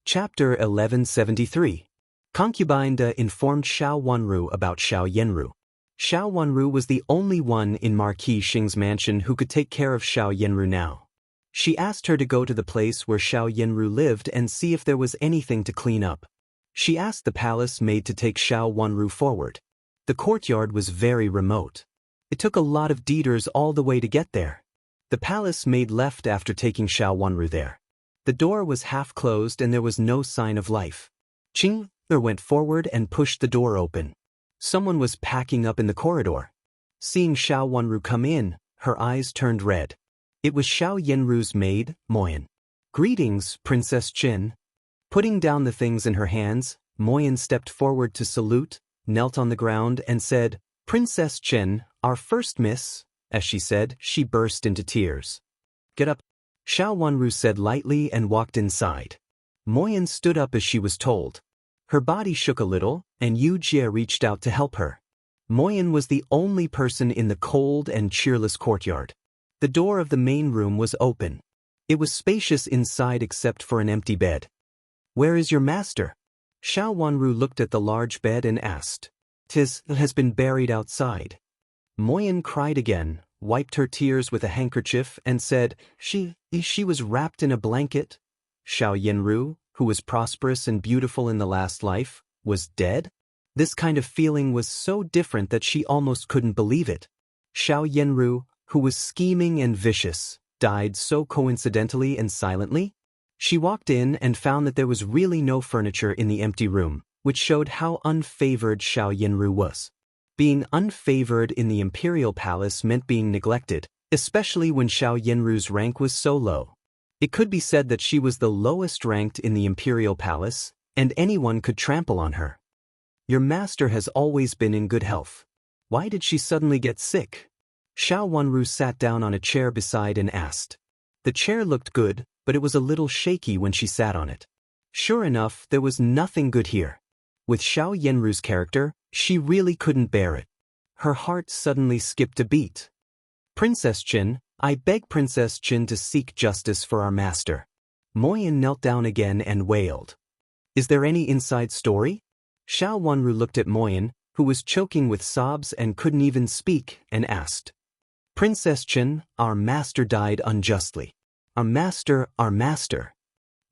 Chapter 1173. Concubine De informed Xiao Wanru about Xiao Yanru. Xiao Wanru was the only one in Marquis Xing's mansion who could take care of Xiao Yanru now. She asked her to go to the place where Xiao Yanru lived and see if there was anything to clean up. She asked the palace maid to take Xiao Wanru forward. The courtyard was very remote. It took a lot of detours all the way to get there. The palace maid left after taking Xiao Wanru there. The door was half closed and there was no sign of life. Qing went forward and pushed the door open. Someone was packing up in the corridor. Seeing Xiao Wanru come in, her eyes turned red. It was Xiao Yanru's maid, Moyan. "Greetings, Princess Qin." Putting down the things in her hands, Moyan stepped forward to salute, knelt on the ground and said, "Princess Qin, our first miss." As she said, she burst into tears. "Get up," Xiao Wanru said lightly and walked inside. Moyan stood up as she was told. Her body shook a little, and Yu Jie reached out to help her. Moyan was the only person in the cold and cheerless courtyard. The door of the main room was open. It was spacious inside except for an empty bed. "Where is your master?" Xiao Wanru looked at the large bed and asked. "It has been buried outside." Moyan cried again, wiped her tears with a handkerchief and said, She was wrapped in a blanket." Xiao Yanru, who was prosperous and beautiful in the last life, was dead? This kind of feeling was so different that she almost couldn't believe it. Xiao Yanru, who was scheming and vicious, died so coincidentally and silently? She walked in and found that there was really no furniture in the empty room, which showed how unfavored Xiao Yanru was. Being unfavored in the Imperial Palace meant being neglected, especially when Xiao Yanru's rank was so low. It could be said that she was the lowest ranked in the Imperial Palace, and anyone could trample on her. "Your master has always been in good health. Why did she suddenly get sick?" Xiao Wanru sat down on a chair beside and asked. The chair looked good, but it was a little shaky when she sat on it. Sure enough, there was nothing good here. With Xiao Yanru's character, she really couldn't bear it. Her heart suddenly skipped a beat. "Princess Qin, I beg Princess Qin to seek justice for our master." Moyan knelt down again and wailed. "Is there any inside story?" Xiao Wanru looked at Moyan, who was choking with sobs and couldn't even speak, and asked. "Princess Qin, our master died unjustly." Our master.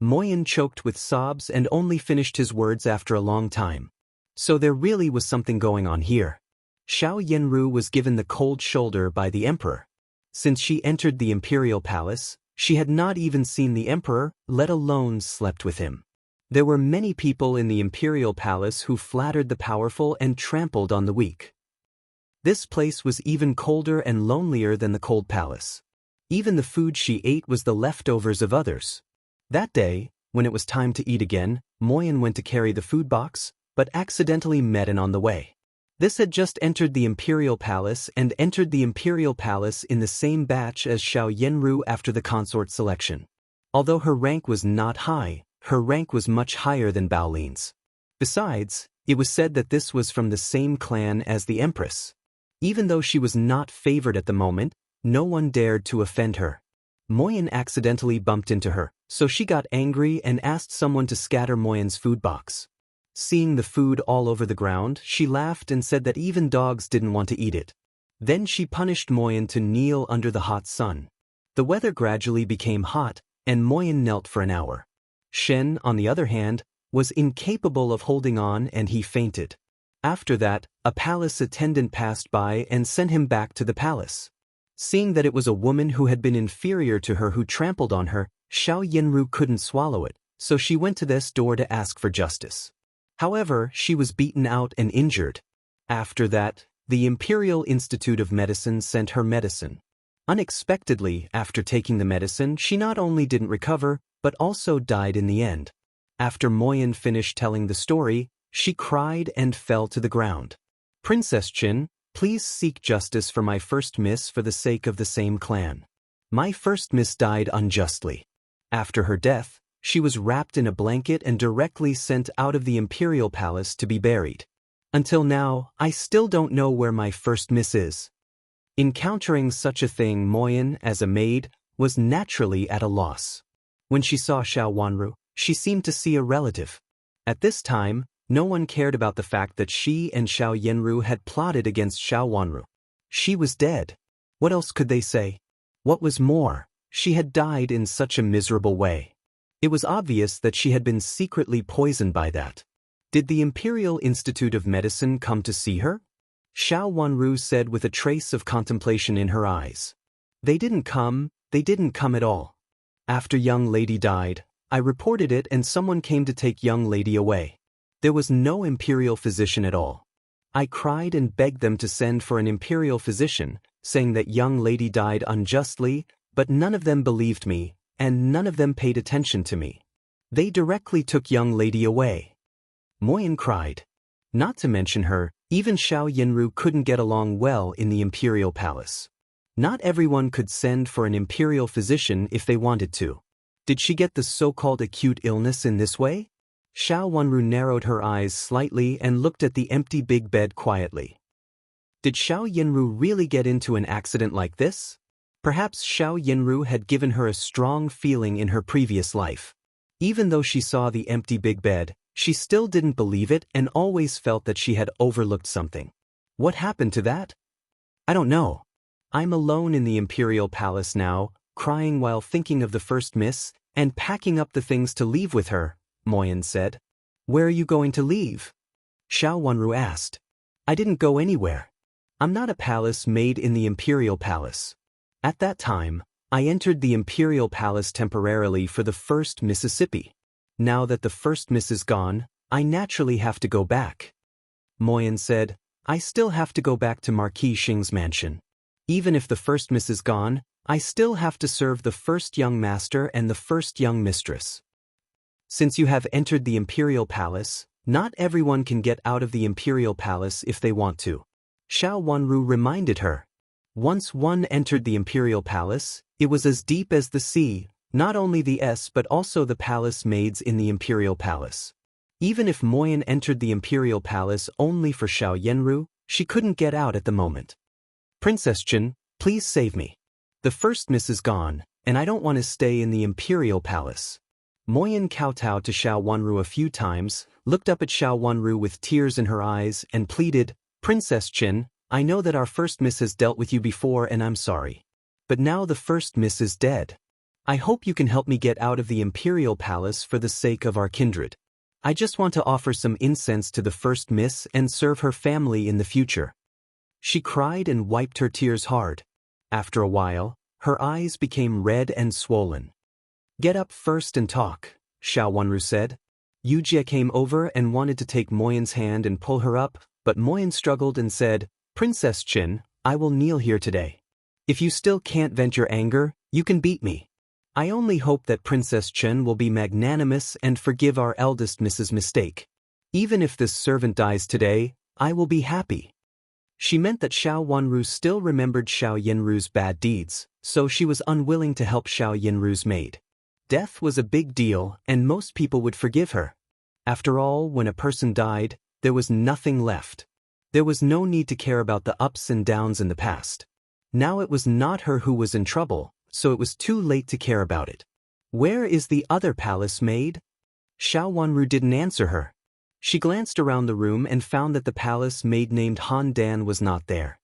Moyan choked with sobs and only finished his words after a long time. So there really was something going on here. Xiao Yanru was given the cold shoulder by the emperor. Since she entered the Imperial Palace, she had not even seen the emperor, let alone slept with him. There were many people in the Imperial Palace who flattered the powerful and trampled on the weak. This place was even colder and lonelier than the cold palace. Even the food she ate was the leftovers of others. That day, when it was time to eat again, Moyan went to carry the food box, but accidentally met an on the way. This had just entered the Imperial Palace and entered the Imperial Palace in the same batch as Xiao Yanru after the consort selection. Although her rank was not high, her rank was much higher than Baolin's. Besides, it was said that this was from the same clan as the Empress. Even though she was not favored at the moment, no one dared to offend her. Moyan accidentally bumped into her, so she got angry and asked someone to scatter Moyan's food box. Seeing the food all over the ground, she laughed and said that even dogs didn't want to eat it. Then she punished Moyan to kneel under the hot sun. The weather gradually became hot, and Moyan knelt for an hour. Shen, on the other hand, was incapable of holding on and he fainted. After that, a palace attendant passed by and sent him back to the palace. Seeing that it was a woman who had been inferior to her who trampled on her, Xiao Yanru couldn't swallow it, so she went to this door to ask for justice. However, she was beaten out and injured. After that, the Imperial Institute of Medicine sent her medicine. Unexpectedly, after taking the medicine, she not only didn't recover, but also died in the end. After Moyan finished telling the story, she cried and fell to the ground. "Princess Qin, please seek justice for my first miss for the sake of the same clan. My first miss died unjustly. After her death, she was wrapped in a blanket and directly sent out of the Imperial Palace to be buried. Until now, I still don't know where my first miss is." Encountering such a thing, Moyan, as a maid, was naturally at a loss. When she saw Xiao Wanru, She seemed to see a relative. At this time, no one cared about the fact that she and Xiao Yanru had plotted against Xiao Wanru. She was dead. What else could they say? What was more, she had died in such a miserable way. It was obvious that she had been secretly poisoned by that. Did the Imperial Institute of Medicine come to see her? Xiao Wanru said with a trace of contemplation in her eyes. They didn't come at all. After young lady died, I reported it and someone came to take young lady away. There was no Imperial physician at all. I cried and begged them to send for an Imperial physician, saying that young lady died unjustly, but none of them believed me, and none of them paid attention to me. They directly took young lady away. Moyin cried. Not to mention her, even Xiao Yanru couldn't get along well in the Imperial Palace. Not everyone could send for an Imperial physician if they wanted to. Did she get the so-called acute illness in this way? Xiao Wanru narrowed her eyes slightly and looked at the empty big bed quietly. Did Xiao Yanru really get into an accident like this? Perhaps Xiao Yanru had given her a strong feeling in her previous life. Even though she saw the empty big bed, she still didn't believe it and always felt that she had overlooked something. What happened to that? I don't know. I'm alone in the Imperial Palace now, crying while thinking of the first miss, and packing up the things to leave with her, Moyin said. Where are you going to leave? Xiao Wanru asked. I didn't go anywhere. I'm not a palace maid in the Imperial Palace. At that time, I entered the Imperial Palace temporarily for the first Mississippi. Now that the first miss is gone, I naturally have to go back. Moyin said, I still have to go back to Marquis Xing's mansion. Even if the first miss is gone, I still have to serve the first young master and the first young mistress. Since you have entered the Imperial Palace, not everyone can get out of the Imperial Palace if they want to. Xiao Wanru reminded her. Once one entered the Imperial Palace, it was as deep as the sea, not only the but also the palace maids in the Imperial Palace. Even if Moyin entered the Imperial Palace only for Xiao Yanru, she couldn't get out at the moment. Princess Chen, please save me. The first miss is gone, and I don't want to stay in the Imperial Palace. Moyin kowtowed to Xiao Wanru a few times, looked up at Xiao Wanru with tears in her eyes, and pleaded, Princess Chen, I know that our first miss has dealt with you before and I'm sorry. But now the first miss is dead. I hope you can help me get out of the Imperial Palace for the sake of our kindred. I just want to offer some incense to the first miss and serve her family in the future. She cried and wiped her tears hard. After a while, her eyes became red and swollen. Get up first and talk, Xiao Wanru said. Yujie came over and wanted to take Moyin's hand and pull her up, but Moyin struggled and said, Princess Chen, I will kneel here today. If you still can't vent your anger, you can beat me. I only hope that Princess Chen will be magnanimous and forgive our eldest Mrs. Mistake. Even if this servant dies today, I will be happy. She meant that Xiao Wanru still remembered Xiao Yanru's bad deeds, so she was unwilling to help Xiao Yanru's maid. Death was a big deal, and most people would forgive her. After all, when a person died, there was nothing left. There was no need to care about the ups and downs in the past. Now it was not her who was in trouble, so it was too late to care about it. Where is the other palace maid? Xiao Wanru didn't answer her. She glanced around the room and found that the palace maid named Han Dan was not there.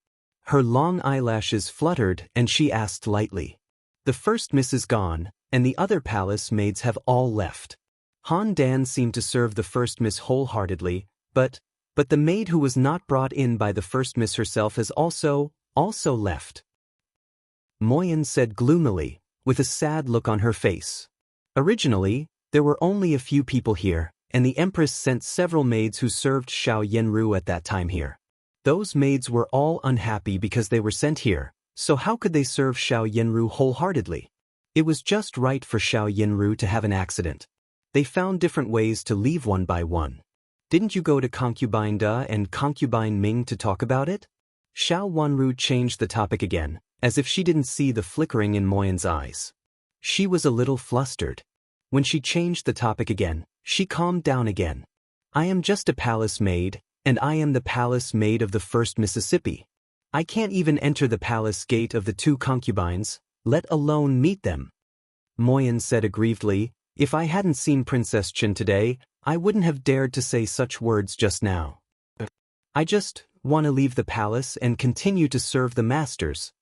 Her long eyelashes fluttered and she asked lightly. The first miss is gone, and the other palace maids have all left. Han Dan seemed to serve the first miss wholeheartedly, but the maid who was not brought in by the first miss herself has also left. Moyin said gloomily, with a sad look on her face. Originally, there were only a few people here, and the Empress sent several maids who served Xiao Yanru at that time here. Those maids were all unhappy because they were sent here, so how could they serve Xiao Yanru wholeheartedly? It was just right for Xiao Yanru to have an accident. They found different ways to leave one by one. Didn't you go to Concubine Da and Concubine Ming to talk about it? Xiao Wanru changed the topic again, as if she didn't see the flickering in Moyin's eyes. She was a little flustered. When she changed the topic again, she calmed down again. I am just a palace maid, and I am the palace maid of the first Mississippi. I can't even enter the palace gate of the two concubines, let alone meet them. Moyin said aggrievedly, If I hadn't seen Princess Chin today, I wouldn't have dared to say such words just now. I just want to leave the palace and continue to serve the masters,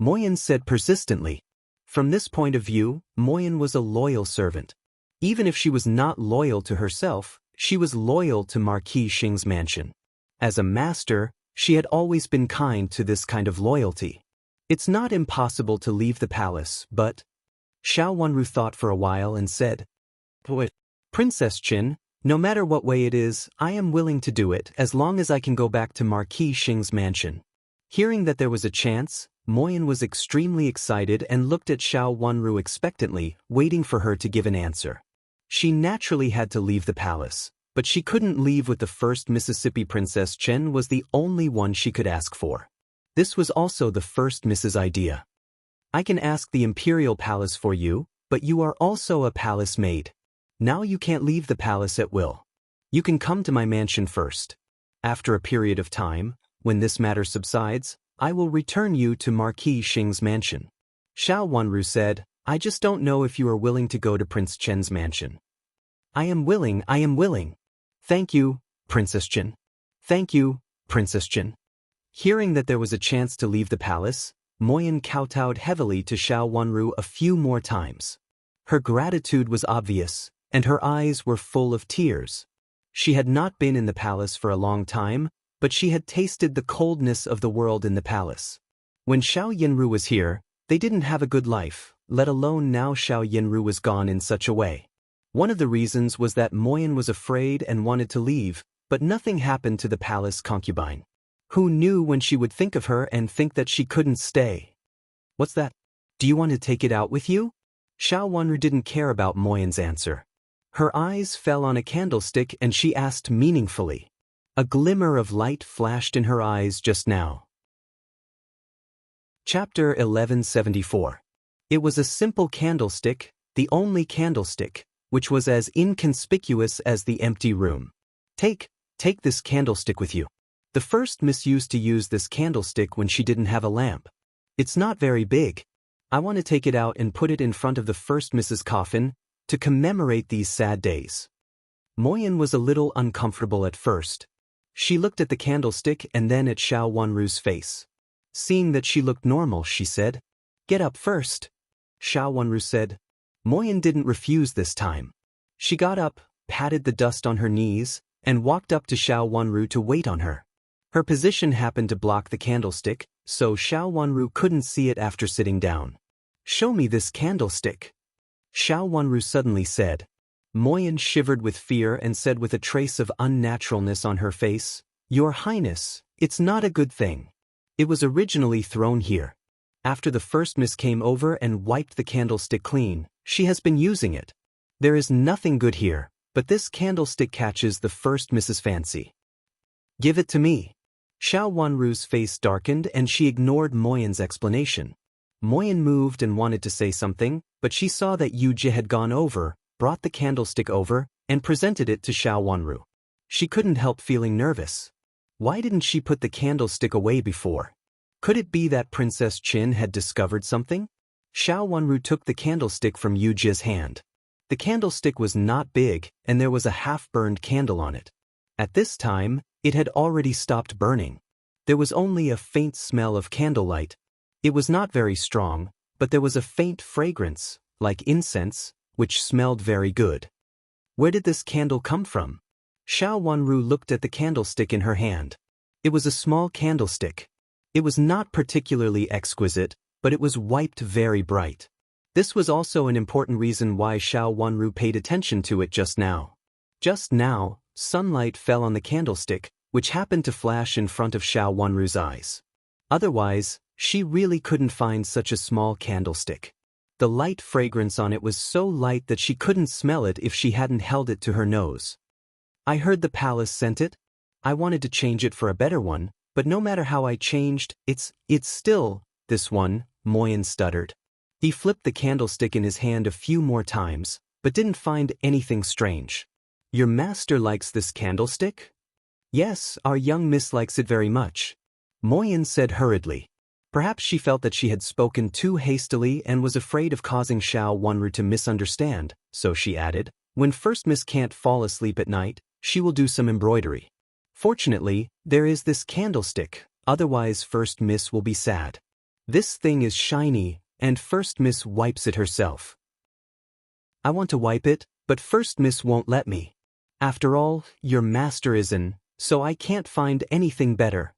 Moyen said persistently. From this point of view, Moyen was a loyal servant. Even if she was not loyal to herself, she was loyal to Marquis Xing's mansion. As a master, she had always been kind to this kind of loyalty. It's not impossible to leave the palace, but... Xiao Wanru thought for a while and said, Princess Chin, no matter what way it is, I am willing to do it as long as I can go back to Marquis Xing's mansion. Hearing that there was a chance, Moyen was extremely excited and looked at Xiao Wanru expectantly, waiting for her to give an answer. She naturally had to leave the palace, but she couldn't leave with the first Mississippi Princess. Chen was the only one she could ask for. This was also the first Mrs. idea. I can ask the Imperial Palace for you, but you are also a palace maid. Now you can't leave the palace at will. You can come to my mansion first. After a period of time, when this matter subsides, I will return you to Marquis Xing's mansion. Xiao Wanru said, I just don't know if you are willing to go to Prince Chen's mansion. I am willing. Thank you, Princess Chen. Thank you, Princess Chen. Hearing that there was a chance to leave the palace, Moyen kowtowed heavily to Xiao Wanru a few more times. Her gratitude was obvious, and her eyes were full of tears. She had not been in the palace for a long time, but she had tasted the coldness of the world in the palace. When Xiao Yanru was here, they didn't have a good life, let alone now Xiao Yanru was gone in such a way. One of the reasons was that Moyen was afraid and wanted to leave, but nothing happened to the palace concubine. Who knew when she would think of her and think that she couldn't stay? What's that? Do you want to take it out with you? Xiao Wanru didn't care about Moyen's answer. Her eyes fell on a candlestick and she asked meaningfully. A glimmer of light flashed in her eyes just now. Chapter 1174. It was a simple candlestick, the only candlestick, which was as inconspicuous as the empty room. Take this candlestick with you. The first miss used to use this candlestick when she didn't have a lamp. It's not very big. I want to take it out and put it in front of the first Mrs. Coffin to commemorate these sad days. Moyen was a little uncomfortable at first. She looked at the candlestick and then at Xiao Wanru's face. Seeing that she looked normal, she said, Get up first. Xiao Wanru said. Moyen didn't refuse this time. She got up, patted the dust on her knees, and walked up to Xiao Wanru to wait on her. Her position happened to block the candlestick, so Xiao Wanru couldn't see it after sitting down. Show me this candlestick. Xiao Wanru suddenly said. Moyen shivered with fear and said with a trace of unnaturalness on her face, Your Highness, it's not a good thing. It was originally thrown here. After the first miss came over and wiped the candlestick clean, she has been using it. There is nothing good here, but this candlestick catches the first miss's fancy. Give it to me. Xiao Wanru's face darkened and she ignored Moyen's explanation. Moyen moved and wanted to say something, but she saw that Yu Jie had gone over, brought the candlestick over, and presented it to Xiao Wanru. She couldn't help feeling nervous. Why didn't she put the candlestick away before? Could it be that Princess Chin had discovered something? Xiao Wanru took the candlestick from Yu Jie's hand. The candlestick was not big, and there was a half-burned candle on it. At this time, it had already stopped burning. There was only a faint smell of candlelight. It was not very strong, but there was a faint fragrance, like incense, which smelled very good. Where did this candle come from? Xiao Wanru looked at the candlestick in her hand. It was a small candlestick. It was not particularly exquisite, but it was wiped very bright. This was also an important reason why Xiao Wanru paid attention to it just now. Just now, sunlight fell on the candlestick, which happened to flash in front of Xiao Wanru's eyes. Otherwise, she really couldn't find such a small candlestick. The light fragrance on it was so light that she couldn't smell it if she hadn't held it to her nose. I heard the palace sent it. I wanted to change it for a better one, but no matter how I changed, it's still this one, Moyen stuttered. He flipped the candlestick in his hand a few more times, but didn't find anything strange. Your master likes this candlestick? Yes, our young miss likes it very much. Moyen said hurriedly. Perhaps she felt that she had spoken too hastily and was afraid of causing Xiao Wenru to misunderstand, so she added, "When First Miss can't fall asleep at night, she will do some embroidery. Fortunately, there is this candlestick, otherwise First Miss will be sad. This thing is shiny, and First Miss wipes it herself. I want to wipe it, but First Miss won't let me. After all, your master is in, so I can't find anything better."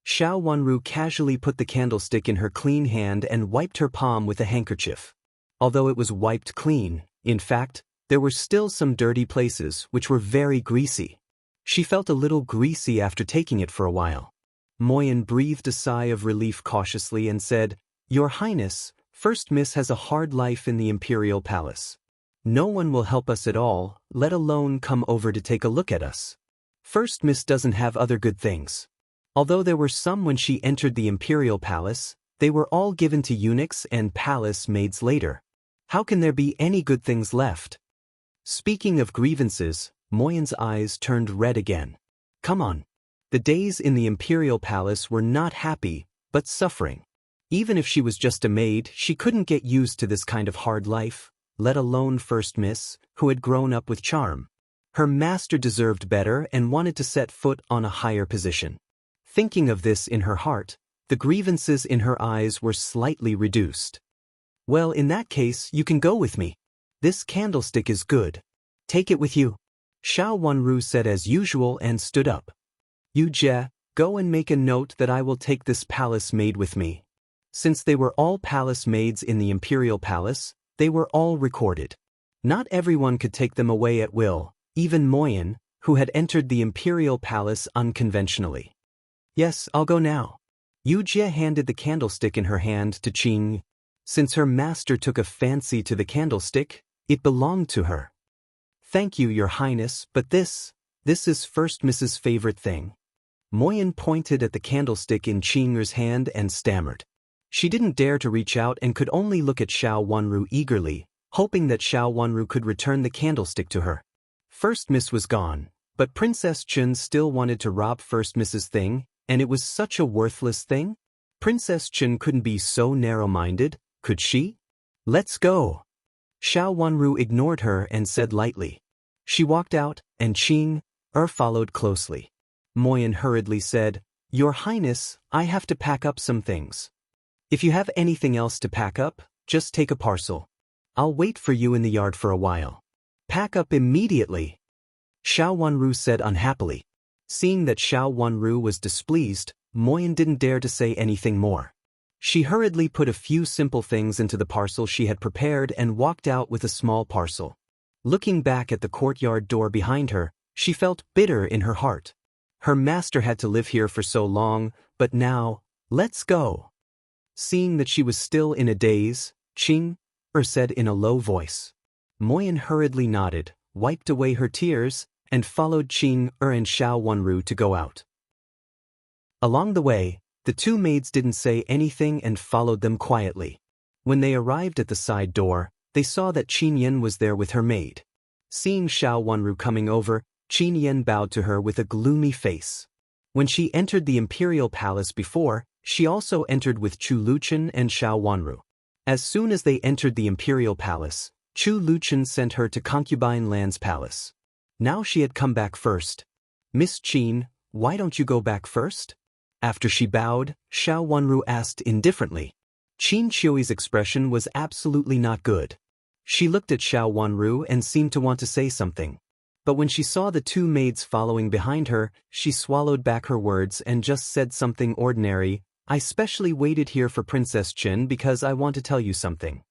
Xiao Wenru casually put the candlestick in her clean hand and wiped her palm with a handkerchief. Although it was wiped clean, in fact, there were still some dirty places which were very greasy. She felt a little greasy after taking it for a while. Moyen breathed a sigh of relief cautiously and said, "Your Highness, First Miss has a hard life in the Imperial Palace. No one will help us at all, let alone come over to take a look at us. First Miss doesn't have other good things." Although there were some when she entered the Imperial Palace, they were all given to eunuchs and palace maids later. How can there be any good things left? Speaking of grievances, Moyen's eyes turned red again. Come on. The days in the Imperial Palace were not happy, but suffering. Even if she was just a maid, she couldn't get used to this kind of hard life, let alone First Miss, who had grown up with charm. Her master deserved better and wanted to set foot on a higher position. Thinking of this in her heart, the grievances in her eyes were slightly reduced. "Well, in that case, you can go with me. This candlestick is good. Take it with you," Xiao Wenru said as usual and stood up. "You Jie, go and make a note that I will take this palace maid with me." Since they were all palace maids in the Imperial Palace, they were all recorded. Not everyone could take them away at will, even Moyen, who had entered the Imperial Palace unconventionally. "Yes, I'll go now." Yu Jie handed the candlestick in her hand to Qing. Since her master took a fancy to the candlestick, it belonged to her. "Thank you, Your Highness, but this is First Miss's favorite thing." Moyen pointed at the candlestick in Qing's hand and stammered. She didn't dare to reach out and could only look at Xiao Wenru eagerly, hoping that Xiao Wenru could return the candlestick to her. First Miss was gone, but Princess Chun still wanted to rob First Miss's thing, and it was such a worthless thing? Princess Chun couldn't be so narrow-minded, could she? "Let's go." Xiao Wenru ignored her and said lightly. She walked out, and Qing followed closely. Moyen hurriedly said, "Your Highness, I have to pack up some things. If you have anything else to pack up, just take a parcel. I'll wait for you in the yard for a while." "Pack up immediately," Xiao Wenru said unhappily. Seeing that Xiao Wenru was displeased, Moyen didn't dare to say anything more. She hurriedly put a few simple things into the parcel she had prepared and walked out with a small parcel. Looking back at the courtyard door behind her, she felt bitter in her heart. Her master had to live here for so long, but now, let's go. Seeing that she was still in a daze, Qing said in a low voice. Moyen hurriedly nodded, wiped away her tears, and followed Qing and Xiao Wenru to go out. Along the way, the two maids didn't say anything and followed them quietly. When they arrived at the side door, they saw that Qin Yan was there with her maid. Seeing Xiao Wenru coming over, Qin Yan bowed to her with a gloomy face. When she entered the Imperial Palace before, she also entered with Chu Luchen and Xiao Wenru. As soon as they entered the Imperial Palace, Chu Luchen sent her to Concubine Lan's palace. Now she had come back first. "Miss Qin, why don't you go back first?" After she bowed, Xiao Wenru asked indifferently. Qin Qiui's expression was absolutely not good. She looked at Xiao Wenru and seemed to want to say something. But when she saw the two maids following behind her, she swallowed back her words and just said something ordinary. "I specially waited here for Princess Qin because I want to tell you something.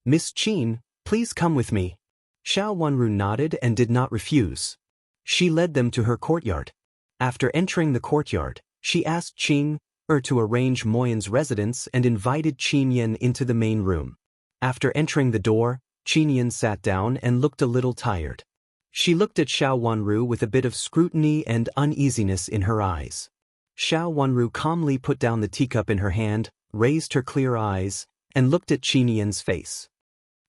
Miss Qin, please come with me." Xiao Wenru nodded and did not refuse. She led them to her courtyard. After entering the courtyard, she asked Qing to arrange Moyen's residence and invited Qin Yan into the main room. After entering the door, Qin Yan sat down and looked a little tired. She looked at Xiao Wenru with a bit of scrutiny and uneasiness in her eyes. Xiao Wenru calmly put down the teacup in her hand, raised her clear eyes, and looked at Qin Yan's face.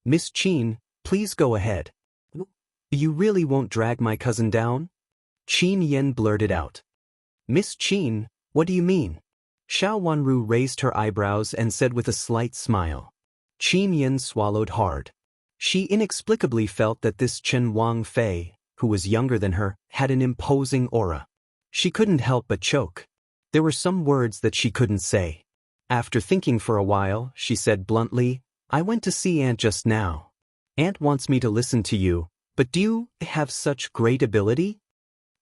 "Miss Qin, please go ahead." "You really won't drag my cousin down?" Qin Yan blurted out. "Miss Qin, what do you mean?" Xiao Wanru raised her eyebrows and said with a slight smile. Qin Yin swallowed hard. She inexplicably felt that this Chen Wang Fei, who was younger than her, had an imposing aura. She couldn't help but choke. There were some words that she couldn't say. After thinking for a while, she said bluntly, I went to see Aunt just now. Aunt wants me to listen to you, but do you have such great ability?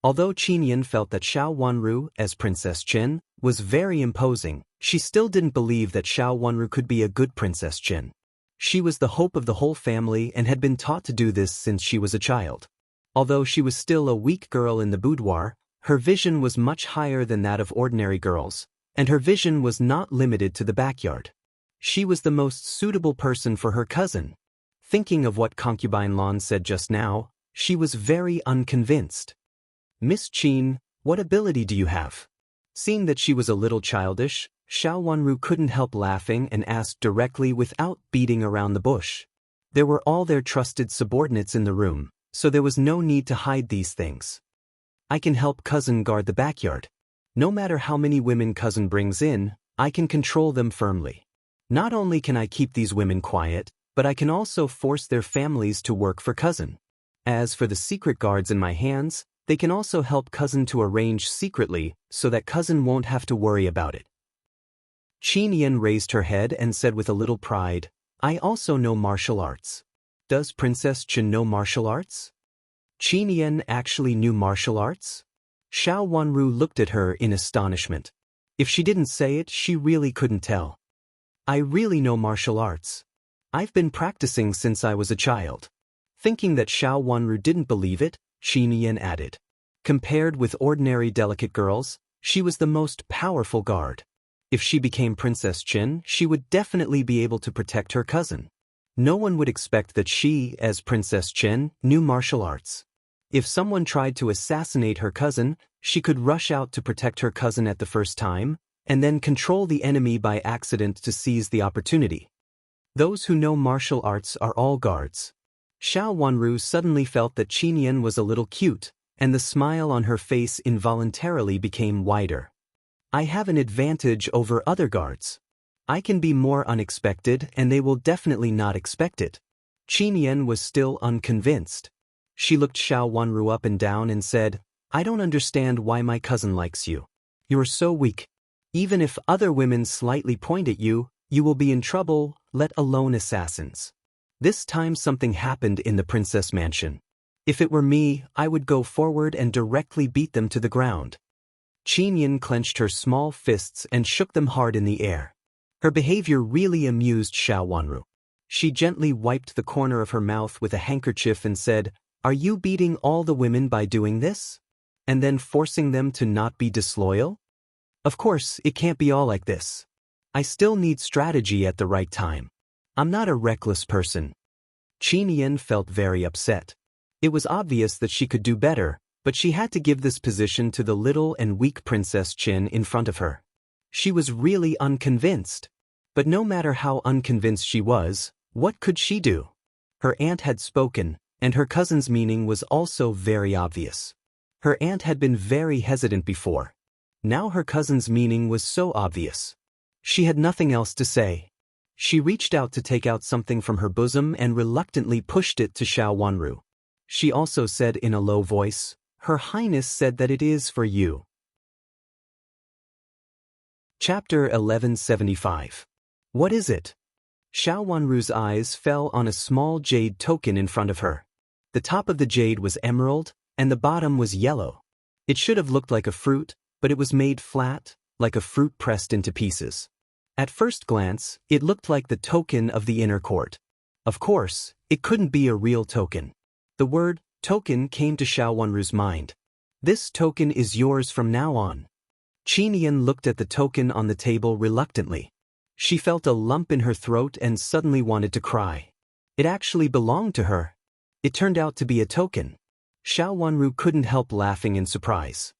Although Qin Yin felt that Xiao Wanru, as Princess Qin, was very imposing, she still didn't believe that Xiao Wanru could be a good Princess Qin. She was the hope of the whole family and had been taught to do this since she was a child. Although she was still a weak girl in the boudoir, her vision was much higher than that of ordinary girls, and her vision was not limited to the backyard. She was the most suitable person for her cousin. Thinking of what Concubine Lan said just now, she was very unconvinced. Miss Qin, what ability do you have? Seeing that she was a little childish, Xiao Wanru couldn't help laughing and asked directly without beating around the bush. There were all their trusted subordinates in the room, so there was no need to hide these things. I can help cousin guard the backyard. No matter how many women cousin brings in, I can control them firmly. Not only can I keep these women quiet, but I can also force their families to work for cousin. As for the secret guards in my hands, they can also help cousin to arrange secretly so that cousin won't have to worry about it. Qin Yin raised her head and said with a little pride, I also know martial arts. Does Princess Qin know martial arts? Qin Yin actually knew martial arts? Xiao Wanru looked at her in astonishment. If she didn't say it, she really couldn't tell. I really know martial arts. I've been practicing since I was a child. Thinking that Xiao Wanru didn't believe it, Qin Yin added. Compared with ordinary delicate girls, she was the most powerful guard. If she became Princess Qin, she would definitely be able to protect her cousin. No one would expect that she, as Princess Qin, knew martial arts. If someone tried to assassinate her cousin, she could rush out to protect her cousin at the first time, and then control the enemy by accident to seize the opportunity. Those who know martial arts are all guards. Xiao Wanru suddenly felt that Qin Yin was a little cute, and the smile on her face involuntarily became wider. I have an advantage over other guards. I can be more unexpected and they will definitely not expect it. Qin Yin was still unconvinced. She looked Xiao Wanru up and down and said, I don't understand why my cousin likes you. You're so weak. Even if other women slightly point at you, you will be in trouble, let alone assassins. This time something happened in the princess mansion. If it were me, I would go forward and directly beat them to the ground. Qin Yin clenched her small fists and shook them hard in the air. Her behavior really amused Xiao Wanru. She gently wiped the corner of her mouth with a handkerchief and said, Are you beating all the women by doing this? And then forcing them to not be disloyal? Of course, it can't be all like this. I still need strategy at the right time. I'm not a reckless person. Qin Yin felt very upset. It was obvious that she could do better, but she had to give this position to the little and weak Princess Qin in front of her. She was really unconvinced. But no matter how unconvinced she was, what could she do? Her aunt had spoken, and her cousin's meaning was also very obvious. Her aunt had been very hesitant before. Now her cousin's meaning was so obvious. She had nothing else to say. She reached out to take out something from her bosom and reluctantly pushed it to Xiao Wanru. She also said in a low voice, Her Highness said that it is for you. Chapter 1175. What is it? Xiao Wanru's eyes fell on a small jade token in front of her. The top of the jade was emerald, and the bottom was yellow. It should have looked like a fruit, but it was made flat, like a fruit pressed into pieces. At first glance, it looked like the token of the inner court. Of course, it couldn't be a real token. The word token came to Xiao Wanru's mind. This token is yours from now on. Qin Yin looked at the token on the table reluctantly. She felt a lump in her throat and suddenly wanted to cry. It actually belonged to her. It turned out to be a token. Xiao Wanru couldn't help laughing in surprise.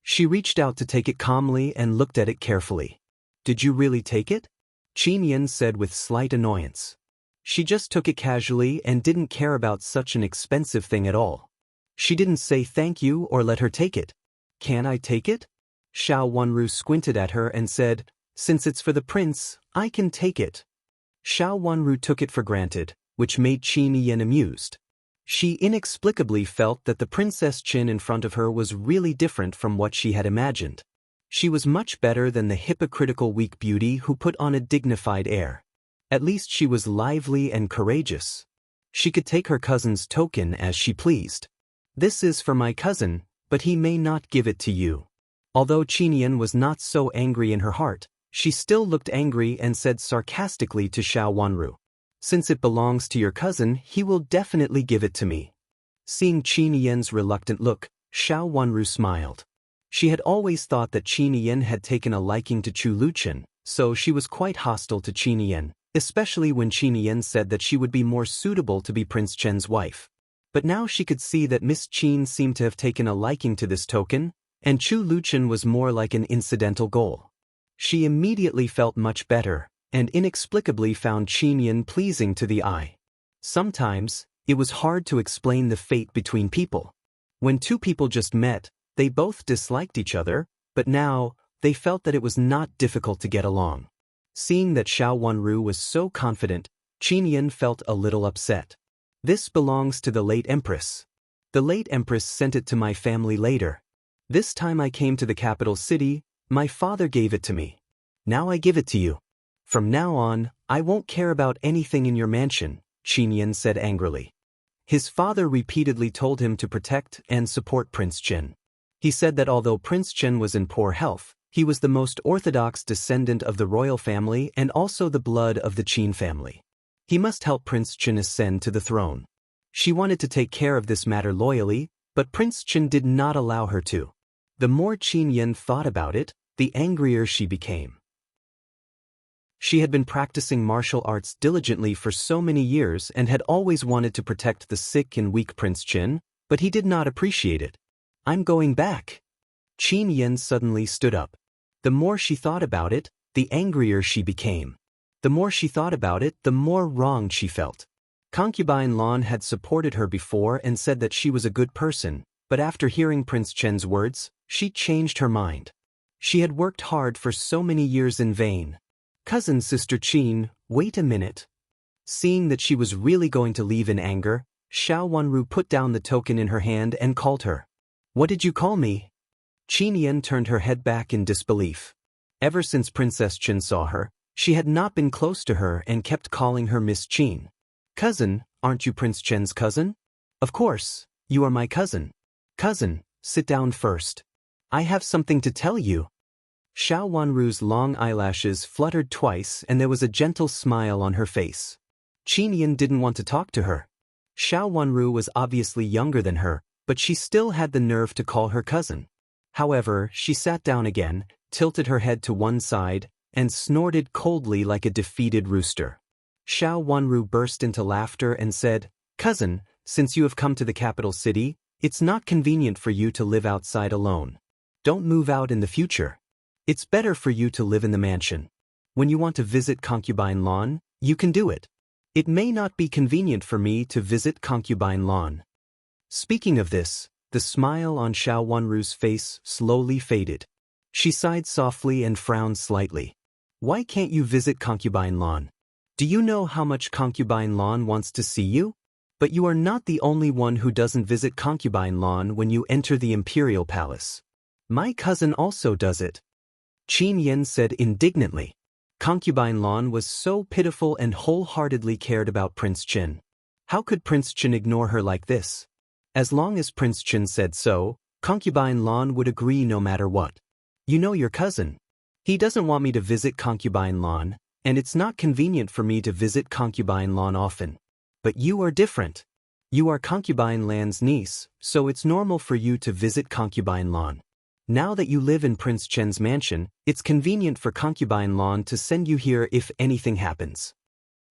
She reached out to take it calmly and looked at it carefully. Did you really take it? Qin Yin said with slight annoyance. She just took it casually and didn't care about such an expensive thing at all. She didn't say thank you or let her take it. Can I take it? Xiao Wanru squinted at her and said, Since it's for the prince, I can take it. Xiao Wanru took it for granted, which made Qin Yan amused. She inexplicably felt that the Princess Qin in front of her was really different from what she had imagined. She was much better than the hypocritical weak beauty who put on a dignified air. At least she was lively and courageous. She could take her cousin's token as she pleased. This is for my cousin, but he may not give it to you. Although Qin Yan was not so angry in her heart, she still looked angry and said sarcastically to Xiao Wanru, "Since it belongs to your cousin, he will definitely give it to me." Seeing Qin Yan's reluctant look, Xiao Wanru smiled. She had always thought that Qin Yan had taken a liking to Chu Luchen, so she was quite hostile to Qin Yan, especially when Qin Yan said that she would be more suitable to be Prince Chen's wife. But now she could see that Miss Qin seemed to have taken a liking to this token, and Chu Luchen was more like an incidental goal. She immediately felt much better, and inexplicably found Qin Yan pleasing to the eye. Sometimes, it was hard to explain the fate between people. When two people just met, they both disliked each other, but now, they felt that it was not difficult to get along. Seeing that Xiao Wanru was so confident, Qin Yan felt a little upset. This belongs to the late Empress. The late Empress sent it to my family later. This time I came to the capital city, my father gave it to me. Now I give it to you. From now on, I won't care about anything in your mansion, Qin Yan said angrily. His father repeatedly told him to protect and support Prince Chen. He said that although Prince Chen was in poor health, he was the most orthodox descendant of the royal family and also the blood of the Qin family. He must help Prince Chen ascend to the throne. She wanted to take care of this matter loyally, but Prince Chen did not allow her to. The more Qin Yan thought about it, the angrier she became. She had been practicing martial arts diligently for so many years and had always wanted to protect the sick and weak Prince Chen, but he did not appreciate it. "I'm going back." Qin Yan suddenly stood up. The more she thought about it, the angrier she became. The more she thought about it, the more wronged she felt. Concubine Lan had supported her before and said that she was a good person, but after hearing Prince Chen's words, she changed her mind. She had worked hard for so many years in vain. "Cousin Sister Qin, wait a minute." Seeing that she was really going to leave in anger, Xiao Wanru put down the token in her hand and called her. "What did you call me?" Qin Yan turned her head back in disbelief. Ever since Princess Qin saw her, she had not been close to her and kept calling her Miss Qin. "Cousin, aren't you Prince Chen's cousin?" "Of course, you are my cousin." "Cousin, sit down first. I have something to tell you." Xiao Wanru's long eyelashes fluttered twice and there was a gentle smile on her face. Qin Yan didn't want to talk to her. Xiao Wanru was obviously younger than her, but she still had the nerve to call her cousin. However, she sat down again, tilted her head to one side, and snorted coldly like a defeated rooster. Xiao Wanru burst into laughter and said, "Cousin, since you have come to the capital city, it's not convenient for you to live outside alone. Don't move out in the future. It's better for you to live in the mansion. When you want to visit Concubine Lan, you can do it. It may not be convenient for me to visit Concubine Lan." Speaking of this, the smile on Xiao Wanru's face slowly faded. She sighed softly and frowned slightly. "Why can't you visit Concubine Lan? Do you know how much Concubine Lan wants to see you? But you are not the only one who doesn't visit Concubine Lan when you enter the Imperial Palace. My cousin also does it." Qin Yan said indignantly. Concubine Lan was so pitiful and wholeheartedly cared about Prince Chen. How could Prince Chen ignore her like this? As long as Prince Chen said so, Concubine Lan would agree no matter what. "You know your cousin. He doesn't want me to visit Concubine Lan, and it's not convenient for me to visit Concubine Lan often. But you are different. You are Concubine Lan's niece, so it's normal for you to visit Concubine Lan. Now that you live in Prince Chen's mansion, it's convenient for Concubine Lan to send you here if anything happens."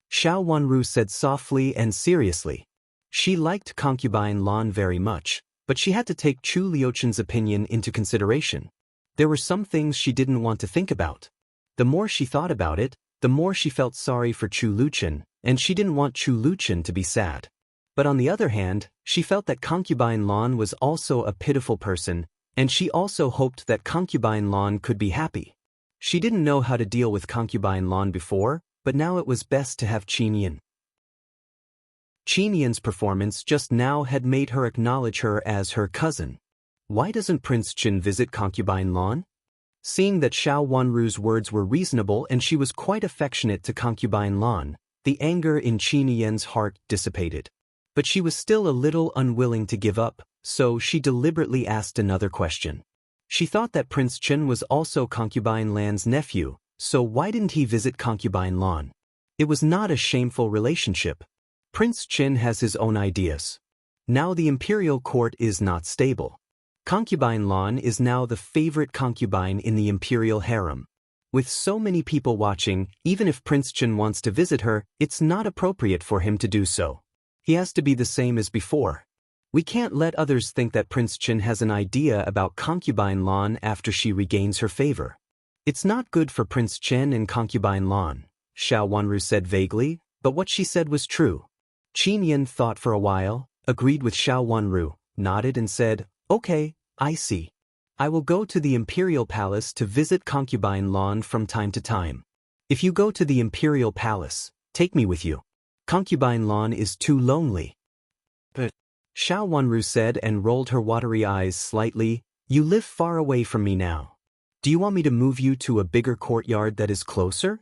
Xiao Wanru said softly and seriously. She liked Concubine Lan very much, but she had to take Chu Liuchen's opinion into consideration. There were some things she didn't want to think about. The more she thought about it, the more she felt sorry for Chu Liuchen, and she didn't want Chu Liuchen to be sad. But on the other hand, she felt that Concubine Lan was also a pitiful person, and she also hoped that Concubine Lan could be happy. She didn't know how to deal with concubine Lan before, but now it was best to have Qin Yin. Qin Yin's performance just now had made her acknowledge her as her cousin. Why doesn't Prince Qin visit concubine Lan? Seeing that Xiao Wanru's words were reasonable and she was quite affectionate to concubine Lan, the anger in Qin Yin's heart dissipated. But she was still a little unwilling to give up, so she deliberately asked another question. She thought that Prince Qin was also concubine Lan's nephew, so why didn't he visit concubine Lan? It was not a shameful relationship. Prince Qin has his own ideas. Now the imperial court is not stable. Concubine Lan is now the favorite concubine in the imperial harem. With so many people watching, even if Prince Qin wants to visit her, it's not appropriate for him to do so. He has to be the same as before. We can't let others think that Prince Qin has an idea about concubine Lan after she regains her favor. It's not good for Prince Qin and concubine Lan, Xiao Wanru said vaguely, but what she said was true. Qin Yin thought for a while, agreed with Xiao Wanru, nodded and said, "Okay, I see. I will go to the Imperial Palace to visit concubine Lan from time to time. If you go to the Imperial Palace, take me with you. Concubine Lan is too lonely." "But," Xiao Wanru said and rolled her watery eyes slightly, "you live far away from me now. Do you want me to move you to a bigger courtyard that is closer?"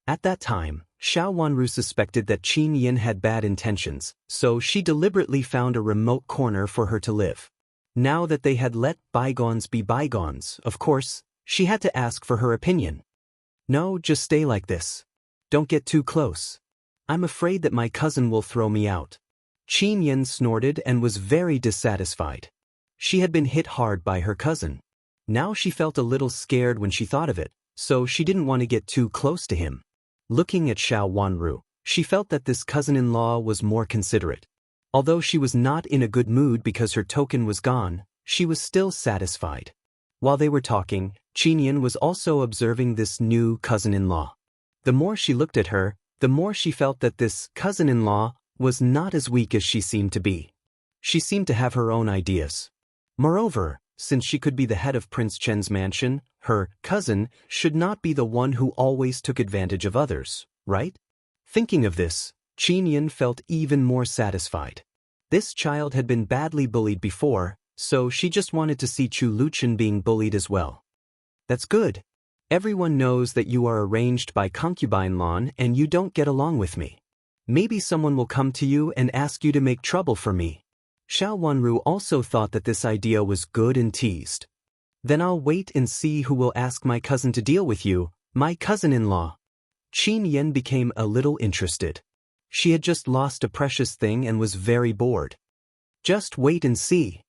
At that time, Xiao Wanru suspected that Qin Yin had bad intentions, so she deliberately found a remote corner for her to live. Now that they had let bygones be bygones, of course, she had to ask for her opinion. "No, just stay like this. Don't get too close. I'm afraid that my cousin will throw me out." Qin Yin snorted and was very dissatisfied. She had been hit hard by her cousin. Now she felt a little scared when she thought of it, so she didn't want to get too close to him. Looking at Xiao Wanru, she felt that this cousin-in-law was more considerate. Although she was not in a good mood because her token was gone, she was still satisfied. While they were talking, Qin Yin was also observing this new cousin-in-law. The more she looked at her, the more she felt that this cousin-in-law was not as weak as she seemed to be. She seemed to have her own ideas. Moreover, since she could be the head of Prince Chen's mansion, her cousin should not be the one who always took advantage of others, right? Thinking of this, Qin Yin felt even more satisfied. This child had been badly bullied before, so she just wanted to see Chu Luchen being bullied as well. "That's good. Everyone knows that you are arranged by concubine Lan and you don't get along with me. Maybe someone will come to you and ask you to make trouble for me." Xiao Wanru also thought that this idea was good and teased. "Then I'll wait and see who will ask my cousin to deal with you, my cousin-in-law." Qin Yin became a little interested. She had just lost a precious thing and was very bored. "Just wait and see,"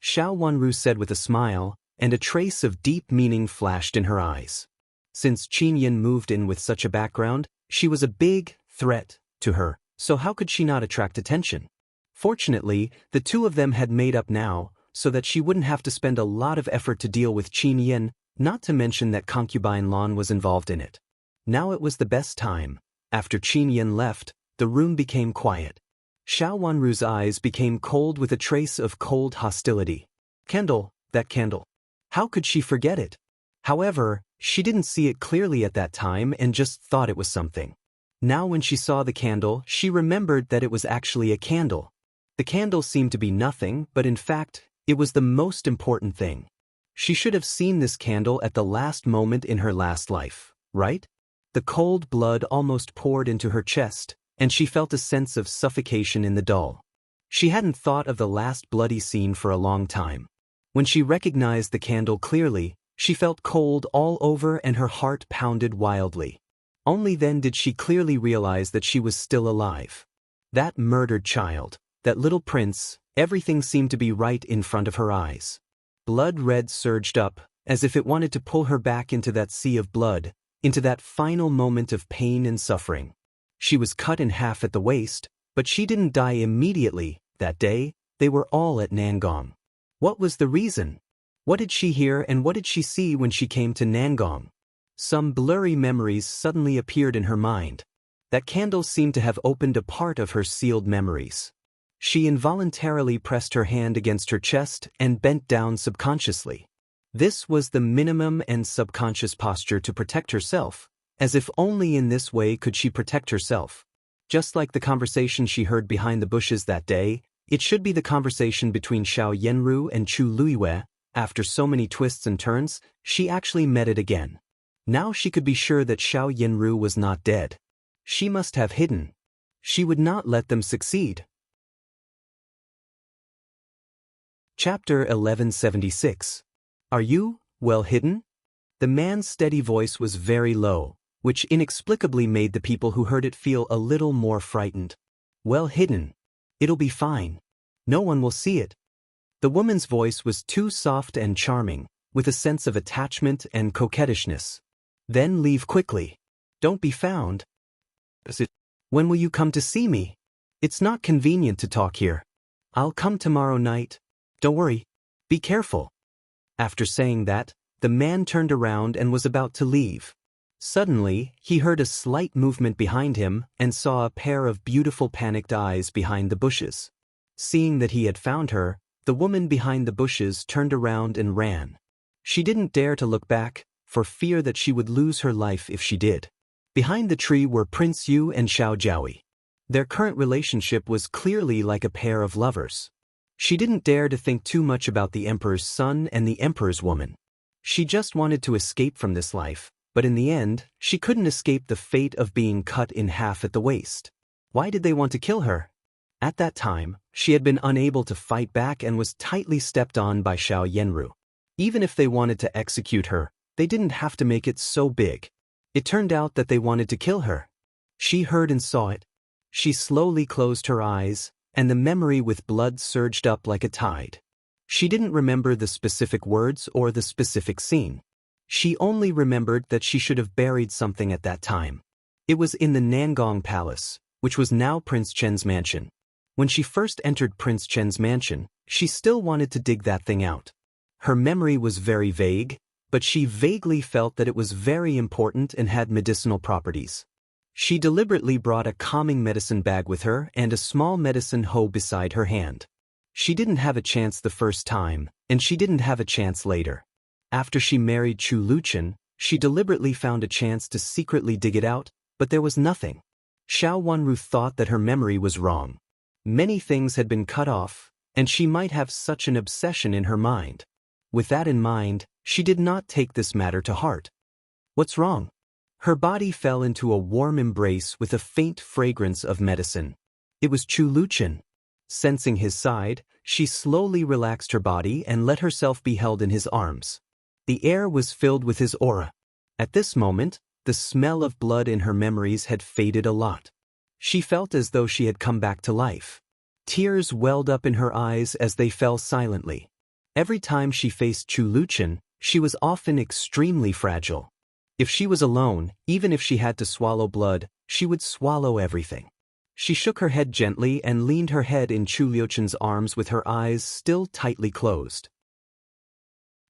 Xiao Wanru said with a smile, and a trace of deep meaning flashed in her eyes. Since Qin Yin moved in with such a background, she was a big threat to her, so how could she not attract attention? Fortunately, the two of them had made up now, so that she wouldn't have to spend a lot of effort to deal with Qin Yin, not to mention that concubine Lan was involved in it. Now it was the best time. After Qin Yin left, the room became quiet. Xiao Wanru's eyes became cold with a trace of cold hostility. Candle, that candle. How could she forget it? However, she didn't see it clearly at that time and just thought it was something. Now when she saw the candle, she remembered that it was actually a candle. The candle seemed to be nothing, but in fact, it was the most important thing. She should have seen this candle at the last moment in her last life, right? The cold blood almost poured into her chest, and she felt a sense of suffocation in the dull. She hadn't thought of the last bloody scene for a long time. When she recognized the candle clearly, she felt cold all over and her heart pounded wildly. Only then did she clearly realize that she was still alive. That murdered child, that little prince, everything seemed to be right in front of her eyes. Blood red surged up, as if it wanted to pull her back into that sea of blood, into that final moment of pain and suffering. She was cut in half at the waist, but she didn't die immediately. That day, they were all at Nangong. What was the reason? What did she hear and what did she see when she came to Nangong? Some blurry memories suddenly appeared in her mind. That candle seemed to have opened a part of her sealed memories. She involuntarily pressed her hand against her chest and bent down subconsciously. This was the minimum and subconscious posture to protect herself, as if only in this way could she protect herself. Just like the conversation she heard behind the bushes that day, it should be the conversation between Xiao Yanru and Chu Luiyue. After so many twists and turns, she actually met it again. Now she could be sure that Xiao Yanru was not dead. She must have hidden. She would not let them succeed. Chapter 1176. Are you, well hidden? The man's steady voice was very low, which inexplicably made the people who heard it feel a little more frightened. Well hidden. It'll be fine. No one will see it. The woman's voice was too soft and charming, with a sense of attachment and coquettishness. Then leave quickly. Don't be found. When will you come to see me? It's not convenient to talk here. I'll come tomorrow night. Don't worry. Be careful. After saying that, the man turned around and was about to leave. Suddenly, he heard a slight movement behind him and saw a pair of beautiful panicked eyes behind the bushes. Seeing that he had found her, the woman behind the bushes turned around and ran. She didn't dare to look back, for fear that she would lose her life if she did. Behind the tree were Prince Yu and Xiao Jiaoyi. Their current relationship was clearly like a pair of lovers. She didn't dare to think too much about the emperor's son and the emperor's woman. She just wanted to escape from this life, but in the end, she couldn't escape the fate of being cut in half at the waist. Why did they want to kill her? At that time, she had been unable to fight back and was tightly stepped on by Xiao Yanru. Even if they wanted to execute her, they didn't have to make it so big. It turned out that they wanted to kill her. She heard and saw it. She slowly closed her eyes, and the memory with blood surged up like a tide. She didn't remember the specific words or the specific scene. She only remembered that she should have buried something at that time. It was in the Nangong Palace, which was now Prince Chen's mansion. When she first entered Prince Chen's mansion, she still wanted to dig that thing out. Her memory was very vague, but she vaguely felt that it was very important and had medicinal properties. She deliberately brought a calming medicine bag with her and a small medicine hoe beside her hand. She didn't have a chance the first time, and she didn't have a chance later. After she married Chu Luchen, she deliberately found a chance to secretly dig it out, but there was nothing. Xiao Wanru thought that her memory was wrong. Many things had been cut off, and she might have such an obsession in her mind. With that in mind, she did not take this matter to heart. What's wrong? Her body fell into a warm embrace with a faint fragrance of medicine. It was Chu Luchen. Sensing his side, she slowly relaxed her body and let herself be held in his arms. The air was filled with his aura. At this moment, the smell of blood in her memories had faded a lot. She felt as though she had come back to life. Tears welled up in her eyes as they fell silently. Every time she faced Chu Luchen, she was often extremely fragile. If she was alone, even if she had to swallow blood, she would swallow everything. She shook her head gently and leaned her head in Chu Luchen's arms with her eyes still tightly closed.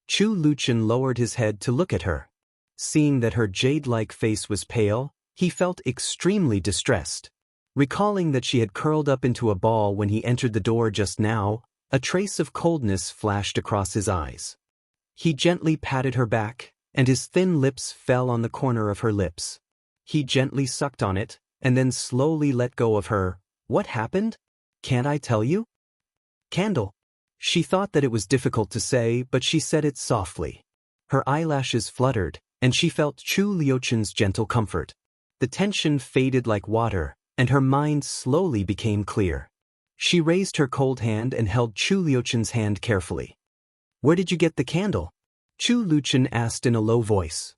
Chu Luchen lowered his head to look at her. Seeing that her jade-like face was pale, he felt extremely distressed. Recalling that she had curled up into a ball when he entered the door just now, a trace of coldness flashed across his eyes. He gently patted her back, and his thin lips fell on the corner of her lips. He gently sucked on it, and then slowly let go of her. What happened? Can't I tell you? Candle. She thought that it was difficult to say, but she said it softly. Her eyelashes fluttered, and she felt Chu Liuchen's gentle comfort. The tension faded like water, and her mind slowly became clear. She raised her cold hand and held Chu Liuchen's hand carefully. Where did you get the candle? Chu Luchen asked in a low voice.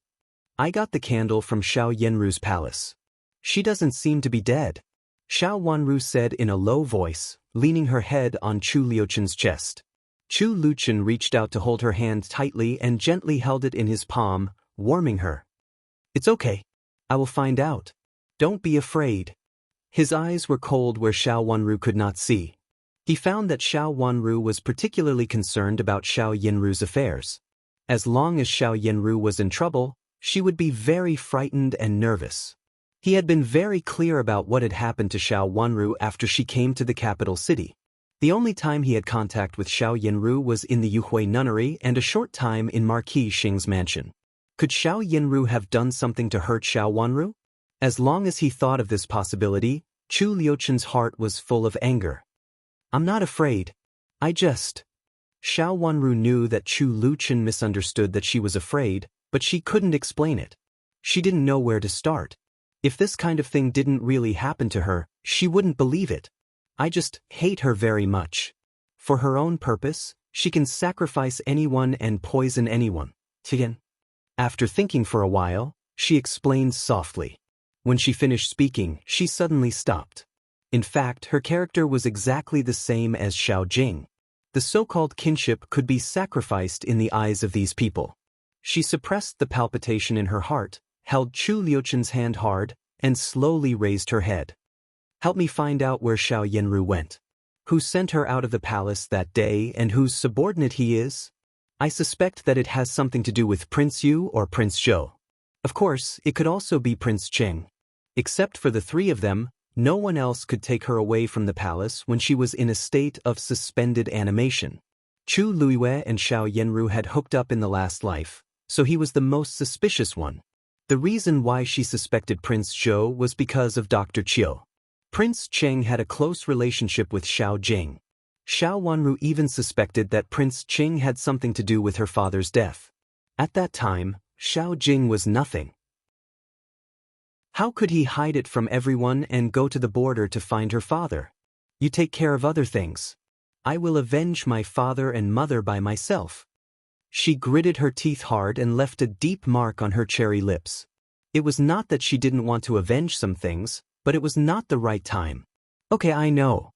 I got the candle from Xiao Yanru's palace. She doesn't seem to be dead. Xiao Wanru said in a low voice, leaning her head on Chu Liuchen's chest. Chu Luchen reached out to hold her hand tightly and gently held it in his palm, warming her. It's okay. I will find out. Don't be afraid. His eyes were cold where Xiao Wanru could not see. He found that Xiao Wanru was particularly concerned about Xiao Yanru's affairs. As long as Xiao Yanru was in trouble, she would be very frightened and nervous. He had been very clear about what had happened to Xiao Wanru after she came to the capital city. The only time he had contact with Xiao Yanru was in the Yuhui nunnery and a short time in Marquis Xing's mansion. Could Xiao Yanru have done something to hurt Xiao Wanru? As long as he thought of this possibility, Chu Liuchen's heart was full of anger. I'm not afraid. Xiao Wanru knew that Chu Liuchen misunderstood that she was afraid, but she couldn't explain it. She didn't know where to start. If this kind of thing didn't really happen to her, she wouldn't believe it. I just hate her very much. For her own purpose, she can sacrifice anyone and poison anyone. Tian. After thinking for a while, she explained softly. When she finished speaking, she suddenly stopped. In fact, her character was exactly the same as Xiao Jing. The so-called kinship could be sacrificed in the eyes of these people. She suppressed the palpitation in her heart, held Chu Liuchen's hand hard, and slowly raised her head. Help me find out where Xiao Yanru went. Who sent her out of the palace that day and whose subordinate he is? I suspect that it has something to do with Prince Yu or Prince Zhou. Of course, it could also be Prince Cheng. Except for the three of them, no one else could take her away from the palace when she was in a state of suspended animation. Chu Luiyue and Xiao Yanru had hooked up in the last life, so he was the most suspicious one. The reason why she suspected Prince Zhou was because of Dr. Qiu. Prince Cheng had a close relationship with Xiao Jing. Xiao Wanru even suspected that Prince Cheng had something to do with her father's death. At that time, Xiao Jing was nothing. How could he hide it from everyone and go to the border to find her father? You take care of other things. I will avenge my father and mother by myself. She gritted her teeth hard and left a deep mark on her cherry lips. It was not that she didn't want to avenge some things, but it was not the right time. Okay, I know.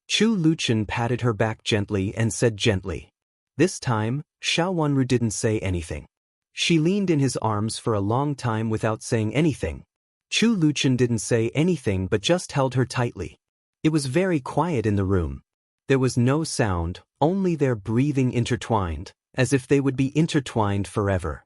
Chu Liuchen patted her back gently and said gently. This time, Xiao Wanru didn't say anything. She leaned in his arms for a long time without saying anything. Chu Liuchen didn't say anything but just held her tightly. It was very quiet in the room. There was no sound, only their breathing intertwined, as if they would be intertwined forever.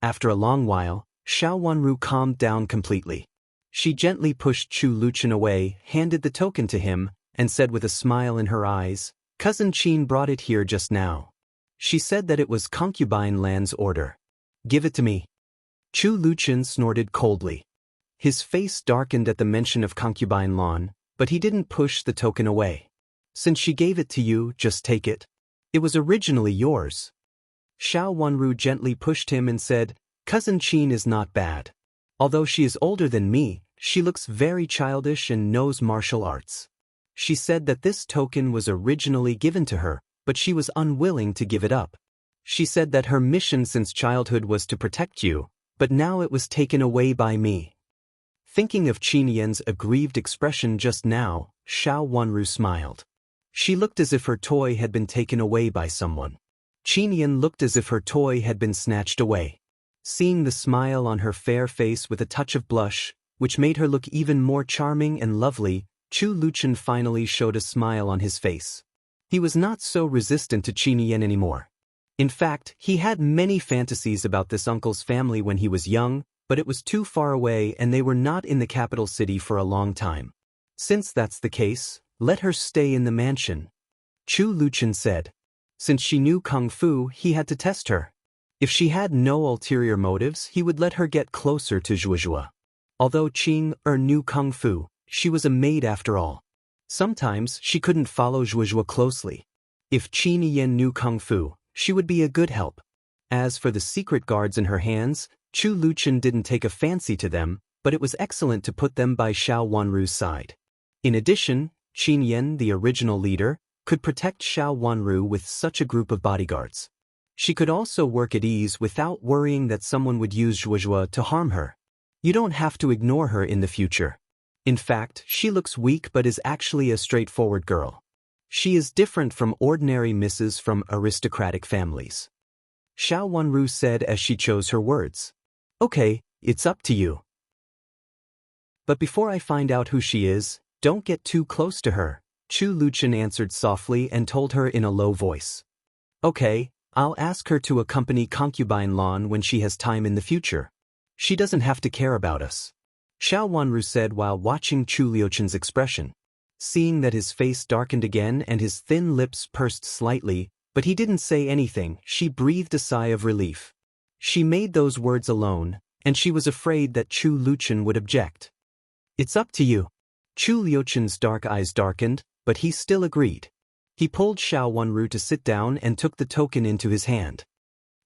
After a long while, Xiao Wanru calmed down completely. She gently pushed Chu Liuchen away, handed the token to him, and said with a smile in her eyes, Cousin Qin brought it here just now. She said that it was Concubine Lan's order. Give it to me. Chu Liuchen snorted coldly. His face darkened at the mention of Concubine Lan, but he didn't push the token away. Since she gave it to you, just take it. It was originally yours. Xiao Wanru gently pushed him and said, Cousin Qin is not bad. Although she is older than me, she looks very childish and knows martial arts. She said that this token was originally given to her, but she was unwilling to give it up. She said that her mission since childhood was to protect you, but now it was taken away by me. Thinking of Qin Yan's aggrieved expression just now, Xiao Wanru smiled. She looked as if her toy had been taken away by someone. Qin Yan looked as if her toy had been snatched away. Seeing the smile on her fair face with a touch of blush, which made her look even more charming and lovely, Chu Liuchen finally showed a smile on his face. He was not so resistant to Qin Yan anymore. In fact, he had many fantasies about this uncle's family when he was young, but it was too far away and they were not in the capital city for a long time. Since that's the case, let her stay in the mansion. Chu Liuchen said. Since she knew Kung Fu, he had to test her. If she had no ulterior motives, he would let her get closer to Zhuozhua. Although Qing knew Kung Fu, she was a maid after all. Sometimes she couldn't follow Zhuozhua closely. If Qin Yan knew Kung Fu, she would be a good help. As for the secret guards in her hands, Chu Liuchen didn't take a fancy to them, but it was excellent to put them by Xiao Wanru's side. In addition, Qin Yan, the original leader, could protect Xiao Wanru with such a group of bodyguards. She could also work at ease without worrying that someone would use Zhuozhua to harm her. You don't have to ignore her in the future. In fact, she looks weak but is actually a straightforward girl. She is different from ordinary misses from aristocratic families. Xiao Wanru said as she chose her words. Okay, it's up to you. But before I find out who she is, don't get too close to her, Chu Liuchen answered softly and told her in a low voice. Okay, I'll ask her to accompany Concubine Lan when she has time in the future. She doesn't have to care about us. Xiao Wanru said while watching Chu Liuchen's expression. Seeing that his face darkened again and his thin lips pursed slightly, but he didn't say anything, she breathed a sigh of relief. She made those words alone, and she was afraid that Chu Luchen would object. "It's up to you." Chu Luchen's dark eyes darkened, but he still agreed. He pulled Xiao Wenru to sit down and took the token into his hand.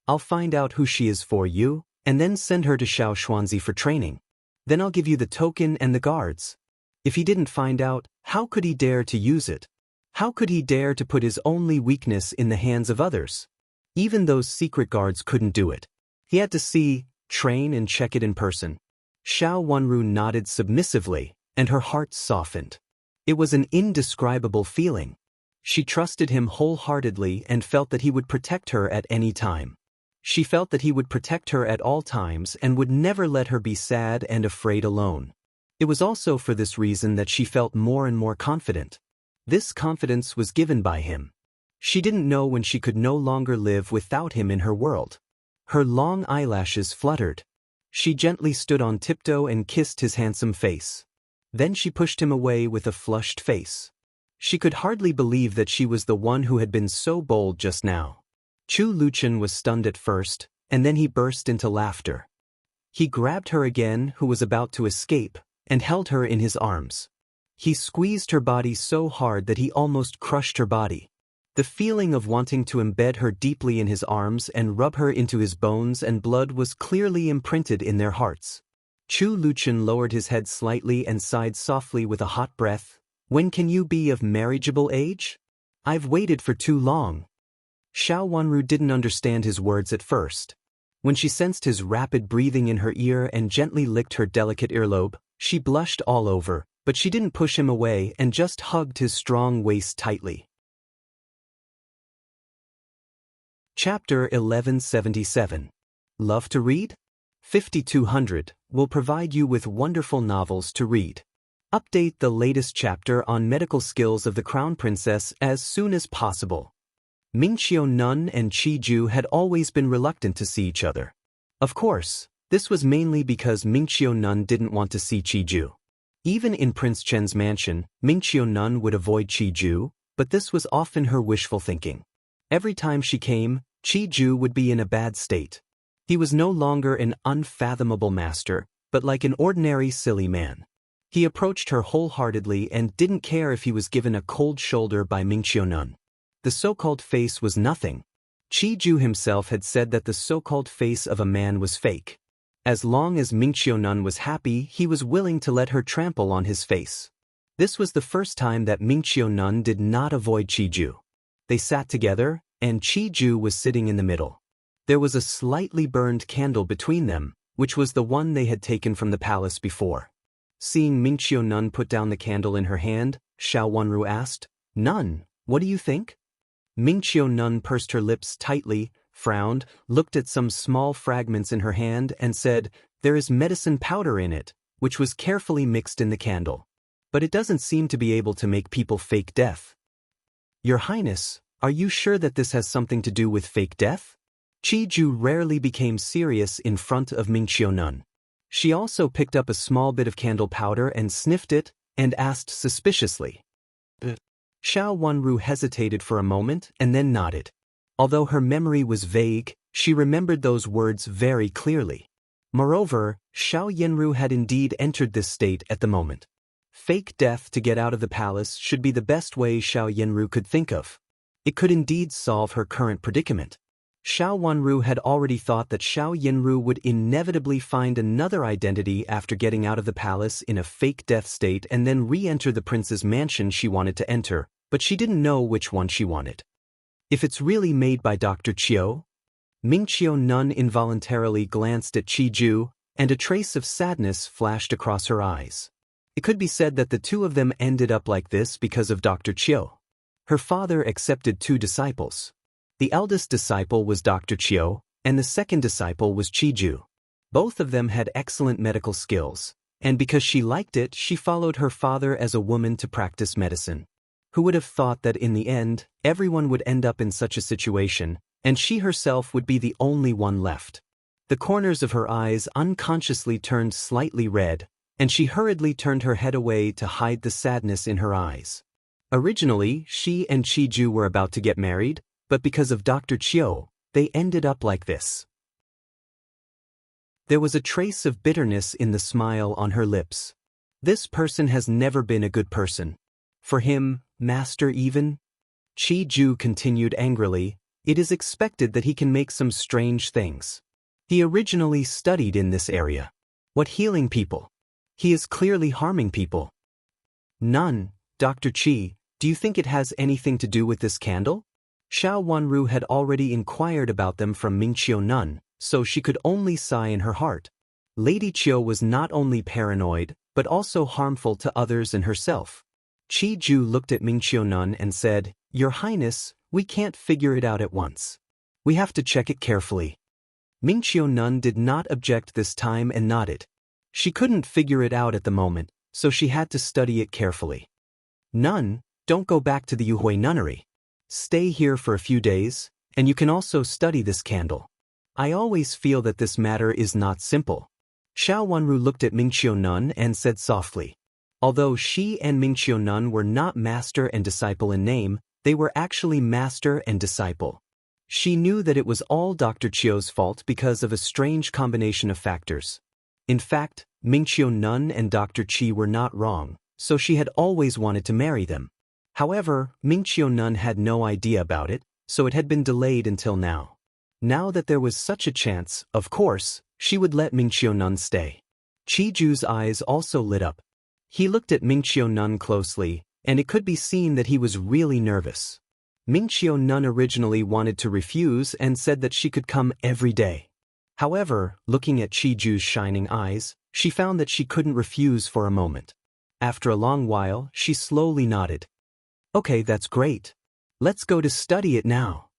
"I'll find out who she is for you, and then send her to Xiao Xuanzi for training. Then I'll give you the token and the guards." If he didn't find out, how could he dare to use it? How could he dare to put his only weakness in the hands of others? Even those secret guards couldn't do it. He had to see, train and check it in person. Xiao Wenru nodded submissively, and her heart softened. It was an indescribable feeling. She trusted him wholeheartedly and felt that he would protect her at any time. She felt that he would protect her at all times and would never let her be sad and afraid alone. It was also for this reason that she felt more and more confident. This confidence was given by him. She didn't know when she could no longer live without him in her world. Her long eyelashes fluttered. She gently stood on tiptoe and kissed his handsome face. Then she pushed him away with a flushed face. She could hardly believe that she was the one who had been so bold just now. Chu Luchen was stunned at first, and then he burst into laughter. He grabbed her again, who was about to escape, and held her in his arms. He squeezed her body so hard that he almost crushed her body. The feeling of wanting to embed her deeply in his arms and rub her into his bones and blood was clearly imprinted in their hearts. Chu Luchen lowered his head slightly and sighed softly with a hot breath. "When can you be of marriageable age? I've waited for too long." Xiao Wenru didn't understand his words at first. When she sensed his rapid breathing in her ear and gently licked her delicate earlobe, she blushed all over, but she didn't push him away and just hugged his strong waist tightly. Chapter 1177. Love to read? 5200 will provide you with wonderful novels to read. Update the latest chapter on medical skills of the Crown Princess as soon as possible. Mingqiu Nun and Qi Ju had always been reluctant to see each other. Of course, this was mainly because Mingqiu Nun didn't want to see Qi Ju. Even in Prince Chen's mansion, Mingqiu Nun would avoid Qi Ju, but this was often her wishful thinking. Every time she came, Qi Ju would be in a bad state. He was no longer an unfathomable master, but like an ordinary silly man. He approached her wholeheartedly and didn't care if he was given a cold shoulder by Mingqiu Nun. The so-called face was nothing. Qi Ju himself had said that the so-called face of a man was fake. As long as Mingqiu Nun was happy, he was willing to let her trample on his face. This was the first time that Mingqiu Nun did not avoid Qi Ju. They sat together, and Qi Ju was sitting in the middle. There was a slightly burned candle between them, which was the one they had taken from the palace before. Seeing Mingqiu Nun put down the candle in her hand, Xiao Wenru asked, "Nun, what do you think?" Mingqiu Nun pursed her lips tightly, frowned, looked at some small fragments in her hand and said, "There is medicine powder in it, which was carefully mixed in the candle. But it doesn't seem to be able to make people fake death." "Your Highness, are you sure that this has something to do with fake death?" Qi Ju rarely became serious in front of Mingqiu Nun. She also picked up a small bit of candle powder and sniffed it, and asked suspiciously. Xiao Wenru hesitated for a moment and then nodded. Although her memory was vague, she remembered those words very clearly. Moreover, Xiao Yenru had indeed entered this state at the moment. Fake death to get out of the palace should be the best way Xiao Yenru could think of. It could indeed solve her current predicament. Xiao Wenru had already thought that Xiao Yenru would inevitably find another identity after getting out of the palace in a fake death state and then re-enter the prince's mansion she wanted to enter, but she didn't know which one she wanted. If it's really made by Dr. Qiu? Mingqiu Nun involuntarily glanced at Qi Ju, and a trace of sadness flashed across her eyes. It could be said that the two of them ended up like this because of Dr. Qiu. Her father accepted two disciples. The eldest disciple was Dr. Qiu, and the second disciple was Qi Ju. Both of them had excellent medical skills, and because she liked it, she followed her father as a woman to practice medicine. Who would have thought that in the end, everyone would end up in such a situation, and she herself would be the only one left? The corners of her eyes unconsciously turned slightly red, and she hurriedly turned her head away to hide the sadness in her eyes. Originally, she and Chi-ju were about to get married, but because of Dr. Chiu, they ended up like this. There was a trace of bitterness in the smile on her lips. This person has never been a good person. For him, master even? Chi-ju continued angrily, it is expected that he can make some strange things. He originally studied in this area. What healing people? He is clearly harming people. None, Dr. Chi, do you think it has anything to do with this candle? Xiao Wanru had already inquired about them from Mingqiu Nun, so she could only sigh in her heart. Lady Qiu was not only paranoid, but also harmful to others and herself. Chi-ju looked at Mingqiu Nun and said, Your Highness, we can't figure it out at once. We have to check it carefully. Mingqiu Nun did not object this time and nodded. She couldn't figure it out at the moment, so she had to study it carefully. Nun, don't go back to the Yuhui nunnery. Stay here for a few days, and you can also study this candle. I always feel that this matter is not simple. Xiao Wanru looked at Mingqiu Nun and said softly. Although she and Mingqiu Nun were not master and disciple in name, they were actually master and disciple. She knew that it was all Dr. Chiu's fault because of a strange combination of factors. In fact, Mingqiu Nun and Dr. Chi were not wrong, so she had always wanted to marry them. However, Mingqiu Nun had no idea about it, so it had been delayed until now. Now that there was such a chance, of course, she would let Mingqiu Nun stay. Chi-ju's eyes also lit up. He looked at Mingqiu Nun closely, and it could be seen that he was really nervous. Mingqiu Nun originally wanted to refuse and said that she could come every day. However, looking at Chi-ju's shining eyes, she found that she couldn't refuse for a moment. After a long while, she slowly nodded. Okay, that's great. Let's go to study it now.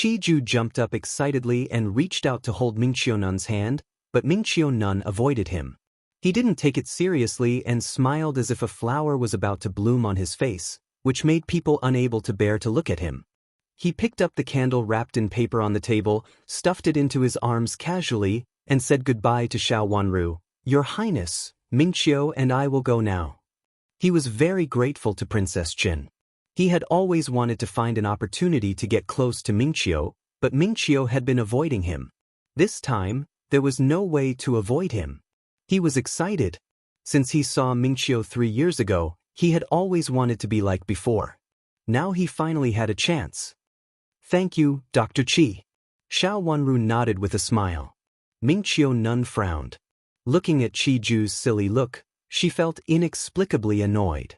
Chi-ju jumped up excitedly and reached out to hold Mingqiu Nun's hand, but Mingqiu Nun avoided him. He didn't take it seriously and smiled as if a flower was about to bloom on his face, which made people unable to bear to look at him. He picked up the candle wrapped in paper on the table, stuffed it into his arms casually, and said goodbye to Xiao Wanru. Your Highness, Mingqiu and I will go now. He was very grateful to Princess Qin. He had always wanted to find an opportunity to get close to Mingqiu, but Mingqiu had been avoiding him. This time, there was no way to avoid him. He was excited. Since he saw Mingqiu 3 years ago, he had always wanted to be like before. Now he finally had a chance. Thank you, Dr. Chi. Xiao Wanru nodded with a smile. Mingqiu Nun frowned. Looking at Chi-ju's silly look, she felt inexplicably annoyed.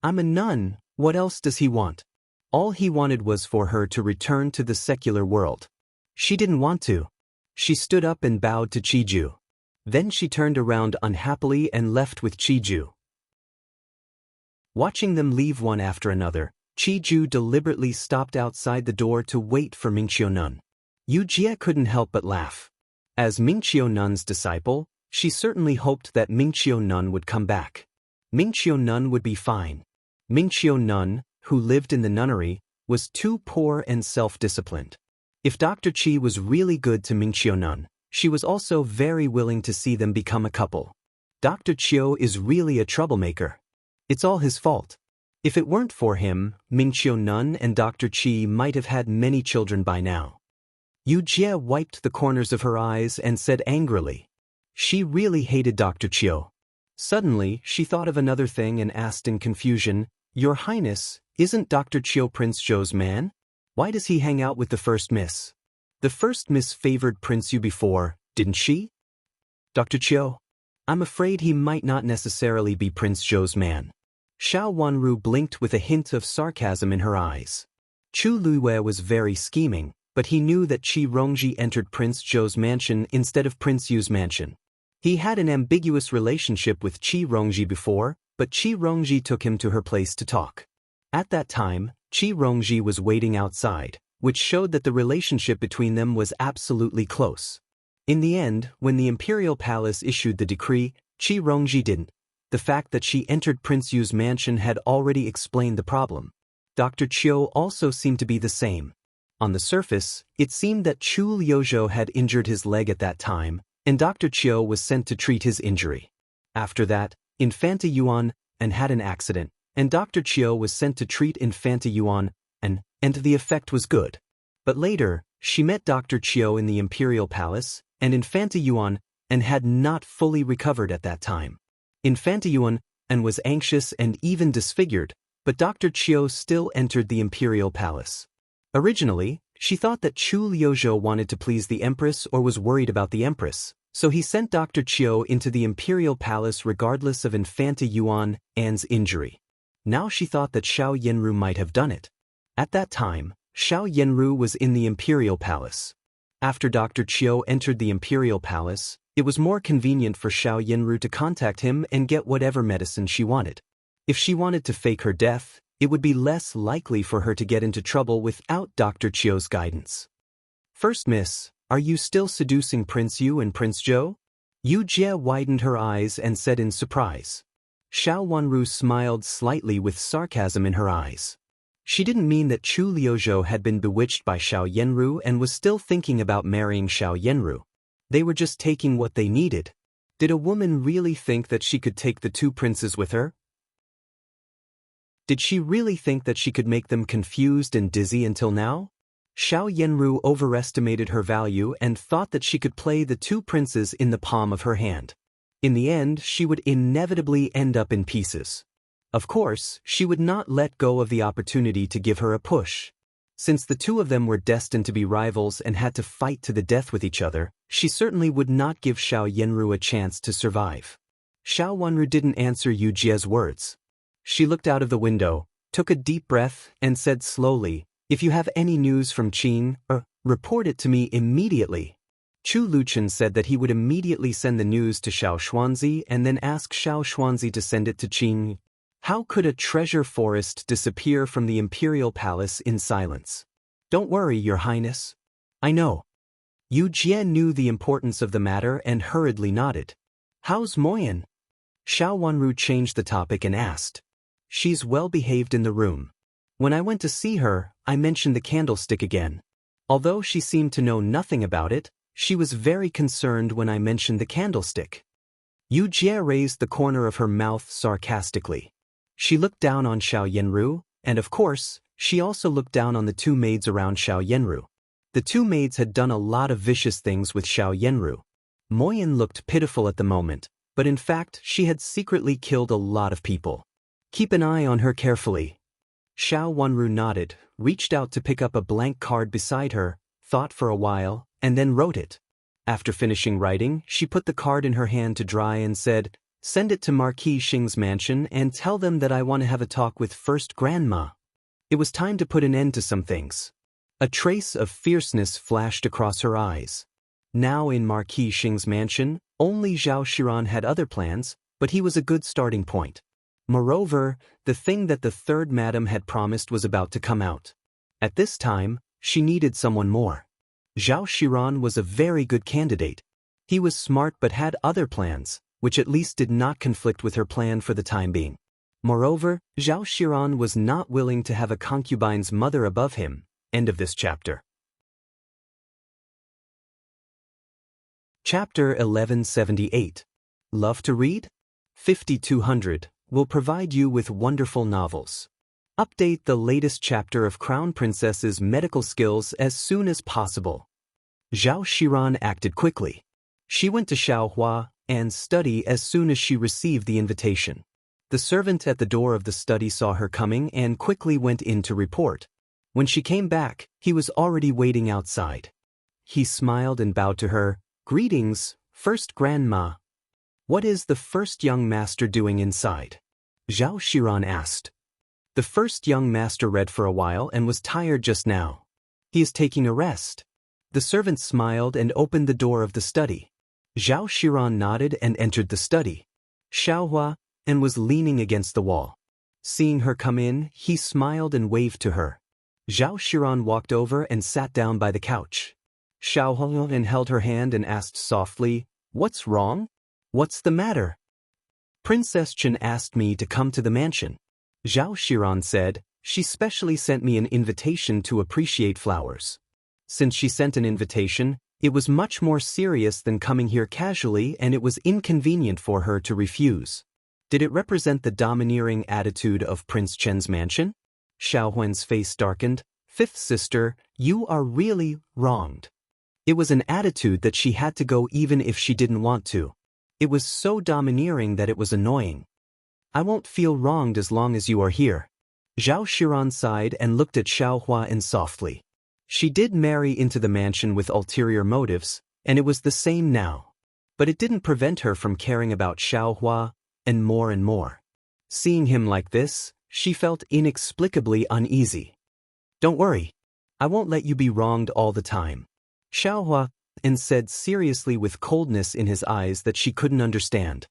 I'm a nun. What else does he want? All he wanted was for her to return to the secular world. She didn't want to. She stood up and bowed to Chi-ju. Then she turned around unhappily and left with Chi-ju. Watching them leave one after another, Chi-ju deliberately stopped outside the door to wait for Mingqiu Nun. Yu Jie couldn't help but laugh. As Mingqiu Nun's disciple, she certainly hoped that Mingqiu Nun would come back. Mingqiu Nun would be fine. Mingqiu Nun, who lived in the nunnery, was too poor and self-disciplined. If Dr. Chi was really good to Mingqiu Nun, she was also very willing to see them become a couple. Dr. Chiu is really a troublemaker. It's all his fault. If it weren't for him, Mingqiu Nun and Dr. Chi might have had many children by now. Yu Jie wiped the corners of her eyes and said angrily. She really hated Dr. Chiu. Suddenly, she thought of another thing and asked in confusion, Your Highness, isn't Dr. Chiu Prince Zhou's man? Why does he hang out with the first miss? The first miss favored Prince Yu before, didn't she? Dr. Chiu? I'm afraid he might not necessarily be Prince Zhou's man. Xiao Wanru blinked with a hint of sarcasm in her eyes. Chu Luiwei was very scheming, but he knew that Qi Rongji entered Prince Zhou's mansion instead of Prince Yu's mansion. He had an ambiguous relationship with Qi Rongji before, but Qi Rongji took him to her place to talk. At that time, Qi Rongji was waiting outside, which showed that the relationship between them was absolutely close. In the end, when the Imperial Palace issued the decree, Qi Rongji didn't. The fact that she entered Prince Yu's mansion had already explained the problem. Dr. Chiu also seemed to be the same. On the surface, it seemed that Chu Liuzhou had injured his leg at that time, and Dr. Chiu was sent to treat his injury. After that, Infanta Yuan had an accident, and Dr. Chiu was sent to treat Infanta Yuan, and the effect was good. But later, she met Dr. Chiu in the Imperial Palace, and Infanta Yuan had not fully recovered at that time. Infanta Yuan was anxious and even disfigured, but Dr. Chiu still entered the Imperial Palace. Originally, she thought that Chu Liuzhou wanted to please the Empress or was worried about the Empress, so he sent Dr. Chiu into the Imperial Palace regardless of Infanta Yuan's injury. Now she thought that Xiao Yanru might have done it. At that time, Xiao Yanru was in the Imperial Palace. After Dr. Chiu entered the Imperial Palace, it was more convenient for Xiao Yanru to contact him and get whatever medicine she wanted. If she wanted to fake her death, it would be less likely for her to get into trouble without Dr. Chiu's guidance. "First miss, are you still seducing Prince Yu and Prince Zhou?" Yu Jie widened her eyes and said in surprise. Xiao Wanru smiled slightly with sarcasm in her eyes. She didn't mean that Chu Liuzhou had been bewitched by Xiao Yanru and was still thinking about marrying Xiao Yanru. They were just taking what they needed. Did a woman really think that she could take the two princes with her? Did she really think that she could make them confused and dizzy until now? Xiao Yanru overestimated her value and thought that she could play the two princes in the palm of her hand. In the end, she would inevitably end up in pieces. Of course, she would not let go of the opportunity to give her a push. Since the two of them were destined to be rivals and had to fight to the death with each other, she certainly would not give Xiao Yanru a chance to survive. Xiao Wanru didn't answer Yu Jie's words. She looked out of the window, took a deep breath, and said slowly, "If you have any news from Qin, report it to me immediately." Chu Luchen said that he would immediately send the news to Xiao Xuanzi and then ask Xiao Xuanzi to send it to Qin. How could a treasure forest disappear from the Imperial Palace in silence? "Don't worry, Your Highness. I know." Yu Jie knew the importance of the matter and hurriedly nodded. "How's Moyan?" Xiao Wanru changed the topic and asked. "She's well behaved in the room. When I went to see her, I mentioned the candlestick again. Although she seemed to know nothing about it, she was very concerned when I mentioned the candlestick." Yu Jie raised the corner of her mouth sarcastically. She looked down on Xiao Yanru, and of course, she also looked down on the two maids around Xiao Yanru. The two maids had done a lot of vicious things with Xiao Yanru. Moyan looked pitiful at the moment, but in fact she had secretly killed a lot of people. "Keep an eye on her carefully." Xiao Wanru nodded, reached out to pick up a blank card beside her, thought for a while, and then wrote it. After finishing writing, she put the card in her hand to dry and said, "Send it to Marquis Xing's mansion and tell them that I want to have a talk with First Grandma." It was time to put an end to some things. A trace of fierceness flashed across her eyes. Now in Marquis Xing's mansion, only Zhao Shiran had other plans, but he was a good starting point. Moreover, the thing that the third madam had promised was about to come out. At this time, she needed someone more. Zhao Shiran was a very good candidate. He was smart but had other plans, which at least did not conflict with her plan for the time being. Moreover, Zhao Shiran was not willing to have a concubine's mother above him. End of this chapter. Chapter 1178. Love to read? 5200 will provide you with wonderful novels. Update the latest chapter of Crown Princess's medical skills as soon as possible. Zhao Shiran acted quickly. She went to Xiaohua and study as soon as she received the invitation. The servant at the door of the study saw her coming and quickly went in to report. When she came back, he was already waiting outside. He smiled and bowed to her. "Greetings, First Grandma." "What is the first young master doing inside?" Zhao Shiran asked. The first young master read for a while and was tired just now. "He is taking a rest." The servant smiled and opened the door of the study. Zhao Shiran nodded and entered the study. Xiaohua was leaning against the wall. Seeing her come in, he smiled and waved to her. Zhao Shiran walked over and sat down by the couch. Xiaohua held her hand and asked softly, "What's wrong? What's the matter?" "Princess Chen asked me to come to the mansion." Zhao Shiran said, "She specially sent me an invitation to appreciate flowers." Since she sent an invitation, It was much more serious than coming here casually, and it was inconvenient for her to refuse. Did it represent the domineering attitude of Prince Chen's mansion? Xiao Huan's face darkened. Fifth sister, you are really wronged. It was an attitude that she had to go even if she didn't want to. It was so domineering that it was annoying. I won't feel wronged as long as you are here. Zhao Shiran sighed and looked at Xiao Huan softly. She did marry into the mansion with ulterior motives, and it was the same now. But it didn't prevent her from caring about Xiao Hua, and more. Seeing him like this, she felt inexplicably uneasy. Don't worry. I won't let you be wronged all the time. Xiao Hua said seriously with coldness in his eyes that she couldn't understand.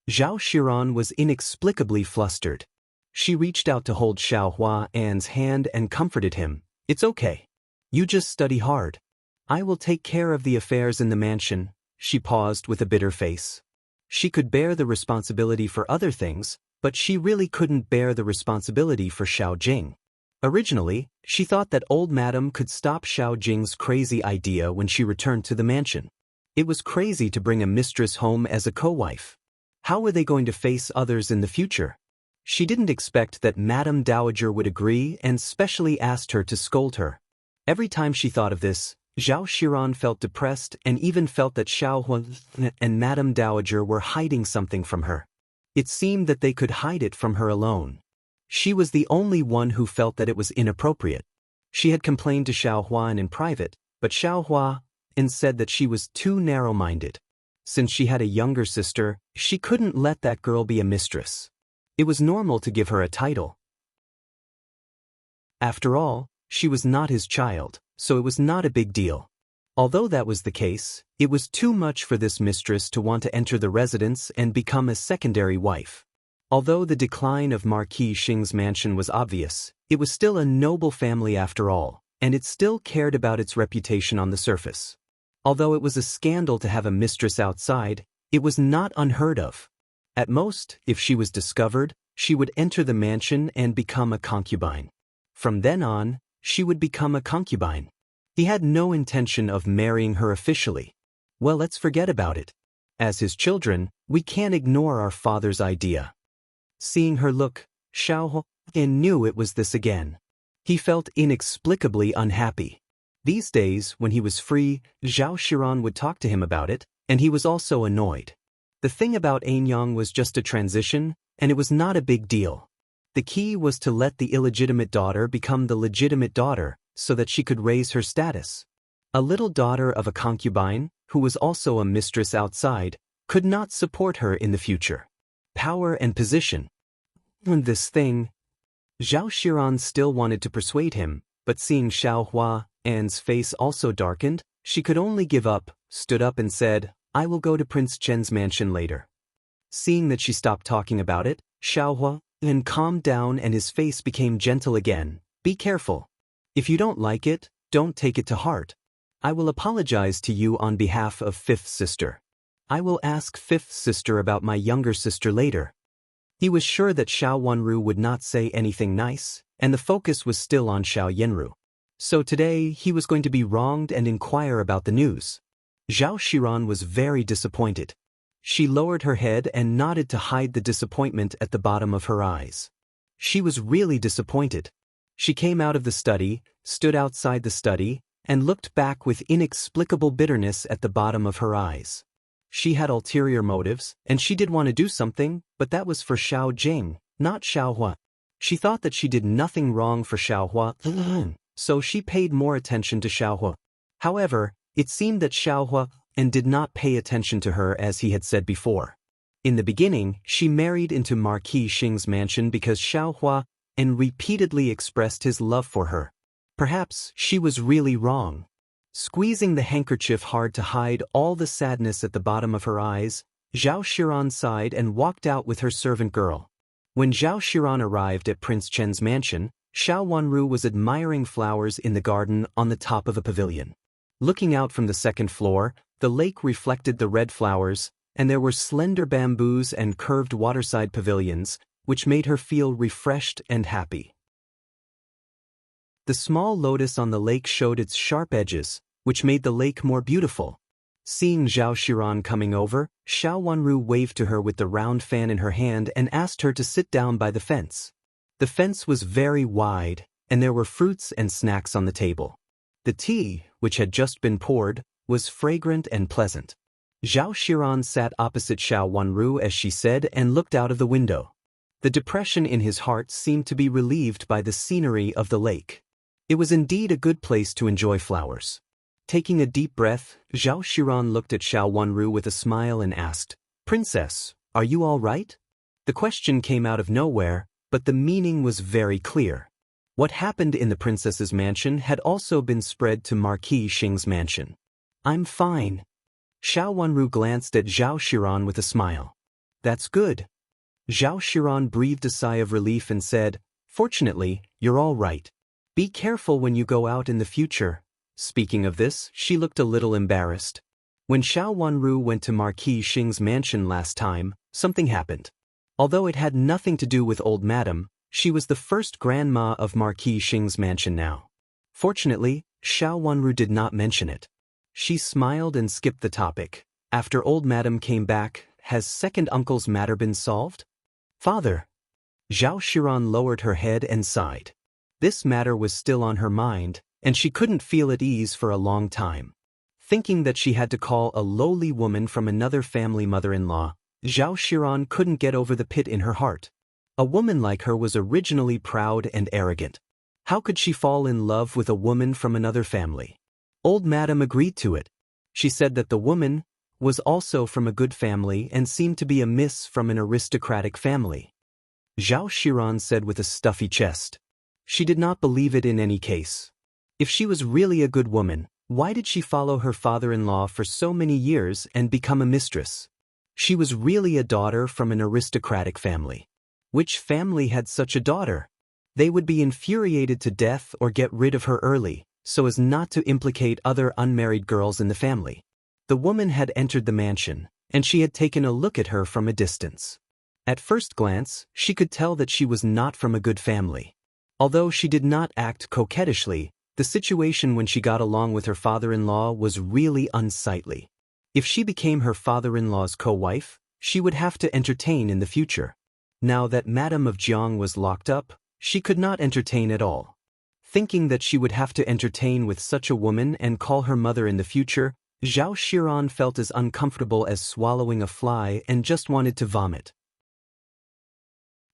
Zhao Shiran was inexplicably flustered. She reached out to hold Xiao Huan's hand and comforted him. It's okay. You just study hard. I will take care of the affairs in the mansion. She paused with a bitter face. She could bear the responsibility for other things, but she really couldn't bear the responsibility for Xiao Jing. Originally, she thought that old madam could stop Xiao Jing's crazy idea when she returned to the mansion. It was crazy to bring a mistress home as a co-wife. How were they going to face others in the future? She didn't expect that Madame Dowager would agree and specially asked her to scold her. Every time she thought of this, Zhao Shiran felt depressed and even felt that Xiao Huan and Madame Dowager were hiding something from her. It seemed that they could hide it from her alone. She was the only one who felt that it was inappropriate. She had complained to Xiao Huan in private, but Xiao Huan said that she was too narrow-minded. Since she had a younger sister, she couldn't let that girl be a mistress. It was normal to give her a title. After all, she was not his child, so it was not a big deal. Although that was the case, it was too much for this mistress to want to enter the residence and become a secondary wife. Although the decline of Marquis Xing's mansion was obvious, it was still a noble family after all, and it still cared about its reputation on the surface. Although it was a scandal to have a mistress outside, it was not unheard of. At most, if she was discovered, she would enter the mansion and become a concubine. From then on, she would become a concubine. He had no intention of marrying her officially. Well, let's forget about it. As his children, we can't ignore our father's idea. Seeing her look, Xiao Huan knew it was this again. He felt inexplicably unhappy. These days, when he was free, Zhao Shiran would talk to him about it, and he was also annoyed. The thing about Anyang was just a transition, and it was not a big deal. The key was to let the illegitimate daughter become the legitimate daughter, so that she could raise her status. A little daughter of a concubine, who was also a mistress outside, could not support her in the future. Power and position. And this thing. Zhao Shiran still wanted to persuade him, but seeing Xiao Huan's face also darkened, she could only give up, stood up and said, I will go to Prince Chen's mansion later. Seeing that she stopped talking about it, Xiao Huan calmed down and his face became gentle again. Be careful. If you don't like it, don't take it to heart. I will apologize to you on behalf of fifth sister. I will ask fifth sister about my younger sister later. He was sure that Xiao Wenru would not say anything nice, and the focus was still on Xiao Yenru. So today he was going to be wronged and inquire about the news. Zhao Shiran was very disappointed. She lowered her head and nodded to hide the disappointment at the bottom of her eyes. She was really disappointed. She came out of the study, stood outside the study, and looked back with inexplicable bitterness at the bottom of her eyes. She had ulterior motives, and she did want to do something, but that was for Xiao Jing, not Xiao Hua. She thought that she did nothing wrong for Xiao Hua, so she paid more attention to Xiao Hua. However, it seemed that Xiao Hua did not pay attention to her as he had said before. In the beginning, she married into Marquis Xing's mansion because Xiao Hua repeatedly expressed his love for her. Perhaps she was really wrong. Squeezing the handkerchief hard to hide all the sadness at the bottom of her eyes, Zhao Shiran sighed and walked out with her servant girl. When Zhao Shiran arrived at Prince Chen's mansion, Xiao Wenru was admiring flowers in the garden on the top of a pavilion. Looking out from the second floor, the lake reflected the red flowers, and there were slender bamboos and curved waterside pavilions, which made her feel refreshed and happy. The small lotus on the lake showed its sharp edges, which made the lake more beautiful. Seeing Zhao Xiran coming over, Xiao Wanru waved to her with the round fan in her hand and asked her to sit down by the fence. The fence was very wide, and there were fruits and snacks on the table. The tea, which had just been poured, was fragrant and pleasant. Zhao Xiran sat opposite Xiao Wanru as she said and looked out of the window. The depression in his heart seemed to be relieved by the scenery of the lake. It was indeed a good place to enjoy flowers. Taking a deep breath, Zhao Xiran looked at Xiao Wanru with a smile and asked, "Princess, are you all right?" The question came out of nowhere, but the meaning was very clear. What happened in the princess's mansion had also been spread to Marquis Xing's mansion. "I'm fine." Xiao Wanru glanced at Zhao Xiran with a smile. "That's good." Zhao Xiran breathed a sigh of relief and said, "Fortunately, you're all right. Be careful when you go out in the future." Speaking of this, she looked a little embarrassed. When Xiao Wanru went to Marquis Xing's mansion last time, something happened. Although it had nothing to do with old Madam, she was the first grandma of Marquis Xing's mansion now. Fortunately, Xiao Wanru did not mention it. She smiled and skipped the topic. After old Madam came back, has second uncle's matter been solved? Father. Zhao Xiran lowered her head and sighed. This matter was still on her mind, and she couldn't feel at ease for a long time. Thinking that she had to call a lowly woman from another family mother-in-law, Zhao Xiran couldn't get over the pit in her heart. A woman like her was originally proud and arrogant. How could she fall in love with a woman from another family? Old Madam agreed to it. She said that the woman was also from a good family and seemed to be a miss from an aristocratic family. Zhao Xiran said with a stuffy chest. She did not believe it in any case. If she was really a good woman, why did she follow her father-in-law for so many years and become a mistress? She was really a daughter from an aristocratic family. Which family had such a daughter? They would be infuriated to death or get rid of her early, so as not to implicate other unmarried girls in the family. The woman had entered the mansion, and she had taken a look at her from a distance. At first glance, she could tell that she was not from a good family. Although she did not act coquettishly, the situation when she got along with her father-in-law was really unsightly. If she became her father-in-law's co-wife, she would have to entertain in the future. Now that Madame of Jiang was locked up, she could not entertain at all. Thinking that she would have to entertain with such a woman and call her mother in the future, Zhao Xiran felt as uncomfortable as swallowing a fly and just wanted to vomit.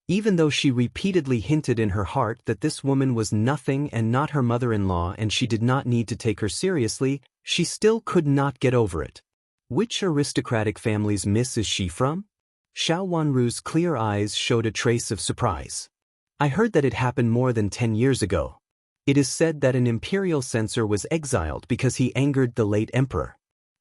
Even though she repeatedly hinted in her heart that this woman was nothing and not her mother-in-law and she did not need to take her seriously, she still could not get over it. Which aristocratic family's miss is she from? Xiao Wanru's clear eyes showed a trace of surprise. I heard that it happened more than 10 years ago. It is said that an imperial censor was exiled because he angered the late emperor.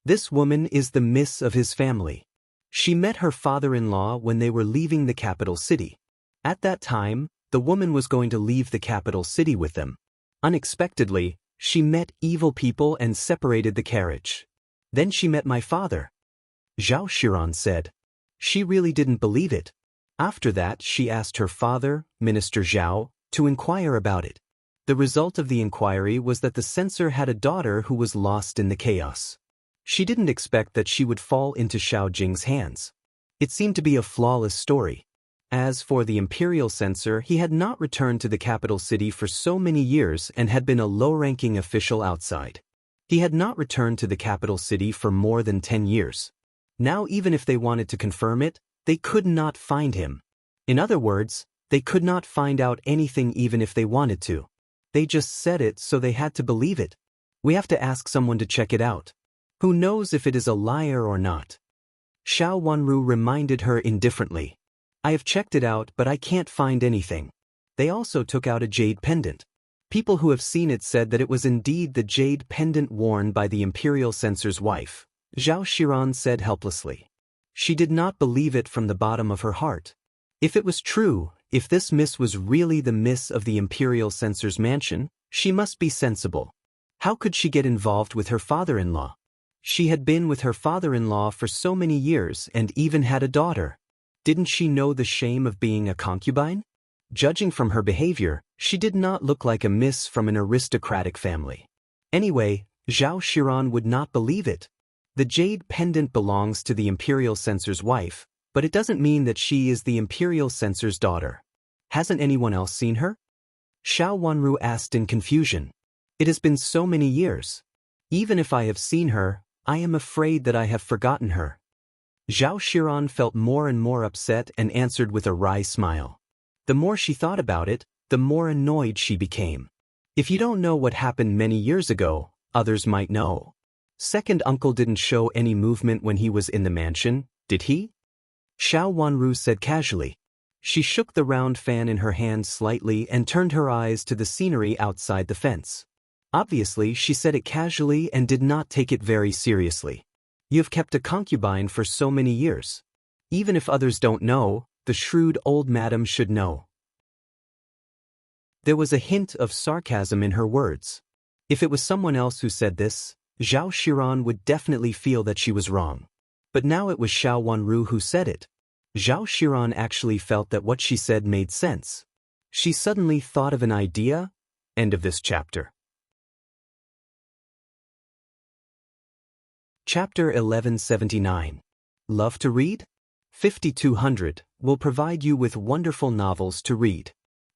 This woman is the miss of his family. She met her father-in-law when they were leaving the capital city. At that time, the woman was going to leave the capital city with them. Unexpectedly, she met evil people and separated the carriage. Then she met my father. Zhao Xiran said. She really didn't believe it. After that, she asked her father, Minister Zhao, to inquire about it. The result of the inquiry was that the censor had a daughter who was lost in the chaos. She didn't expect that she would fall into Xiao Jing's hands. It seemed to be a flawless story. As for the imperial censor, he had not returned to the capital city for so many years and had been a low-ranking official outside. He had not returned to the capital city for more than 10 years. Now even if they wanted to confirm it, they could not find him. In other words, they could not find out anything even if they wanted to. They just said it so they had to believe it. We have to ask someone to check it out. Who knows if it is a liar or not? Xiao Wanru reminded her indifferently. I have checked it out but I can't find anything. They also took out a jade pendant. People who have seen it said that it was indeed the jade pendant worn by the imperial censor's wife. Zhao Xiran said helplessly. She did not believe it from the bottom of her heart. If it was true, if this miss was really the miss of the imperial censor's mansion, she must be sensible. How could she get involved with her father-in-law? She had been with her father-in-law for so many years and even had a daughter. Didn't she know the shame of being a concubine? Judging from her behavior, she did not look like a miss from an aristocratic family. Anyway, Zhao Xiran would not believe it. The jade pendant belongs to the Imperial censor's wife, but it doesn't mean that she is the Imperial censor's daughter. Hasn't anyone else seen her? Xiao Wanru asked in confusion. It has been so many years. Even if I have seen her, I am afraid that I have forgotten her. Zhao Xiran felt more and more upset and answered with a wry smile. The more she thought about it, the more annoyed she became. If you don't know what happened many years ago, others might know. Second uncle didn't show any movement when he was in the mansion, did he? Xiao Wanru said casually. She shook the round fan in her hand slightly and turned her eyes to the scenery outside the fence. Obviously, she said it casually and did not take it very seriously. You've kept a concubine for so many years. Even if others don't know, the shrewd old madam should know. There was a hint of sarcasm in her words. If it was someone else who said this, Zhao Xiran would definitely feel that she was wrong. But now it was Xiao Wanru who said it. Zhao Xiran actually felt that what she said made sense. She suddenly thought of an idea. End of this chapter. Chapter 1179. Love to read? 5200 will provide you with wonderful novels to read.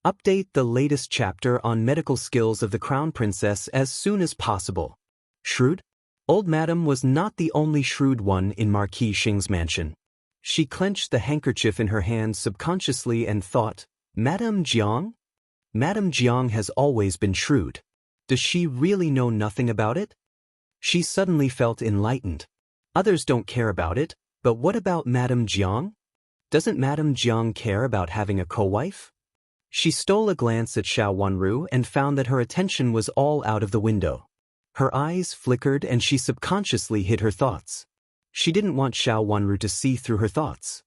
Update the latest chapter on medical skills of the Crown Princess as soon as possible. Shrewd? Old Madam was not the only shrewd one in Marquis Xing's mansion. She clenched the handkerchief in her hand subconsciously and thought, Madame Jiang? Madame Jiang has always been shrewd. Does she really know nothing about it? She suddenly felt enlightened. Others don't care about it, but what about Madame Jiang? Doesn't Madame Jiang care about having a co-wife? She stole a glance at Xiao Wanru and found that her attention was all out of the window. Her eyes flickered and she subconsciously hid her thoughts. She didn't want Xiao Wanru to see through her thoughts.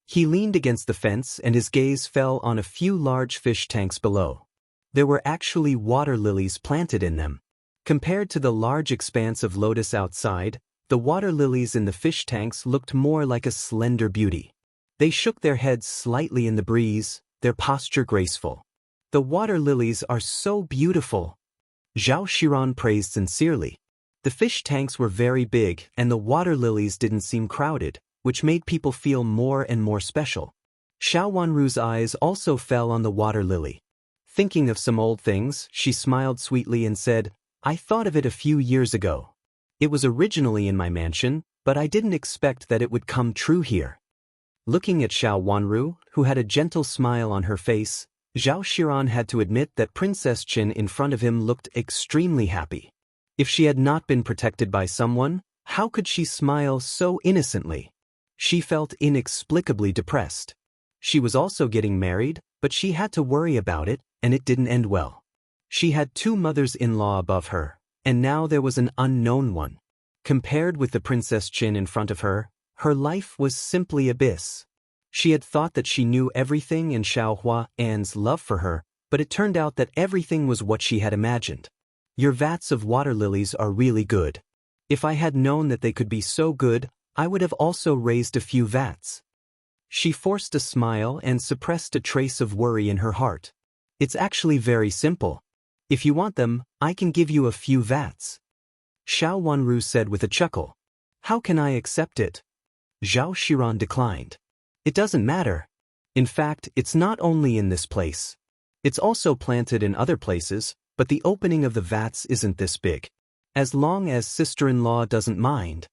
He leaned against the fence and his gaze fell on a few large fish tanks below. There were actually water lilies planted in them. Compared to the large expanse of lotus outside, the water lilies in the fish tanks looked more like a slender beauty. They shook their heads slightly in the breeze, their posture graceful. The water lilies are so beautiful. Zhao Xiran praised sincerely. The fish tanks were very big and the water lilies didn't seem crowded, which made people feel more and more special. Xiao Wanru's eyes also fell on the water lily. Thinking of some old things, she smiled sweetly and said, I thought of it a few years ago. It was originally in my mansion, but I didn't expect that it would come true here. Looking at Xiao Wanru, who had a gentle smile on her face, Zhao Xiran had to admit that Princess Qin in front of him looked extremely happy. If she had not been protected by someone, how could she smile so innocently? She felt inexplicably depressed. She was also getting married, but she had to worry about it, and it didn't end well. She had two mothers-in-law above her, and now there was an unknown one. Compared with the Princess Qin in front of her, her life was simply abyss. She had thought that she knew everything in Xiao Hua An's love for her, but it turned out that everything was what she had imagined. Your vats of water lilies are really good. If I had known that they could be so good, I would have also raised a few vats. She forced a smile and suppressed a trace of worry in her heart. It's actually very simple. If you want them, I can give you a few vats. Xiao Wanru said with a chuckle. How can I accept it? Zhao Xiran declined. It doesn't matter. In fact, it's not only in this place. It's also planted in other places, but the opening of the vats isn't this big. As long as sister-in-law doesn't mind.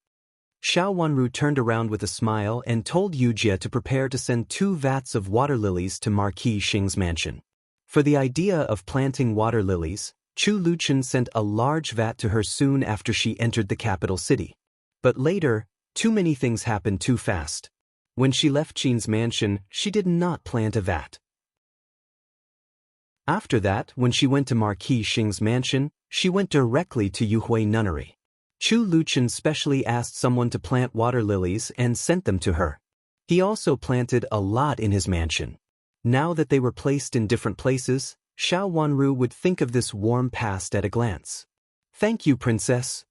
Xiao Wanru turned around with a smile and told Yujie to prepare to send 2 vats of water lilies to Marquis Xing's mansion. For the idea of planting water lilies, Chu Luchen sent a large vat to her soon after she entered the capital city. But later, too many things happened too fast. When she left Qin's mansion, she did not plant a vat. After that, when she went to Marquis Xing's mansion, she went directly to Yuhui Nunnery. Chu Luchen specially asked someone to plant water lilies and sent them to her. He also planted a lot in his mansion. Now that they were placed in different places, Xiao Wanru would think of this warm past at a glance. Thank you, Princess.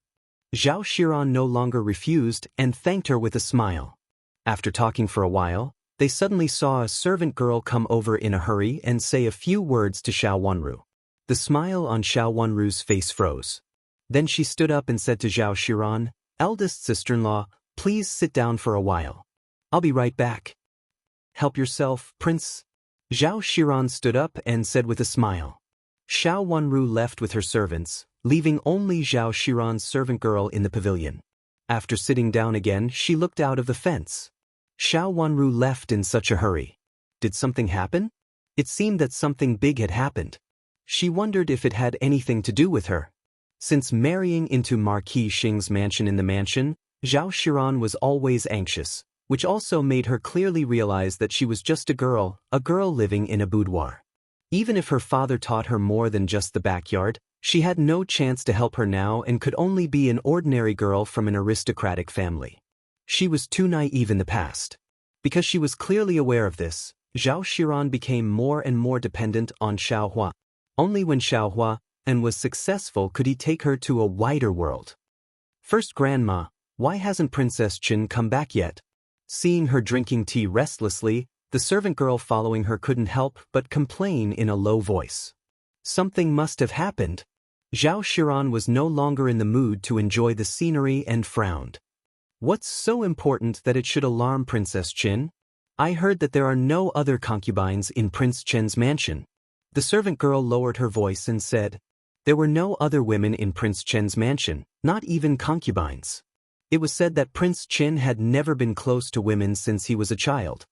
Zhao Xiran no longer refused and thanked her with a smile. After talking for a while, they suddenly saw a servant girl come over in a hurry and say a few words to Xiao Wanru. The smile on Xiao Wanru's face froze. Then she stood up and said to Zhao Shiran, "Eldest sister-in-law, please sit down for a while. I'll be right back." "Help yourself, Prince." Zhao Shiran stood up and said with a smile. Xiao Wanru left with her servants, leaving only Zhao Shiran's servant girl in the pavilion. After sitting down again, she looked out of the fence. Xiao Wanru left in such a hurry. Did something happen? It seemed that something big had happened. She wondered if it had anything to do with her. Since marrying into Marquis Xing's mansion in the mansion, Zhao Shiran was always anxious, which also made her clearly realize that she was just a girl living in a boudoir. Even if her father taught her more than just the backyard, she had no chance to help her now and could only be an ordinary girl from an aristocratic family. She was too naive in the past. Because she was clearly aware of this, Zhao Shiran became more and more dependent on Xiao Hua. Only when Xiao Hua was successful could he take her to a wider world. "First Grandma, why hasn't Princess Qin come back yet?" Seeing her drinking tea restlessly, the servant girl following her couldn't help but complain in a low voice. Something must have happened. Zhao Shiran was no longer in the mood to enjoy the scenery and frowned. "What's so important that it should alarm Princess Qin? I heard that there are no other concubines in Prince Chen's mansion." The servant girl lowered her voice and said, "There were no other women in Prince Chen's mansion, not even concubines. It was said that Prince Chen had never been close to women since he was a child.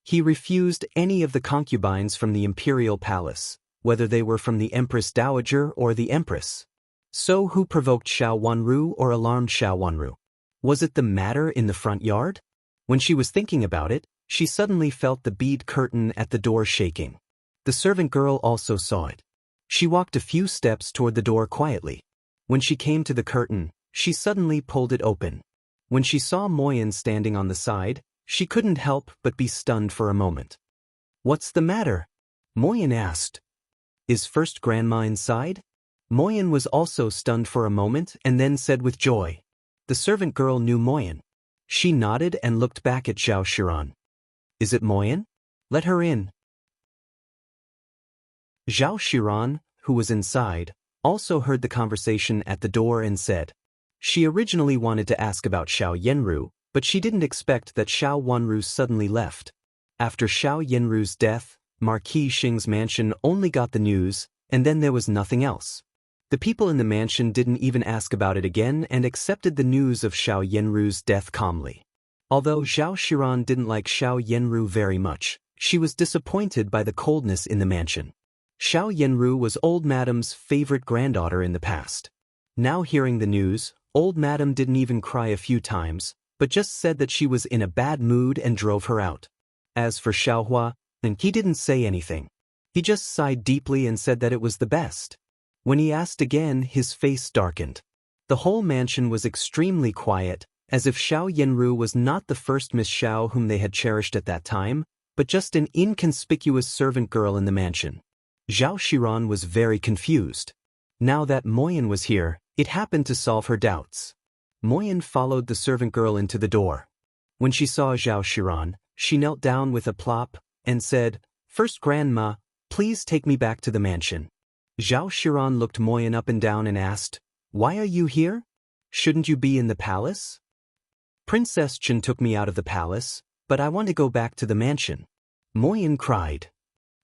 He refused any of the concubines from the Imperial palace, whether they were from the Empress Dowager or the Empress. So who provoked Xiao Wanru or alarmed Xiao Wanru? Was it the matter in the front yard?" When she was thinking about it, she suddenly felt the bead curtain at the door shaking. The servant girl also saw it. She walked a few steps toward the door quietly. When she came to the curtain, she suddenly pulled it open. When she saw Moyen standing on the side, she couldn't help but be stunned for a moment. "What's the matter?" Moyen asked. "Is First Grandma inside?" Moyen was also stunned for a moment and then said with joy. The servant girl knew Moyen. She nodded and looked back at Zhao Shiran. "Is it Moyen? Let her in." Zhao Shiran, who was inside, also heard the conversation at the door and said. She originally wanted to ask about Xiao Yenru, but she didn't expect that Xiao Wanru suddenly left. After Xiao Yenru's death, Marquis Xing's mansion only got the news, and then there was nothing else. The people in the mansion didn't even ask about it again and accepted the news of Xiao Yenru's death calmly. Although Zhao Shiran didn't like Xiao Yenru very much, she was disappointed by the coldness in the mansion. Xiao Yenru was old Madam's favorite granddaughter in the past. Now hearing the news, old Madam didn't even cry a few times, but just said that she was in a bad mood and drove her out. As for Xiao Hua, he didn't say anything. He just sighed deeply and said that it was the best. When he asked again, his face darkened. The whole mansion was extremely quiet, as if Xiao Yenru was not the first Miss Xiao whom they had cherished at that time, but just an inconspicuous servant girl in the mansion. Zhao Shiran was very confused. Now that Moyen was here, it happened to solve her doubts. Moyen followed the servant girl into the door. When she saw Zhao Shiran, she knelt down with a plop and said, "First Grandma, please take me back to the mansion." Zhao Shiran looked Moyen up and down and asked, "Why are you here? Shouldn't you be in the palace?" "Princess Chen took me out of the palace, but I want to go back to the mansion." Moyen cried.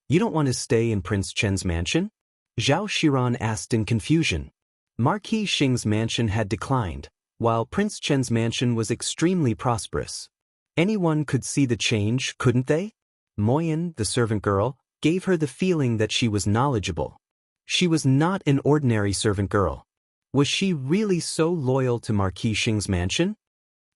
"You don't want to stay in Prince Chen's mansion?" Zhao Shiran asked in confusion. Marquis Xing's mansion had declined, while Prince Chen's mansion was extremely prosperous. Anyone could see the change, couldn't they? Moyen, the servant girl, gave her the feeling that she was knowledgeable. She was not an ordinary servant girl. Was she really so loyal to Marquis Xing's mansion?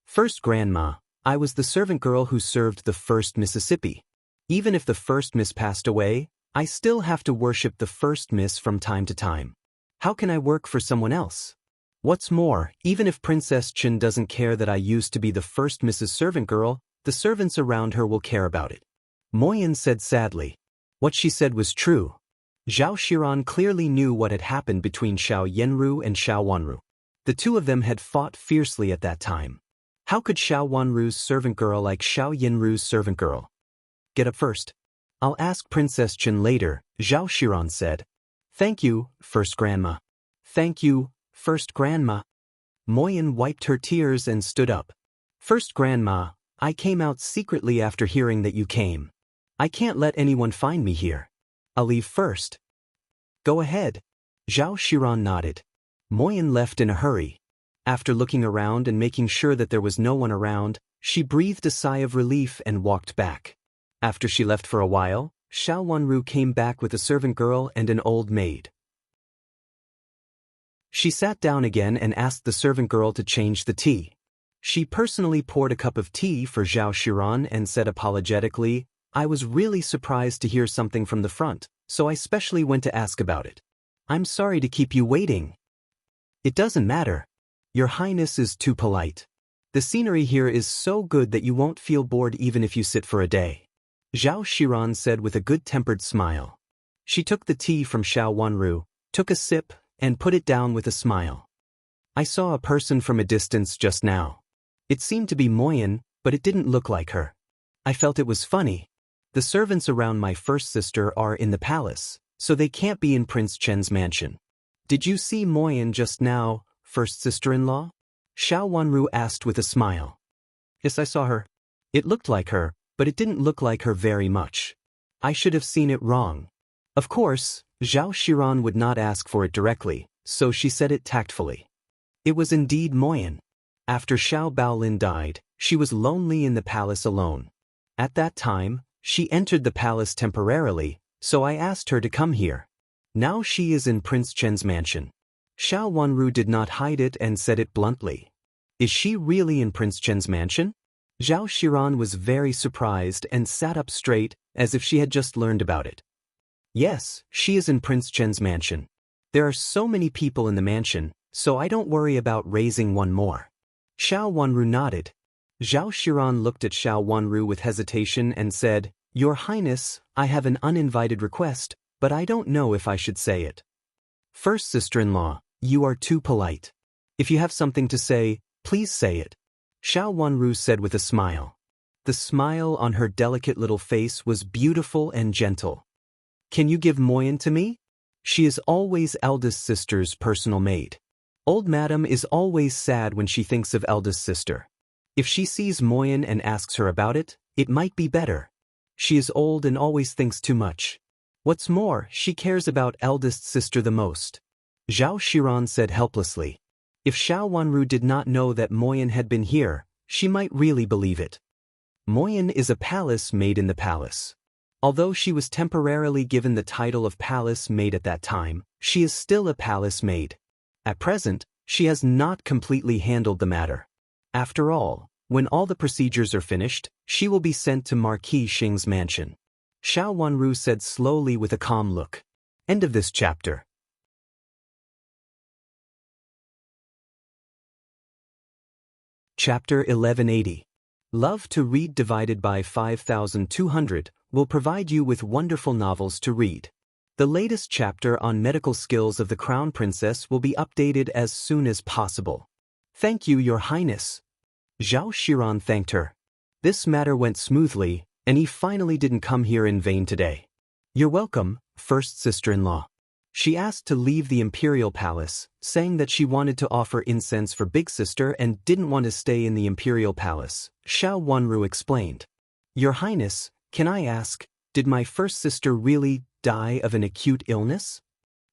"First Grandma, I was the servant girl who served the first Mississippi. Even if the first Miss passed away, I still have to worship the first Miss from time to time. How can I work for someone else? What's more, even if Princess Chen doesn't care that I used to be the first Mrs. Servant Girl, the servants around her will care about it." Moyen said sadly. What she said was true. Zhao Shiran clearly knew what had happened between Xiao Yenru and Xiao Wanru. The two of them had fought fiercely at that time. How could Xiao Wanru's servant girl like Xiao Yenru's servant girl? "Get up first. I'll ask Princess Chen later," Zhao Shiran said. "Thank you, First Grandma." "Thank you, First Grandma. Moyen wiped her tears and stood up. First Grandma, I came out secretly after hearing that you came. I can't let anyone find me here. I'll leave first. Go ahead. Zhao Shiran nodded. Moyen left in a hurry. After looking around and making sure that there was no one around, she breathed a sigh of relief and walked back. After she left for a while, Xiao Wanru came back with a servant girl and an old maid. She sat down again and asked the servant girl to change the tea. She personally poured a cup of tea for Zhao Shiran and said apologetically, I was really surprised to hear something from the front, so I specially went to ask about it. I'm sorry to keep you waiting. It doesn't matter. Your Highness is too polite. The scenery here is so good that you won't feel bored even if you sit for a day. Zhao Shiran said with a good-tempered smile. She took the tea from Xiao Wanru, took a sip, and put it down with a smile. I saw a person from a distance just now. It seemed to be Moyen, but it didn't look like her. I felt it was funny. The servants around my first sister are in the palace, so they can't be in Prince Chen's mansion. Did you see Moyen just now, first sister-in-law? Xiao Wanru asked with a smile. Yes, I saw her. It looked like her, but it didn't look like her very much. I should have seen it wrong. Of course, Zhao Shiran would not ask for it directly, so she said it tactfully. It was indeed Moyen. After Xiao Baolin died, she was lonely in the palace alone. At that time, she entered the palace temporarily, so I asked her to come here. Now she is in Prince Chen's mansion. Xiao Wanru did not hide it and said it bluntly. Is she really in Prince Chen's mansion? Zhao Shiran was very surprised and sat up straight, as if she had just learned about it. Yes, she is in Prince Chen's mansion. There are so many people in the mansion, so I don't worry about raising one more. Xiao Wanru nodded. Zhao Shiran looked at Xiao Wanru with hesitation and said, Your Highness, I have an uninvited request, but I don't know if I should say it. First sister-in-law, you are too polite. If you have something to say, please say it. Xiao Wanru said with a smile. The smile on her delicate little face was beautiful and gentle. Can you give Moyen to me? She is always eldest sister's personal maid. Old Madam is always sad when she thinks of eldest sister. If she sees Moyen and asks her about it, it might be better. She is old and always thinks too much. What's more, she cares about eldest sister the most. Zhao Shiran said helplessly. If Xiao Wanru did not know that Moyen had been here, she might really believe it. Moyen is a palace maid in the palace. Although she was temporarily given the title of palace maid at that time, she is still a palace maid. At present, she has not completely handled the matter. After all, when all the procedures are finished, she will be sent to Marquis Xing's mansion. Xiao Wanru said slowly with a calm look. End of this chapter. Chapter 1180. Love to Read divided by 5200 will provide you with wonderful novels to read. The latest chapter on medical skills of the Crown Princess will be updated as soon as possible. Thank you, Your Highness. Zhao Shiran thanked her. This matter went smoothly, and he finally didn't come here in vain today. You're welcome, first sister-in-law. She asked to leave the Imperial Palace, saying that she wanted to offer incense for Big Sister and didn't want to stay in the Imperial Palace. Xiao Wanru explained. Your Highness, can I ask, did my first sister really die of an acute illness?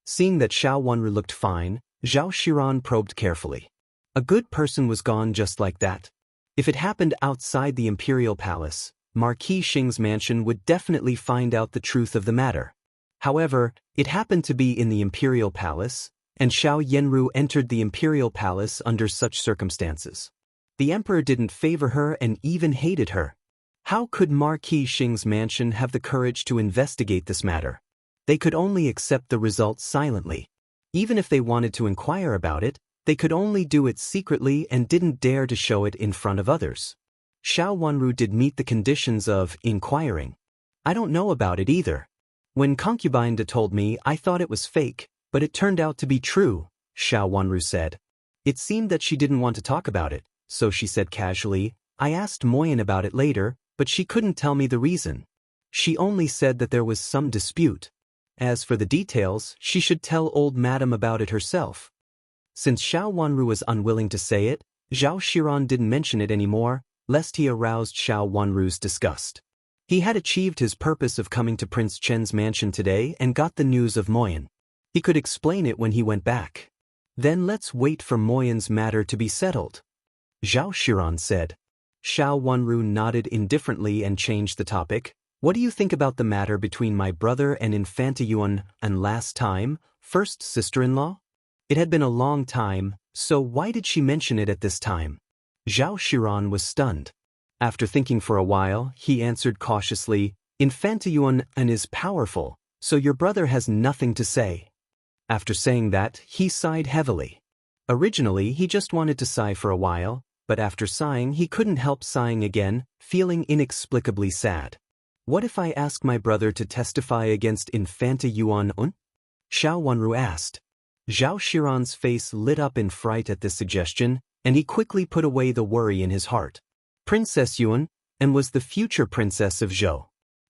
Seeing that Xiao Wanru looked fine, Zhao Shiran probed carefully. A good person was gone just like that. If it happened outside the Imperial Palace, Marquis Xing's mansion would definitely find out the truth of the matter. However, it happened to be in the Imperial Palace, and Xiao Yenru entered the Imperial Palace under such circumstances. The Emperor didn't favor her and even hated her. How could Marquis Xing's mansion have the courage to investigate this matter? They could only accept the results silently. Even if they wanted to inquire about it, they could only do it secretly and didn't dare to show it in front of others. Xiao Wanru did meet the conditions of inquiring. I don't know about it either. When concubine told me, I thought it was fake, but it turned out to be true, Xiao Wanru said. It seemed that she didn't want to talk about it, so she said casually, I asked Moyen about it later, but she couldn't tell me the reason. She only said that there was some dispute. As for the details, she should tell old Madam about it herself. Since Xiao Wanru was unwilling to say it, Zhao Xiran didn't mention it anymore, lest he aroused Xiao Wanru's disgust. He had achieved his purpose of coming to Prince Chen's mansion today and got the news of Moyan. He could explain it when he went back. Then let's wait for Moyan's matter to be settled, Zhao Xiran said. Xiao Wanru nodded indifferently and changed the topic. What do you think about the matter between my brother and Infanta Yuan and last time, first sister-in-law? It had been a long time, so why did she mention it at this time? Zhao Xiran was stunned. After thinking for a while, he answered cautiously, Infanta Yuan is powerful, so your brother has nothing to say. After saying that, he sighed heavily. Originally, he just wanted to sigh for a while, but after sighing he couldn't help sighing again, feeling inexplicably sad. What if I ask my brother to testify against Infanta Yuan? Xiao Wanru asked. Zhao Xiran's face lit up in fright at this suggestion, and he quickly put away the worry in his heart. Princess Yuan was the future princess of Zhou.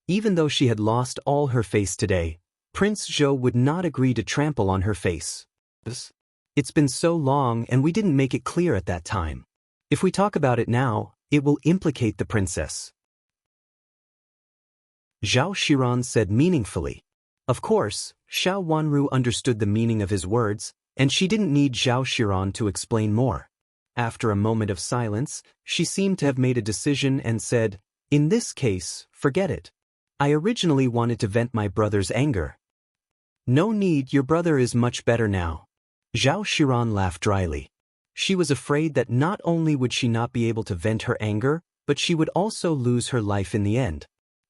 Even though she had lost all her face today, Prince Zhou would not agree to trample on her face. It's been so long and we didn't make it clear at that time. If we talk about it now, it will implicate the princess, Zhao Xiran said meaningfully. Of course, Xiao Wanru understood the meaning of his words, and she didn't need Zhao Xiran to explain more. After a moment of silence, she seemed to have made a decision and said, In this case, forget it. I originally wanted to vent my brother's anger. No need, your brother is much better now. Zhao Xiran laughed dryly. She was afraid that not only would she not be able to vent her anger, but she would also lose her life in the end.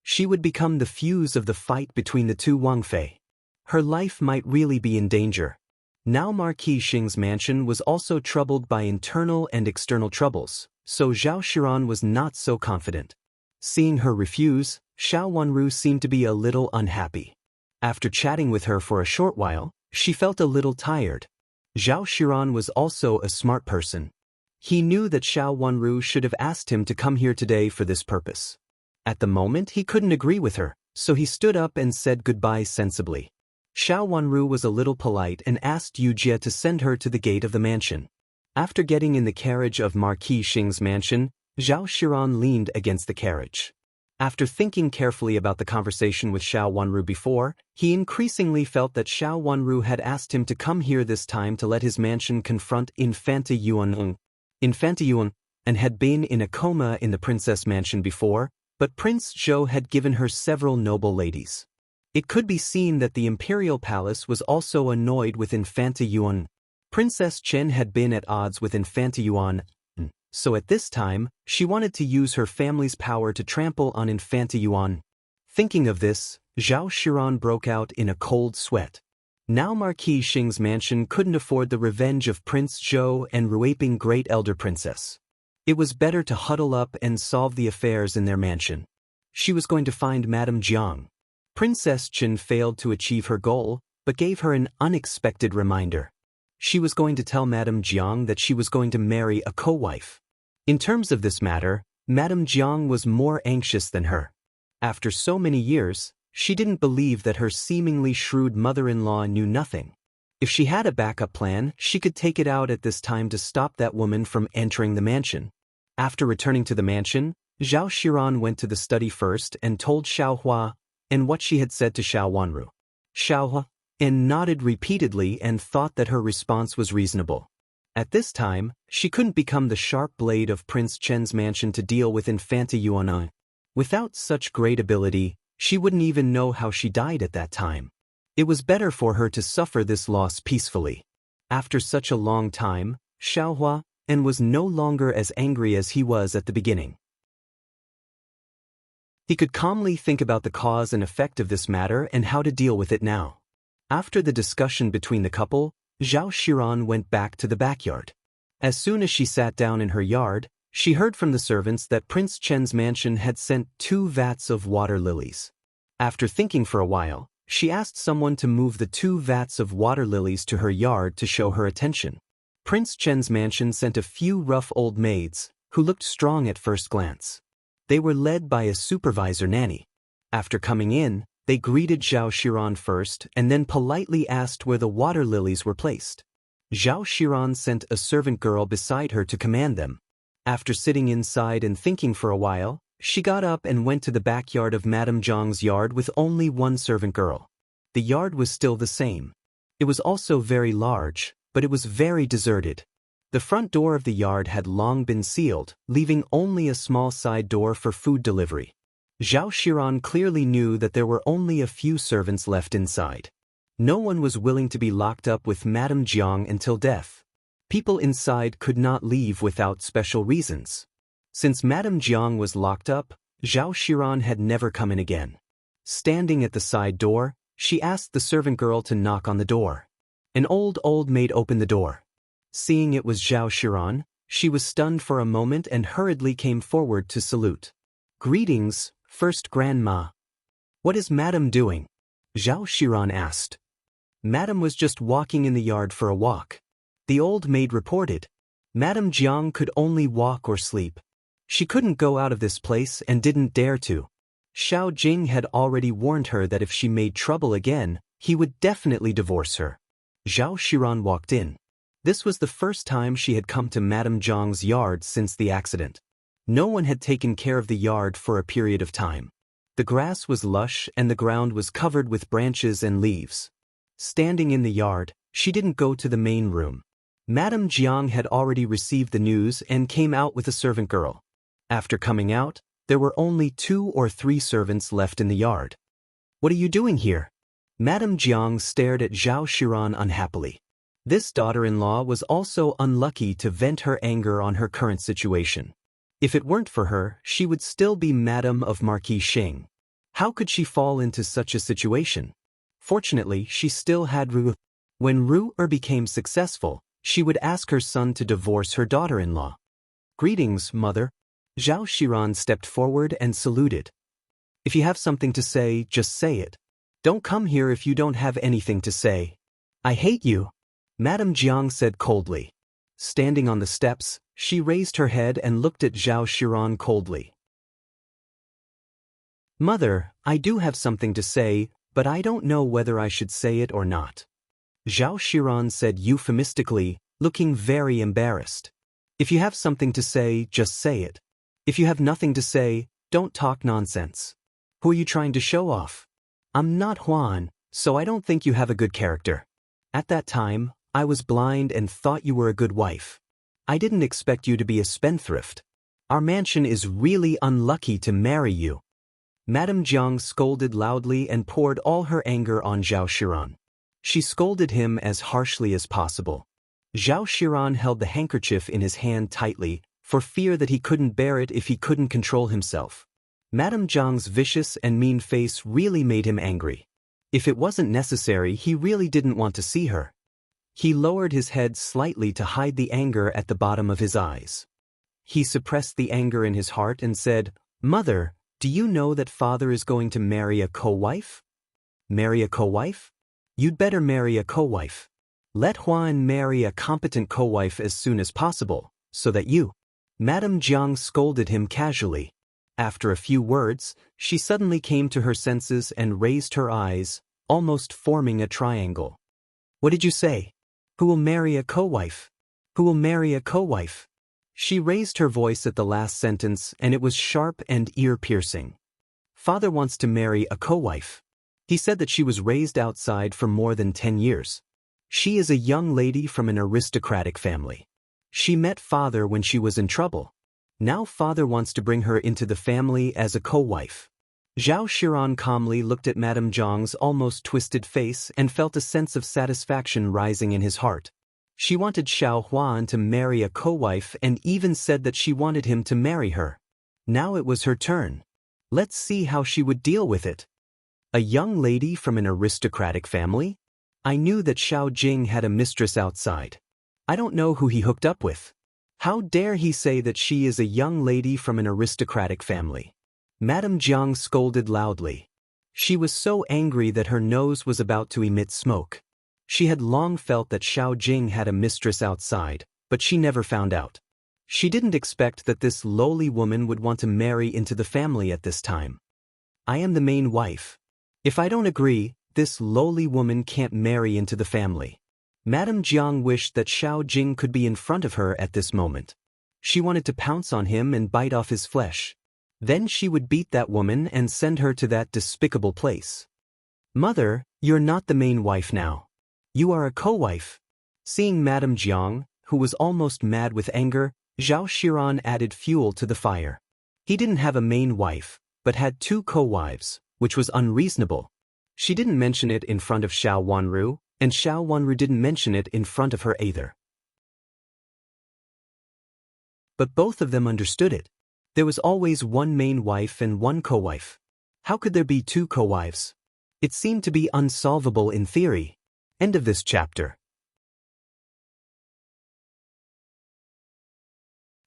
She would become the fuse of the fight between the two Wangfei. Her life might really be in danger. Now Marquis Xing's mansion was also troubled by internal and external troubles, so Zhao Xiran was not so confident. Seeing her refuse, Xiao Wanru seemed to be a little unhappy. After chatting with her for a short while, she felt a little tired. Zhao Xiran was also a smart person. He knew that Xiao Wanru should have asked him to come here today for this purpose. At the moment he couldn't agree with her, so he stood up and said goodbye sensibly. Xiao Wanru was a little polite and asked Yu Jie to send her to the gate of the mansion. After getting in the carriage of Marquis Xing's mansion, Zhao Xiran leaned against the carriage. After thinking carefully about the conversation with Xiao Wanru before, he increasingly felt that Xiao Wanru had asked him to come here this time to let his mansion confront Infanta Yuan. Infanta Yuan had been in a coma in the princess mansion before, but Prince Zhou had given her several noble ladies. It could be seen that the Imperial Palace was also annoyed with Infanta Yuan. Princess Chen had been at odds with Infanta Yuan, so at this time, she wanted to use her family's power to trample on Infanta Yuan. Thinking of this, Zhao Xiran broke out in a cold sweat. Now Marquis Xing's mansion couldn't afford the revenge of Prince Zhou and raping Great Elder Princess. It was better to huddle up and solve the affairs in their mansion. She was going to find Madame Jiang. Princess Chen failed to achieve her goal, but gave her an unexpected reminder. She was going to tell Madame Jiang that she was going to marry a co-wife. In terms of this matter, Madame Jiang was more anxious than her. After so many years, she didn't believe that her seemingly shrewd mother-in-law knew nothing. If she had a backup plan, she could take it out at this time to stop that woman from entering the mansion. After returning to the mansion, Zhao Xiran went to the study first and told Xiao Hua what she had said to Xiao Wanru. Xiao Hua nodded repeatedly and thought that her response was reasonable. At this time, she couldn't become the sharp blade of Prince Chen's mansion to deal with Infanta Yuan. Without such great ability, she wouldn't even know how she died at that time. It was better for her to suffer this loss peacefully. After such a long time, Xiao Hua was no longer as angry as he was at the beginning. He could calmly think about the cause and effect of this matter and how to deal with it now. After the discussion between the couple, Zhao Xiran went back to the backyard. As soon as she sat down in her yard, she heard from the servants that Prince Chen's mansion had sent 2 vats of water lilies. After thinking for a while, she asked someone to move the 2 vats of water lilies to her yard to show her attention. Prince Chen's mansion sent a few rough old maids, who looked strong at first glance. They were led by a supervisor nanny. After coming in, they greeted Zhao Xiran first and then politely asked where the water lilies were placed. Zhao Shiran sent a servant girl beside her to command them. After sitting inside and thinking for a while, she got up and went to the backyard of Madame Zhang's yard with only one servant girl. The yard was still the same. It was also very large, but it was very deserted. The front door of the yard had long been sealed, leaving only a small side door for food delivery. Zhao Shiran clearly knew that there were only a few servants left inside. No one was willing to be locked up with Madame Jiang until death. People inside could not leave without special reasons. Since Madame Jiang was locked up, Zhao Shiran had never come in again. Standing at the side door, she asked the servant girl to knock on the door. An old maid opened the door. Seeing it was Zhao Shiran, she was stunned for a moment and hurriedly came forward to salute. "Greetings, First Grandma." "What is Madame doing?" Zhao Shiran asked. "Madame was just walking in the yard for a walk," the old maid reported. Madame Jiang could only walk or sleep. She couldn't go out of this place and didn't dare to. Xiao Jing had already warned her that if she made trouble again, he would definitely divorce her. Zhao Shiran walked in. This was the first time she had come to Madame Jiang's yard since the accident. No one had taken care of the yard for a period of time. The grass was lush and the ground was covered with branches and leaves. Standing in the yard, she didn't go to the main room. Madame Jiang had already received the news and came out with a servant girl. After coming out, there were only 2 or 3 servants left in the yard. "What are you doing here?" Madame Jiang stared at Zhao Shiran unhappily. This daughter-in-law was also unlucky to vent her anger on her current situation. If it weren't for her, she would still be Madame of Marquis Xing. How could she fall into such a situation? Fortunately, she still had Ru. When Ru became successful, she would ask her son to divorce her daughter-in-law. "Greetings, mother." Zhao Shiran stepped forward and saluted. "If you have something to say, just say it. Don't come here if you don't have anything to say. I hate you," Madame Jiang said coldly. Standing on the steps, she raised her head and looked at Zhao Shiran coldly. "Mother, I do have something to say, but I don't know whether I should say it or not," Zhao Shiran said euphemistically, looking very embarrassed. "If you have something to say, just say it. If you have nothing to say, don't talk nonsense. Who are you trying to show off? I'm not Huan, so I don't think you have a good character. At that time, I was blind and thought you were a good wife. I didn't expect you to be a spendthrift. Our mansion is really unlucky to marry you." Madame Jiang scolded loudly and poured all her anger on Zhao Shiran. She scolded him as harshly as possible. Zhao Shiran held the handkerchief in his hand tightly, for fear that he couldn't bear it if he couldn't control himself. Madame Jiang's vicious and mean face really made him angry. If it wasn't necessary, he really didn't want to see her. He lowered his head slightly to hide the anger at the bottom of his eyes. He suppressed the anger in his heart and said, "Mother, do you know that father is going to marry a co-wife?" "Marry a co-wife? You'd better marry a co-wife. Let Huan marry a competent co-wife as soon as possible, so that you..." Madame Jiang scolded him casually. After a few words, she suddenly came to her senses and raised her eyes, almost forming a triangle. "What did you say? Who will marry a co-wife? Who will marry a co-wife?" She raised her voice at the last sentence and it was sharp and ear-piercing. "Father wants to marry a co-wife. He said that she was raised outside for more than 10 years. She is a young lady from an aristocratic family. She met father when she was in trouble. Now father wants to bring her into the family as a co-wife." Zhao Shiran calmly looked at Madame Jiang's almost twisted face and felt a sense of satisfaction rising in his heart. She wanted Xiao Huan to marry a co-wife and even said that she wanted him to marry her. Now it was her turn. Let's see how she would deal with it. A young lady from an aristocratic family? I knew that Xiao Jing had a mistress outside. I don't know who he hooked up with. How dare he say that she is a young lady from an aristocratic family? Madame Jiang scolded loudly. She was so angry that her nose was about to emit smoke. She had long felt that Xiao Jing had a mistress outside, but she never found out. She didn't expect that this lowly woman would want to marry into the family at this time. I am the main wife. If I don't agree, this lowly woman can't marry into the family. Madame Jiang wished that Xiao Jing could be in front of her at this moment. She wanted to pounce on him and bite off his flesh. Then she would beat that woman and send her to that despicable place. Mother, you're not the main wife now. You are a co-wife. Seeing Madame Jiang, who was almost mad with anger, Zhao Shiran added fuel to the fire. He didn't have a main wife, but had 2 co-wives, which was unreasonable. She didn't mention it in front of Xiao Wanru, and Xiao Wanru didn't mention it in front of her either. But both of them understood it. There was always one main wife and one co-wife. How could there be 2 co-wives? It seemed to be unsolvable in theory. End of this chapter.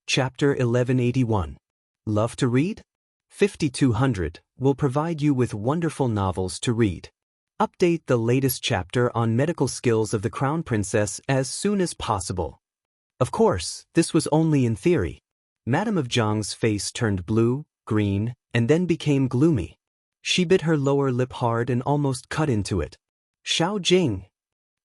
Chapter 1181. Love to read? 5200 will provide you with wonderful novels to read. Update the latest chapter on medical skills of the Crown Princess as soon as possible. Of course, this was only in theory. Madame of Jiang's face turned blue, green, and then became gloomy. She bit her lower lip hard and almost cut into it. Xiao Jing.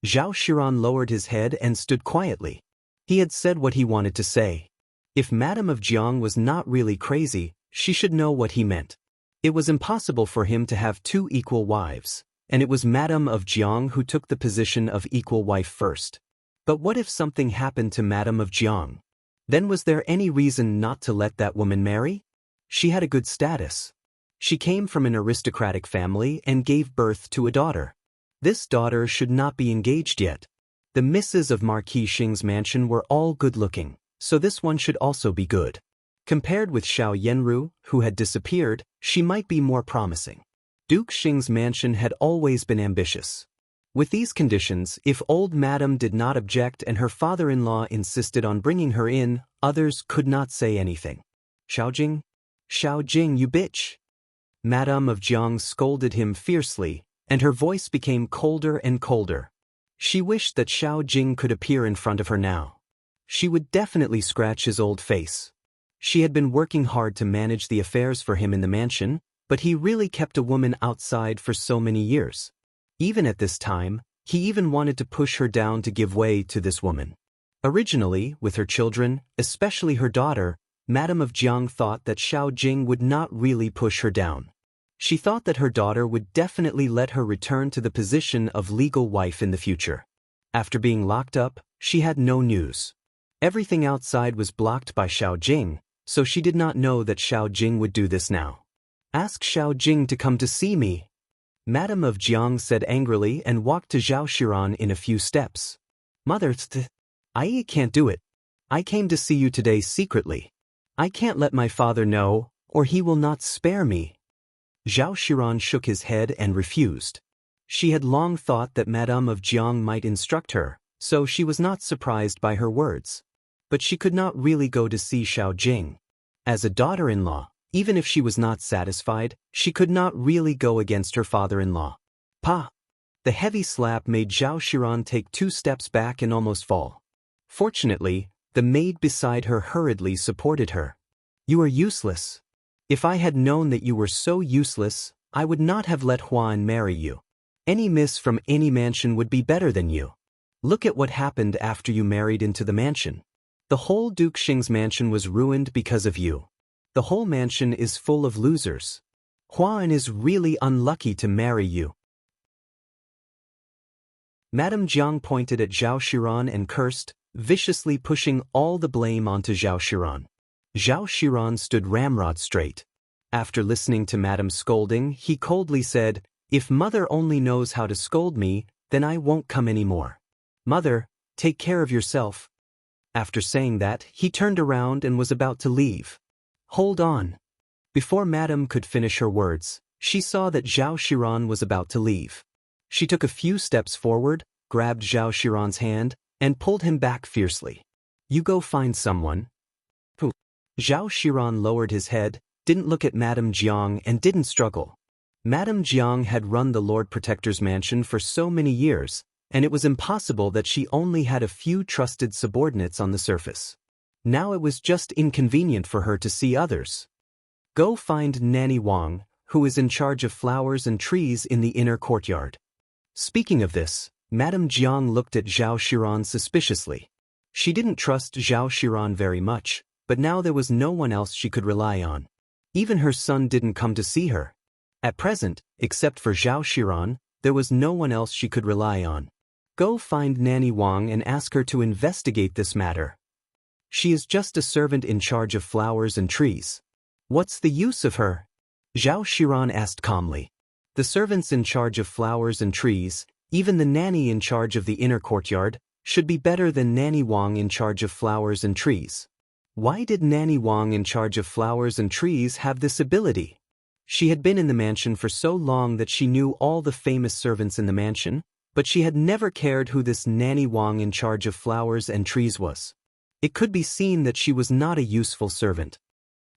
Zhao Shiran lowered his head and stood quietly. He had said what he wanted to say. If Madame of Jiang was not really crazy, she should know what he meant. It was impossible for him to have 2 equal wives, and it was Madame of Jiang who took the position of equal wife first. But what if something happened to Madame of Jiang? Then was there any reason not to let that woman marry? She had a good status. She came from an aristocratic family and gave birth to a daughter. This daughter should not be engaged yet. The misses of Marquis Xing's mansion were all good-looking, so this one should also be good. Compared with Xiao Yenru, who had disappeared, she might be more promising. Duke Xing's mansion had always been ambitious. With these conditions, if old Madame did not object and her father-in-law insisted on bringing her in, others could not say anything. Xiao Jing, you bitch! Madame of Jiang scolded him fiercely, and her voice became colder and colder. She wished that Xiao Jing could appear in front of her now. She would definitely scratch his old face. She had been working hard to manage the affairs for him in the mansion, but he really kept a woman outside for so many years. Even at this time, he even wanted to push her down to give way to this woman. Originally, with her children, especially her daughter, Madame of Jiang thought that Xiao Jing would not really push her down. She thought that her daughter would definitely let her return to the position of legal wife in the future. After being locked up, she had no news. Everything outside was blocked by Xiao Jing, so she did not know that Xiao Jing would do this now. Ask Xiao Jing to come to see me. Madame of Jiang said angrily and walked to Zhao Shiran in a few steps. Mother, I can't do it. I came to see you today secretly. I can't let my father know, or he will not spare me. Zhao Shiran shook his head and refused. She had long thought that Madame of Jiang might instruct her, so she was not surprised by her words. But she could not really go to see Xiao Jing. As a daughter-in-law, even if she was not satisfied, she could not really go against her father-in-law. Pa! The heavy slap made Zhao Shiran take 2 steps back and almost fall. Fortunately, the maid beside her hurriedly supported her. You are useless. If I had known that you were so useless, I would not have let Huan marry you. Any miss from any mansion would be better than you. Look at what happened after you married into the mansion. The whole Duke Xing's mansion was ruined because of you. The whole mansion is full of losers. Huan is really unlucky to marry you. Madame Jiang pointed at Zhao Shiran and cursed, viciously pushing all the blame onto Zhao Shiran. Zhao Shiran stood ramrod straight. After listening to Madame's scolding, he coldly said, If Mother only knows how to scold me, then I won't come anymore. Mother, take care of yourself. After saying that, he turned around and was about to leave. Hold on. Before Madame could finish her words, she saw that Zhao Shiran was about to leave. She took a few steps forward, grabbed Zhao Shiran's hand, and pulled him back fiercely. You go find someone. Pooh. Zhao Shiran lowered his head, didn't look at Madame Jiang and didn't struggle. Madame Jiang had run the Lord Protector's mansion for so many years, and it was impossible that she only had a few trusted subordinates on the surface. Now it was just inconvenient for her to see others. Go find Nanny Wang, who is in charge of flowers and trees in the inner courtyard. Speaking of this, Madame Jiang looked at Zhao Shiran suspiciously. She didn't trust Zhao Shiran very much, but now there was no one else she could rely on. Even her son didn't come to see her. At present, except for Zhao Shiran, there was no one else she could rely on. Go find Nanny Wang and ask her to investigate this matter. She is just a servant in charge of flowers and trees. What's the use of her? Zhao Shiran asked calmly. The servants in charge of flowers and trees, even the nanny in charge of the inner courtyard, should be better than Nanny Wang in charge of flowers and trees. Why did Nanny Wang in charge of flowers and trees have this ability? She had been in the mansion for so long that she knew all the famous servants in the mansion, but she had never cared who this Nanny Wang in charge of flowers and trees was. It could be seen that she was not a useful servant.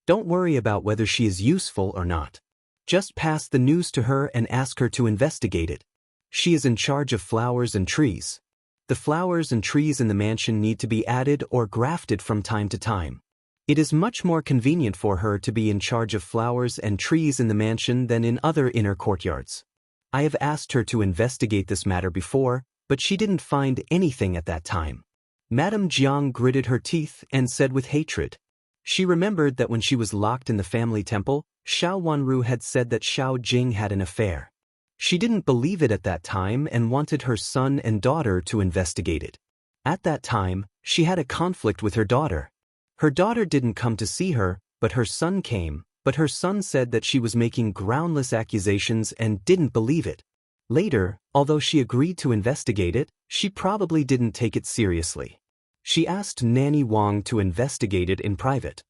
Don't worry about whether she is useful or not. Just pass the news to her and ask her to investigate it. She is in charge of flowers and trees. The flowers and trees in the mansion need to be added or grafted from time to time. It is much more convenient for her to be in charge of flowers and trees in the mansion than in other inner courtyards. I have asked her to investigate this matter before, but she didn't find anything at that time. Madame Jiang gritted her teeth and said with hatred. She remembered that when she was locked in the family temple, Xiao Wanru had said that Xiao Jing had an affair. She didn't believe it at that time and wanted her son and daughter to investigate it. At that time, she had a conflict with her daughter. Her daughter didn't come to see her, but her son came, but her son said that she was making groundless accusations and didn't believe it. Later, although she agreed to investigate it, she probably didn't take it seriously. She asked Nanny Wang to investigate it in private.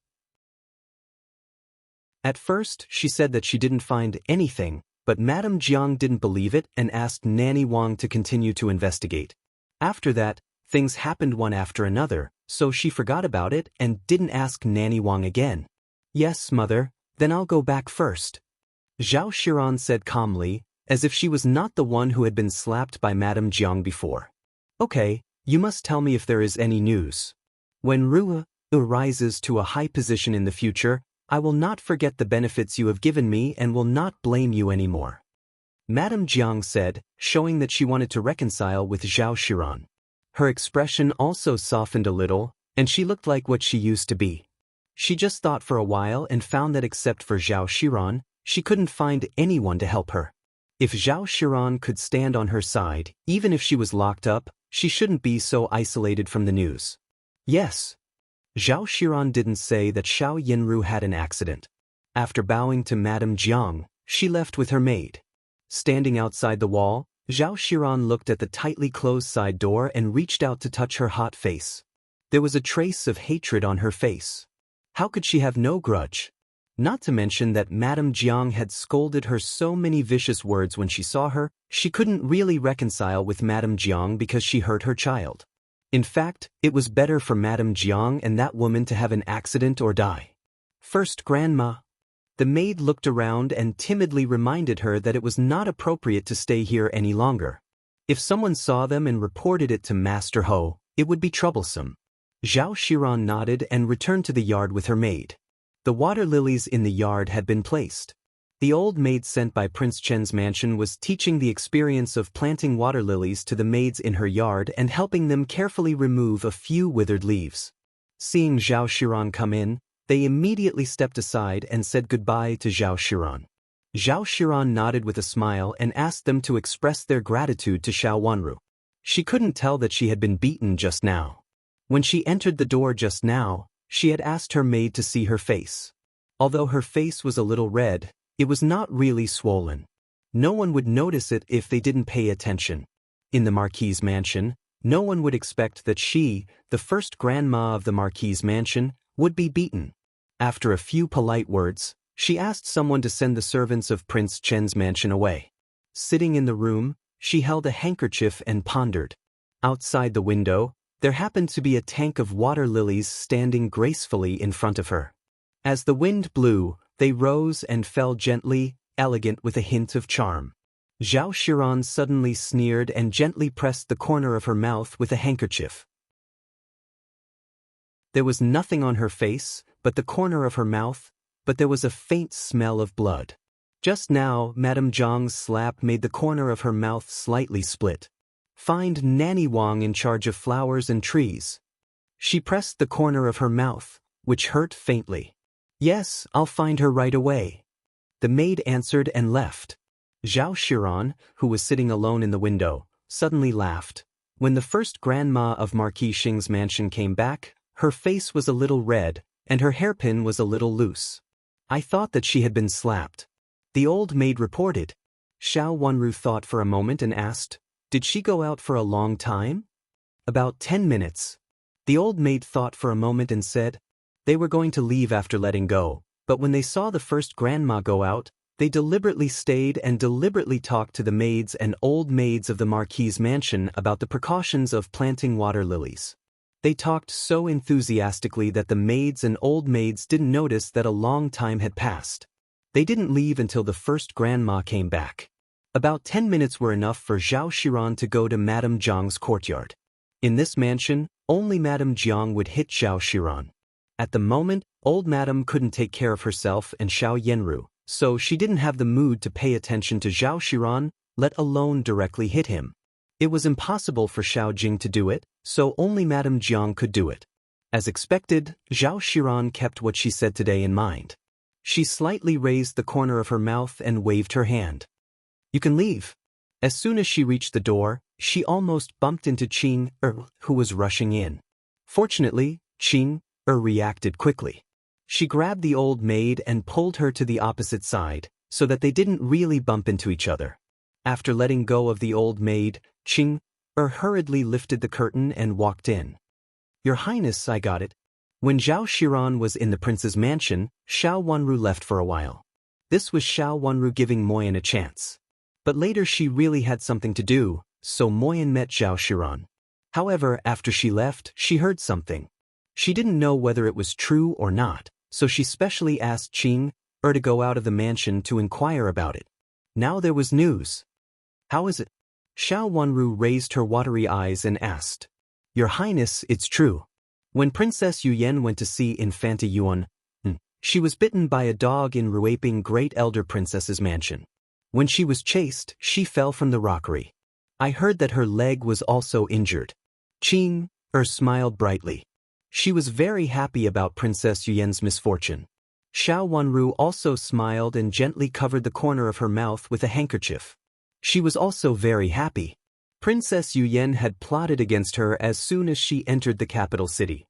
At first, she said that she didn't find anything, but Madame Jiang didn't believe it and asked Nanny Wang to continue to investigate. After that, things happened one after another, so she forgot about it and didn't ask Nanny Wang again. Yes, mother, then I'll go back first. Zhao Shiran said calmly, as if she was not the one who had been slapped by Madame Jiang before. Okay, you must tell me if there is any news. When Rua rises to a high position in the future, I will not forget the benefits you have given me and will not blame you anymore. Madame Jiang said, showing that she wanted to reconcile with Zhao Shiran. Her expression also softened a little, and she looked like what she used to be. She just thought for a while and found that except for Zhao Shiran, she couldn't find anyone to help her. If Zhao Shiran could stand on her side, even if she was locked up, she shouldn't be so isolated from the news. Yes. Zhao Shiran didn't say that Xiao Yinru had an accident. After bowing to Madame Jiang, she left with her maid. Standing outside the wall, Zhao Shiran looked at the tightly closed side door and reached out to touch her hot face. There was a trace of hatred on her face. How could she have no grudge? Not to mention that Madame Jiang had scolded her so many vicious words when she saw her, she couldn't really reconcile with Madame Jiang because she hurt her child. In fact, it was better for Madame Jiang and that woman to have an accident or die. First, Grandma. The maid looked around and timidly reminded her that it was not appropriate to stay here any longer. If someone saw them and reported it to Master Ho, it would be troublesome. Zhao Shiran nodded and returned to the yard with her maid. The water lilies in the yard had been placed. The old maid sent by Prince Chen's mansion was teaching the experience of planting water lilies to the maids in her yard and helping them carefully remove a few withered leaves. Seeing Zhao Shiran come in, they immediately stepped aside and said goodbye to Zhao Shiran. Zhao Shiran nodded with a smile and asked them to express their gratitude to Xiao Wanru. She couldn't tell that she had been beaten just now. When she entered the door just now, she had asked her maid to see her face. Although her face was a little red, it was not really swollen. No one would notice it if they didn't pay attention. In the Marquis's mansion, no one would expect that she, the first grandma of the Marquis's mansion, would be beaten. After a few polite words, she asked someone to send the servants of Prince Chen's mansion away. Sitting in the room, she held a handkerchief and pondered. Outside the window, there happened to be a tank of water lilies standing gracefully in front of her. As the wind blew, they rose and fell gently, elegant with a hint of charm. Zhao Shiran suddenly sneered and gently pressed the corner of her mouth with a handkerchief. There was nothing on her face, but the corner of her mouth, but there was a faint smell of blood. Just now, Madame Jiang's slap made the corner of her mouth slightly split. Find Nanny Wang in charge of flowers and trees. She pressed the corner of her mouth, which hurt faintly. Yes, I'll find her right away. The maid answered and left. Zhao Shiran, who was sitting alone in the window, suddenly laughed. When the first grandma of Marquis Xing's mansion came back, her face was a little red, and her hairpin was a little loose. I thought that she had been slapped. The old maid reported. Xiao Wenru thought for a moment and asked, "Did she go out for a long time?" "About 10 minutes. The old maid thought for a moment and said, "They were going to leave after letting go, but when they saw the first grandma go out, they deliberately stayed and deliberately talked to the maids and old maids of the Marquis's mansion about the precautions of planting water lilies. They talked so enthusiastically that the maids and old maids didn't notice that a long time had passed. They didn't leave until the first grandma came back. About 10 minutes were enough for Zhao Shiran to go to Madame Jiang's courtyard. In this mansion, only Madame Jiang would hit Zhao Shiran. At the moment, old Madame couldn't take care of herself and Xiao Yenru, so she didn't have the mood to pay attention to Zhao Shiran, let alone directly hit him. It was impossible for Xiao Jing to do it, so only Madame Jiang could do it. As expected, Zhao Shiran kept what she said today in mind. She slightly raised the corner of her mouth and waved her hand. "You can leave." As soon as she reached the door, she almost bumped into Qing who was rushing in. Fortunately, Qing reacted quickly. She grabbed the old maid and pulled her to the opposite side, so that they didn't really bump into each other. After letting go of the old maid, Qing hurriedly lifted the curtain and walked in. "Your Highness, I got it." When Zhao Shiran was in the prince's mansion, Xiao Wenru left for a while. This was Xiao Wenru giving Moyan a chance. But later she really had something to do, so Moyan met Zhao Shiran. However, after she left, she heard something. She didn't know whether it was true or not, so she specially asked Qing to go out of the mansion to inquire about it. Now there was news. "How is it?" Xiao Wenru raised her watery eyes and asked. "Your Highness, it's true. When Princess Yuyan went to see Infanta Yuan, she was bitten by a dog in Ruaping Great Elder Princess's mansion. When she was chased, she fell from the rockery. I heard that her leg was also injured." Qing smiled brightly. She was very happy about Princess Yuyan's misfortune. Xiao Wenru also smiled and gently covered the corner of her mouth with a handkerchief. She was also very happy. Princess Yuyan had plotted against her as soon as she entered the capital city.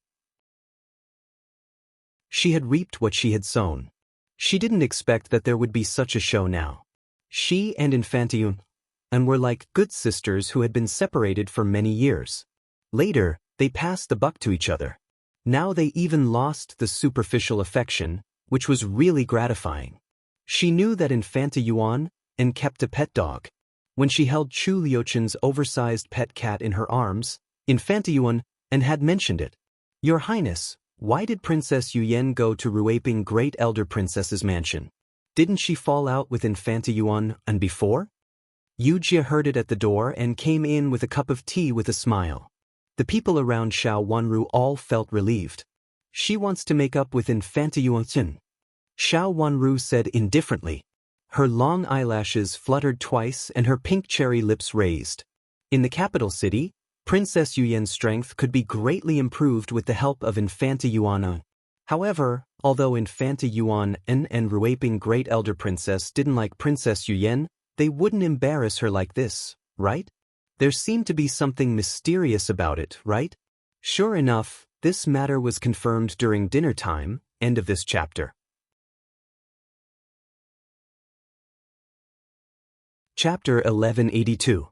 She had reaped what she had sown. She didn't expect that there would be such a show now. She and Infanta Yuyan were like good sisters who had been separated for many years. Later, they passed the buck to each other. Now they even lost the superficial affection, which was really gratifying. She knew that Infanta Yuan kept a pet dog. When she held Chu Liuchen's oversized pet cat in her arms, Infanta Yuan had mentioned it. "Your Highness, why did Princess Yuyan go to Ruaping Great Elder Princess's mansion? Didn't she fall out with Infanta Yuan before?" Yu Jia heard it at the door and came in with a cup of tea with a smile. The people around Xiao Wenru all felt relieved. "She wants to make up with Infanta Yuan." Xiao Wenru said indifferently. Her long eyelashes fluttered twice and her pink cherry lips raised. In the capital city, Princess Yuyan's strength could be greatly improved with the help of Infanta Yuan. However, although Infanta Yuan and Ruaping Great Elder Princess didn't like Princess Yuyan, they wouldn't embarrass her like this, right? There seemed to be something mysterious about it, right? Sure enough, this matter was confirmed during dinner time. End of this chapter. Chapter 1182.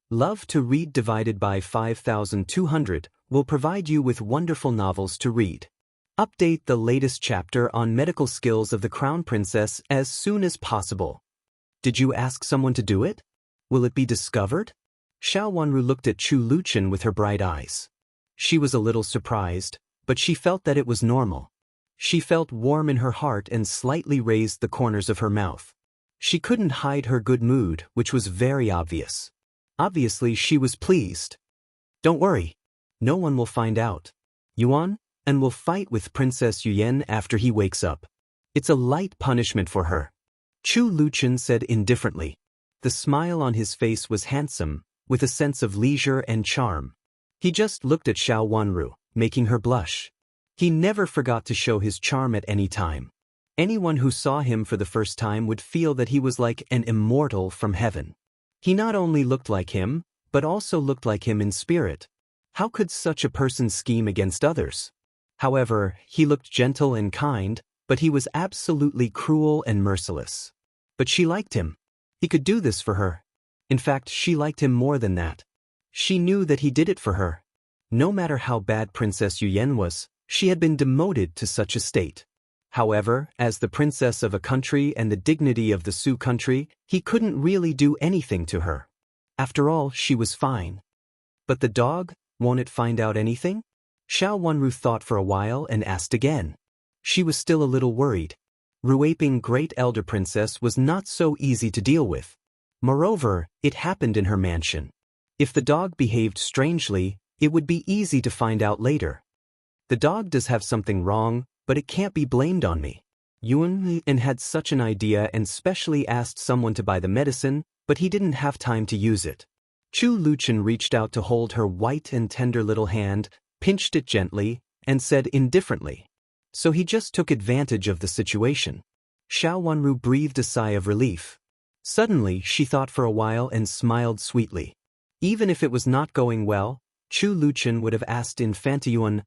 Love to Read divided by 5200 will provide you with wonderful novels to read. Update the latest chapter on medical skills of the Crown Princess as soon as possible. Did you ask someone to do it? Will it be discovered? Xiao Wenru looked at Chu Luchen with her bright eyes. She was a little surprised, but she felt that it was normal. She felt warm in her heart and slightly raised the corners of her mouth. She couldn't hide her good mood, which was very obvious. Obviously, she was pleased. "Don't worry. No one will find out. Yuan will fight with Princess Yuyan after he wakes up. It's a light punishment for her." Chu Luchen said indifferently. The smile on his face was handsome, with a sense of leisure and charm. He just looked at Xiao Wanru, making her blush. He never forgot to show his charm at any time. Anyone who saw him for the first time would feel that he was like an immortal from heaven. He not only looked like him, but also looked like him in spirit. How could such a person scheme against others? However, he looked gentle and kind, but he was absolutely cruel and merciless. But she liked him. He could do this for her. In fact, she liked him more than that. She knew that he did it for her. No matter how bad Princess Yuyen was, she had been demoted to such a state. However, as the princess of a country and the dignity of the Su country, he couldn't really do anything to her. After all, she was fine. But the dog, won't it find out anything? Xiao Wanru thought for a while and asked again. She was still a little worried. Ruaping Great Elder Princess was not so easy to deal with. Moreover, it happened in her mansion. If the dog behaved strangely, it would be easy to find out later. The dog does have something wrong, but it can't be blamed on me. Yuan had such an idea and specially asked someone to buy the medicine, but he didn't have time to use it. Chu Luchen reached out to hold her white and tender little hand, pinched it gently, and said indifferently. So he just took advantage of the situation. Xiao Wanru breathed a sigh of relief. Suddenly, she thought for a while and smiled sweetly. Even if it was not going well, Chu Luchen would have asked Infanta Yuan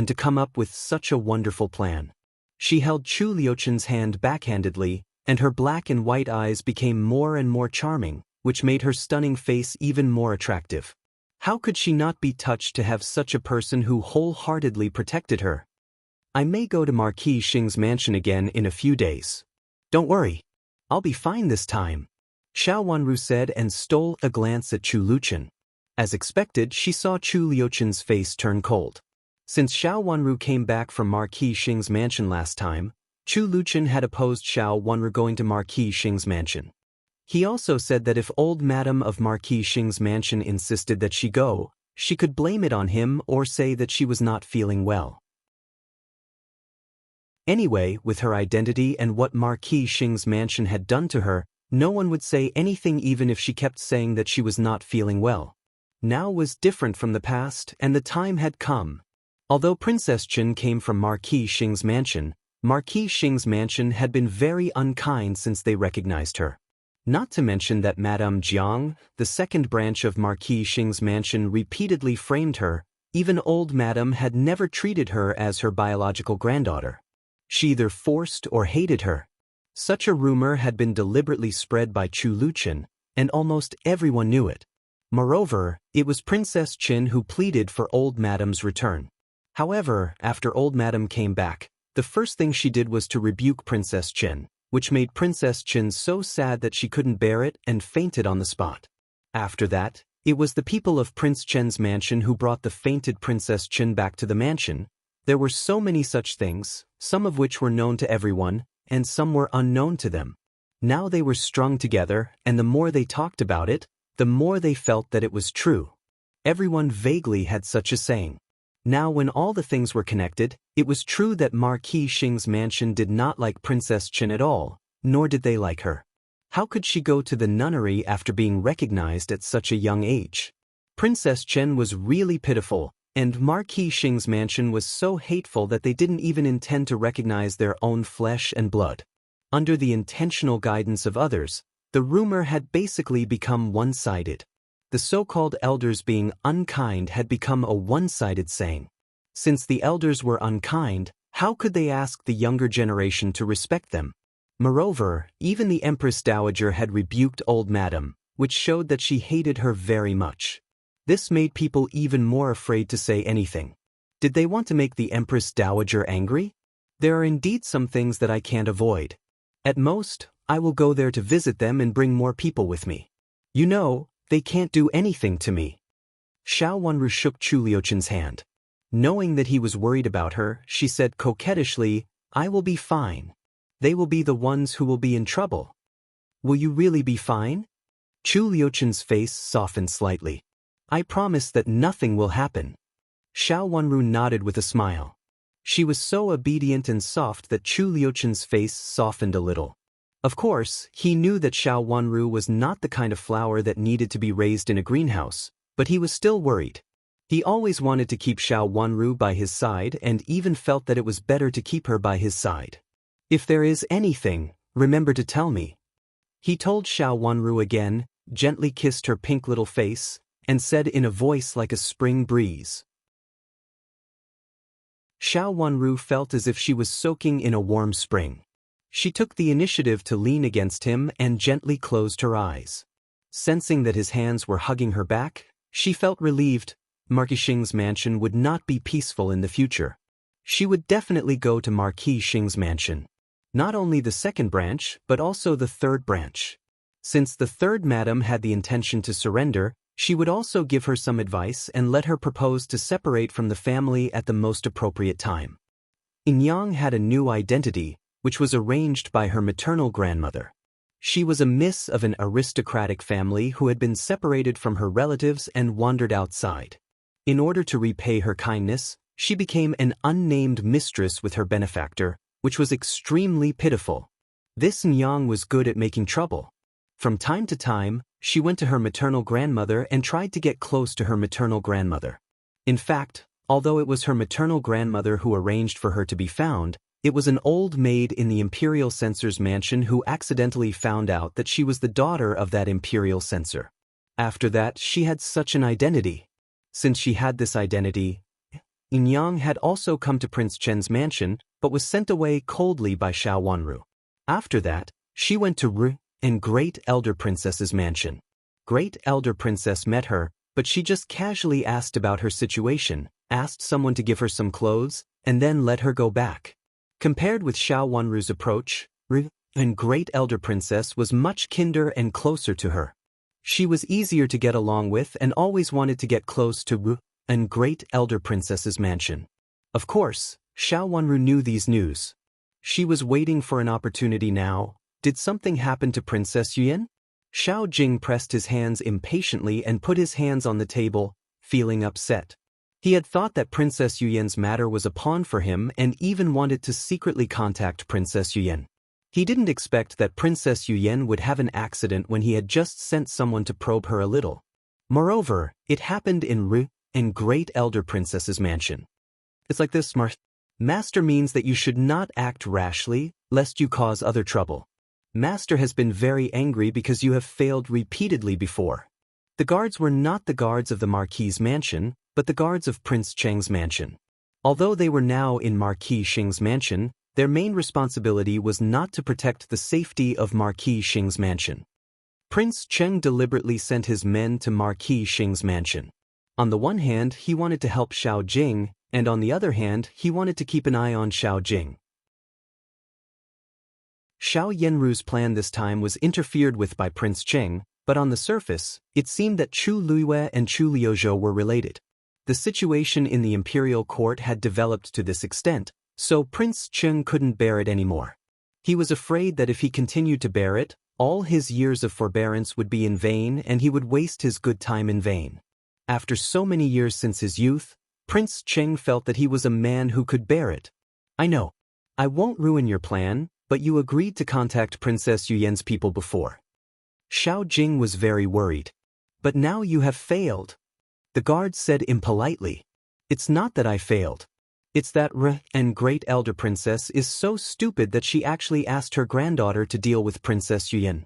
to come up with such a wonderful plan. She held Chu Liuchen's hand backhandedly, and her black and white eyes became more and more charming, which made her stunning face even more attractive. How could she not be touched to have such a person who wholeheartedly protected her? I may go to Marquis Xing's mansion again in a few days. Don't worry. I'll be fine this time, Xiao Wanru said and stole a glance at Chu Luchen. As expected, she saw Chu Liuchen's face turn cold. Since Xiao Wanru came back from Marquis Xing's mansion last time, Chu Luchen had opposed Xiao Wanru going to Marquis Xing's mansion. He also said that if old madam of Marquis Xing's mansion insisted that she go, she could blame it on him or say that she was not feeling well. Anyway, with her identity and what Marquis Xing's mansion had done to her, no one would say anything even if she kept saying that she was not feeling well. Now was different from the past, and the time had come. Although Princess Chen came from Marquis Xing's mansion, Marquis Xing's mansion had been very unkind since they recognized her. Not to mention that Madame Jiang, the second branch of Marquis Xing's mansion, repeatedly framed her. Even old madam had never treated her as her biological granddaughter. She either forced or hated her. Such a rumor had been deliberately spread by Chu Luchen, and almost everyone knew it. Moreover, it was Princess Chen who pleaded for old madam's return. However, after old madam came back, the first thing she did was to rebuke Princess Chen, which made Princess Chen so sad that she couldn't bear it and fainted on the spot. After that, it was the people of Prince Chen's mansion who brought the fainted Princess Chen back to the mansion. There were so many such things, some of which were known to everyone, and some were unknown to them. Now they were strung together, and the more they talked about it, the more they felt that it was true. Everyone vaguely had such a saying. Now when all the things were connected, it was true that Marquis Xing's mansion did not like Princess Chen at all, nor did they like her. How could she go to the nunnery after being recognized at such a young age? Princess Chen was really pitiful, and Marquis Xing's mansion was so hateful that they didn't even intend to recognize their own flesh and blood. Under the intentional guidance of others, the rumor had basically become one-sided. The so-called elders being unkind had become a one-sided saying. Since the elders were unkind, how could they ask the younger generation to respect them? Moreover, even the Empress Dowager had rebuked old madam, which showed that she hated her very much. This made people even more afraid to say anything. Did they want to make the Empress Dowager angry? There are indeed some things that I can't avoid. At most, I will go there to visit them and bring more people with me. You know, they can't do anything to me. Xiao Wanru shook Chu Liuchen's hand. Knowing that he was worried about her, she said coquettishly, I will be fine. They will be the ones who will be in trouble. Will you really be fine? Chu Liuchen's face softened slightly. I promise that nothing will happen. Xiao Wanru nodded with a smile. She was so obedient and soft that Chu Liuchen's face softened a little. Of course, he knew that Xiao Wanru was not the kind of flower that needed to be raised in a greenhouse, but he was still worried. He always wanted to keep Xiao Wanru by his side and even felt that it was better to keep her by his side. If there is anything, remember to tell me. He told Xiao Wanru again, gently kissed her pink little face, and said in a voice like a spring breeze. Xiao Wanru felt as if she was soaking in a warm spring. She took the initiative to lean against him and gently closed her eyes. Sensing that his hands were hugging her back, she felt relieved. Marquis Xing's mansion would not be peaceful in the future. She would definitely go to Marquis Xing's mansion. Not only the second branch, but also the third branch. Since the third madam had the intention to surrender, she would also give her some advice and let her propose to separate from the family at the most appropriate time. Yang had a new identity, which was arranged by her maternal grandmother. She was a miss of an aristocratic family who had been separated from her relatives and wandered outside. In order to repay her kindness, she became an unnamed mistress with her benefactor, which was extremely pitiful. This Yang was good at making trouble. From time to time, she went to her maternal grandmother and tried to get close to her maternal grandmother. In fact, although it was her maternal grandmother who arranged for her to be found, it was an old maid in the Imperial censor's mansion who accidentally found out that she was the daughter of that Imperial censor. After that, she had such an identity. Since she had this identity, Yang had also come to Prince Chen's mansion, but was sent away coldly by Xiao Wanru. After that, she went to Ru and Great Elder Princess's mansion. Great Elder Princess met her, but she just casually asked about her situation, asked someone to give her some clothes, and then let her go back. Compared with Xiao Wanru's approach, Ru and Great Elder Princess was much kinder and closer to her. She was easier to get along with and always wanted to get close to Ru and Great Elder Princess's mansion. Of course, Xiao Wanru knew these news. She was waiting for an opportunity now. Did something happen to Princess Yuan? Xiao Jing pressed his hands impatiently and put his hands on the table, feeling upset. He had thought that Princess Yuyan's matter was a pawn for him and even wanted to secretly contact Princess Yuyan. He didn't expect that Princess Yuyan would have an accident when he had just sent someone to probe her a little. Moreover, it happened in Ru and Great Elder Princess's mansion. It's like this, Master means that you should not act rashly, lest you cause other trouble. Master has been very angry because you have failed repeatedly before. The guards were not the guards of the Marquis's mansion, but the guards of Prince Cheng's mansion. Although they were now in Marquis Xing's mansion, their main responsibility was not to protect the safety of Marquis Xing's mansion. Prince Cheng deliberately sent his men to Marquis Xing's mansion. On the one hand, he wanted to help Xiao Jing, and on the other hand, he wanted to keep an eye on Xiao Jing. Xiao Yanru's plan this time was interfered with by Prince Cheng, but on the surface, it seemed that Chu Luiyue and Chu Liuzhou were related. The situation in the imperial court had developed to this extent, so Prince Cheng couldn't bear it anymore. He was afraid that if he continued to bear it, all his years of forbearance would be in vain and he would waste his good time in vain. After so many years since his youth, Prince Cheng felt that he was a man who could bear it. I know. I won't ruin your plan, but you agreed to contact Princess Yuyan's people before. Xiao Jing was very worried. But now you have failed. The guard said impolitely. It's not that I failed. It's that and Great Elder Princess is so stupid that she actually asked her granddaughter to deal with Princess Yuyan.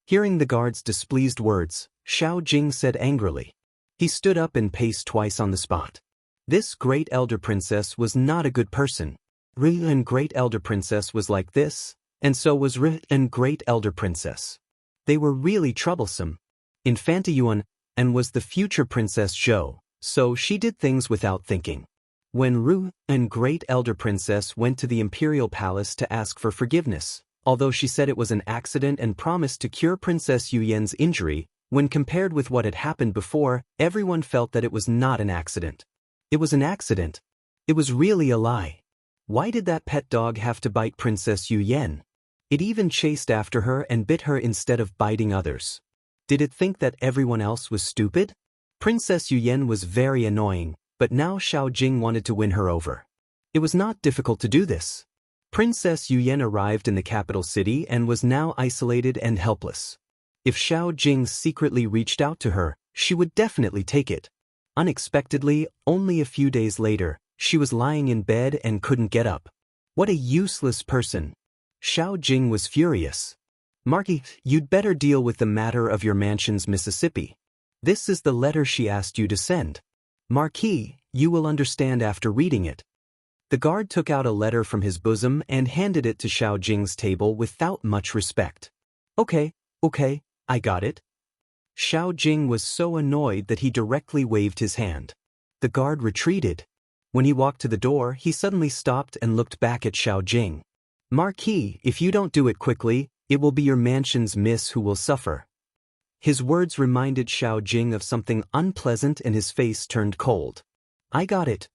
Hearing the guard's displeased words, Xiao Jing said angrily. He stood up and paced twice on the spot. This Great Elder Princess was not a good person. And Great Elder Princess was like this, and so was and Great Elder Princess. They were really troublesome. Infanta Yuan and was the future Princess Zhou, so she did things without thinking. When Ru and Great Elder Princess went to the Imperial Palace to ask for forgiveness, although she said it was an accident and promised to cure Princess Yuyan's injury, when compared with what had happened before, everyone felt that it was not an accident. It was an accident. It was really a lie. Why did that pet dog have to bite Princess Yuyan? It even chased after her and bit her instead of biting others. Did it think that everyone else was stupid? Princess Yuyan was very annoying, but now Xiao Jing wanted to win her over. It was not difficult to do this. Princess Yuyan arrived in the capital city and was now isolated and helpless. If Xiao Jing secretly reached out to her, she would definitely take it. Unexpectedly, only a few days later, she was lying in bed and couldn't get up. What a useless person. Xiao Jing was furious. Marky, you'd better deal with the matter of your mansion's Mississippi. This is the letter she asked you to send. Marquis, you will understand after reading it. The guard took out a letter from his bosom and handed it to Xiao Jing's table without much respect. Okay, I got it. Xiao Jing was so annoyed that he directly waved his hand. The guard retreated. When he walked to the door, he suddenly stopped and looked back at Xiao Jing. Marquis, if you don't do it quickly, it will be your mansion's miss who will suffer. His words reminded Xiao Jing of something unpleasant and his face turned cold. I got it.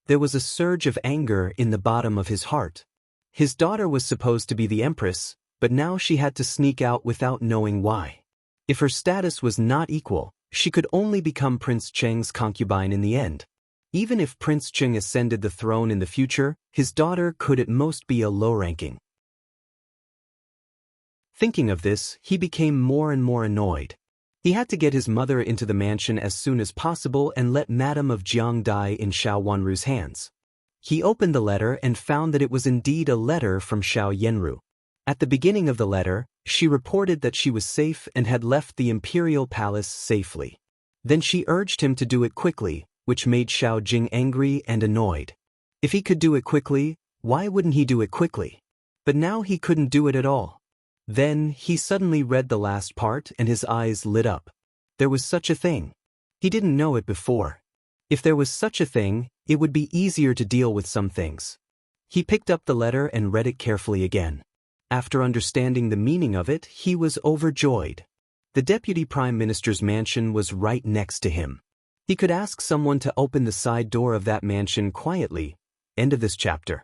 There was a surge of anger in the bottom of his heart. His daughter was supposed to be the empress, but now she had to sneak out without knowing why. If her status was not equal, she could only become Prince Cheng's concubine in the end. Even if Prince Cheng ascended the throne in the future, his daughter could at most be a low-ranking. Thinking of this, he became more and more annoyed. He had to get his mother into the mansion as soon as possible and let Madame of Jiang die in Xiao Wanru's hands. He opened the letter and found that it was indeed a letter from Xiao Yenru. At the beginning of the letter, she reported that she was safe and had left the Imperial palace safely. Then she urged him to do it quickly, which made Xiao Jing angry and annoyed. If he could do it quickly, why wouldn't he do it quickly? But now he couldn't do it at all. Then, he suddenly read the last part and his eyes lit up. There was such a thing. He didn't know it before. If there was such a thing, it would be easier to deal with some things. He picked up the letter and read it carefully again. After understanding the meaning of it, he was overjoyed. The Deputy Prime Minister's mansion was right next to him. He could ask someone to open the side door of that mansion quietly. End of this chapter.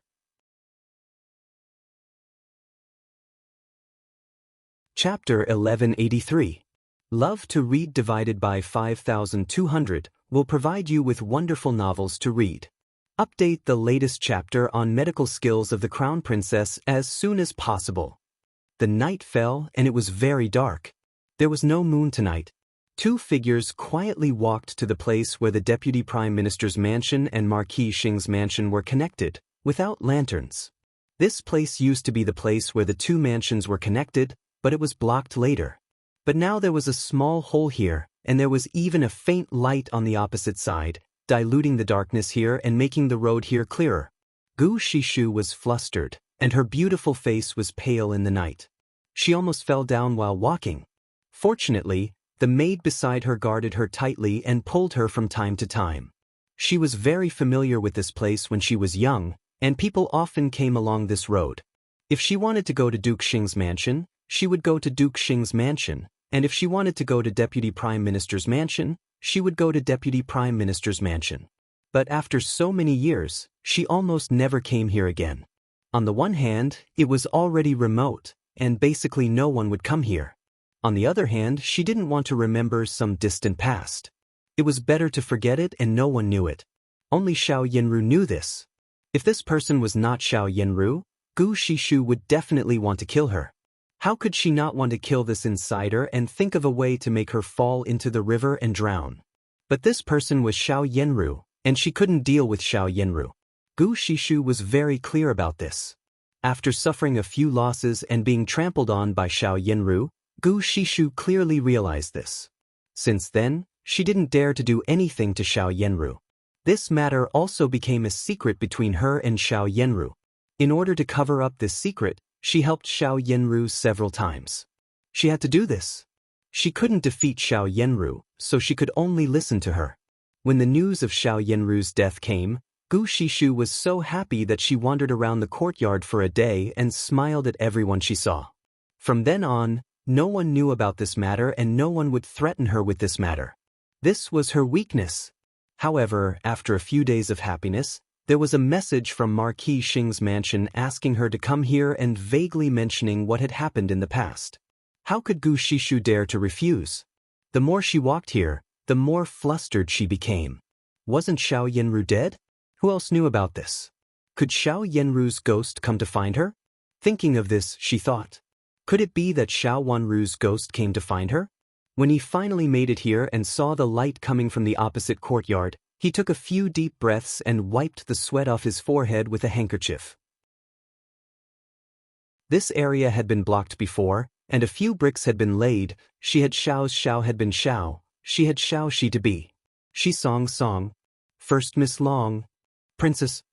Chapter 1183. Love to Read divided by 5200 will provide you with wonderful novels to read. Update the latest chapter on medical skills of the Crown Princess as soon as possible. The night fell and it was very dark. There was no moon tonight. Two figures quietly walked to the place where the Deputy Prime Minister's mansion and Marquis Xing's mansion were connected, without lanterns. This place used to be the place where the two mansions were connected, but it was blocked later. But now there was a small hole here, and there was even a faint light on the opposite side, diluting the darkness here and making the road here clearer. Gu Shishu was flustered, and her beautiful face was pale in the night. She almost fell down while walking. Fortunately, the maid beside her guarded her tightly and pulled her from time to time. She was very familiar with this place when she was young, and people often came along this road. If she wanted to go to Duke Xing's mansion, she would go to Duke Xing's mansion, and if she wanted to go to Deputy Prime Minister's mansion, she would go to Deputy Prime Minister's mansion. But after so many years, she almost never came here again. On the one hand, it was already remote, and basically no one would come here. On the other hand, she didn't want to remember some distant past. It was better to forget it and no one knew it. Only Xiao Yenru knew this. If this person was not Xiao Yenru, Gu Shishu would definitely want to kill her. How could she not want to kill this insider and think of a way to make her fall into the river and drown? But this person was Xiao Yenru, and she couldn't deal with Xiao Yenru. Gu Shishu was very clear about this. After suffering a few losses and being trampled on by Xiao Yenru, Gu Shishu clearly realized this. Since then, she didn't dare to do anything to Xiao Yenru. This matter also became a secret between her and Xiao Yenru. In order to cover up this secret, she helped Xiao Yenru several times. She had to do this. She couldn't defeat Xiao Yenru, so she could only listen to her. When the news of Xiao Yenru's death came, Gu Shishu was so happy that she wandered around the courtyard for a day and smiled at everyone she saw. From then on, no one knew about this matter and no one would threaten her with this matter. This was her weakness. However, after a few days of happiness, there was a message from Marquis Xing's mansion asking her to come here and vaguely mentioning what had happened in the past. How could Gu Shishu dare to refuse? The more she walked here, the more flustered she became. Wasn't Xiao Yenru dead? Who else knew about this? Could Xiao Yanru's ghost come to find her? Thinking of this, she thought. Could it be that Xiao Wanru's ghost came to find her? When he finally made it here and saw the light coming from the opposite courtyard, he took a few deep breaths and wiped the sweat off his forehead with a handkerchief. This area had been blocked before, and a few bricks had been laid. She had Xiao's Xiao had been Xiao, she had Xiao she to be. She song. First Miss Long. Princess.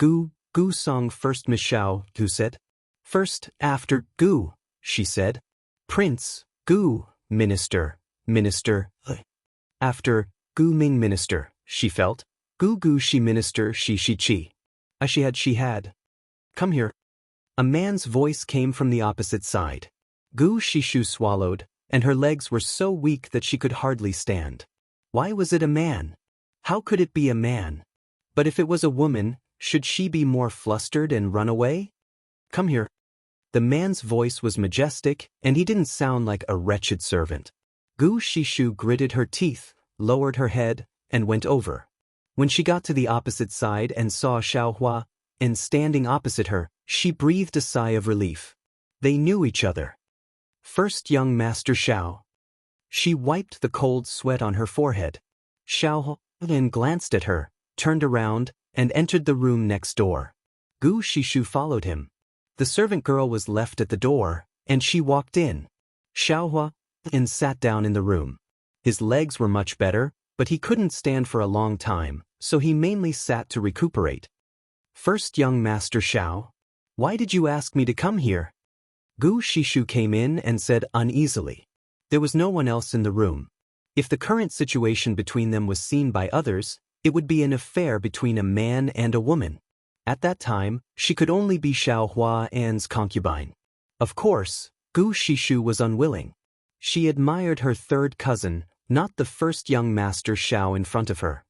Gu song first Miss Xiao, Gu said. First, after, Gu, she said. Prince, Gu, minister. After, Gu Ming minister, she felt. Gu she minister she chi. She had. Come here. A man's voice came from the opposite side. Gu Shishu swallowed, and her legs were so weak that she could hardly stand. Why was it a man? How could it be a man? But if it was a woman, should she be more flustered and run away? Come here. The man's voice was majestic, and he didn't sound like a wretched servant. Gu Shishu gritted her teeth, lowered her head, and went over. When she got to the opposite side and saw Xiao Hua, and standing opposite her, she breathed a sigh of relief. They knew each other. First young Master Xiao. She wiped the cold sweat on her forehead. Xiao Hua then glanced at her, turned around, and entered the room next door. Gu Shishu followed him. The servant girl was left at the door, and she walked in. Xiao Hua and sat down in the room. His legs were much better, but he couldn't stand for a long time, so he mainly sat to recuperate. First young Master Xiao. Why did you ask me to come here? Gu Shishu came in and said uneasily. There was no one else in the room. If the current situation between them was seen by others, it would be an affair between a man and a woman. At that time, she could only be Xiao Hua An's concubine. Of course, Gu Shishu was unwilling. She admired her third cousin, not the first young Master Xiao in front of her.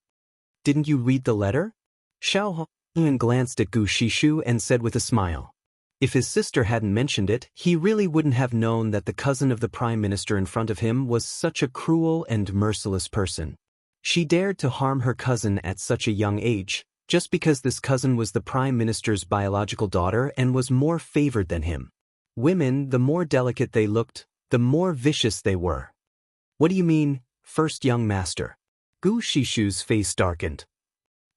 Didn't you read the letter? Xiao Hua glanced at Gu Shishu and said with a smile. If his sister hadn't mentioned it, he really wouldn't have known that the cousin of the Prime Minister in front of him was such a cruel and merciless person. She dared to harm her cousin at such a young age, just because this cousin was the Prime Minister's biological daughter and was more favored than him. Women, the more delicate they looked, the more vicious they were. What do you mean, first young master? Gu Shishu's face darkened.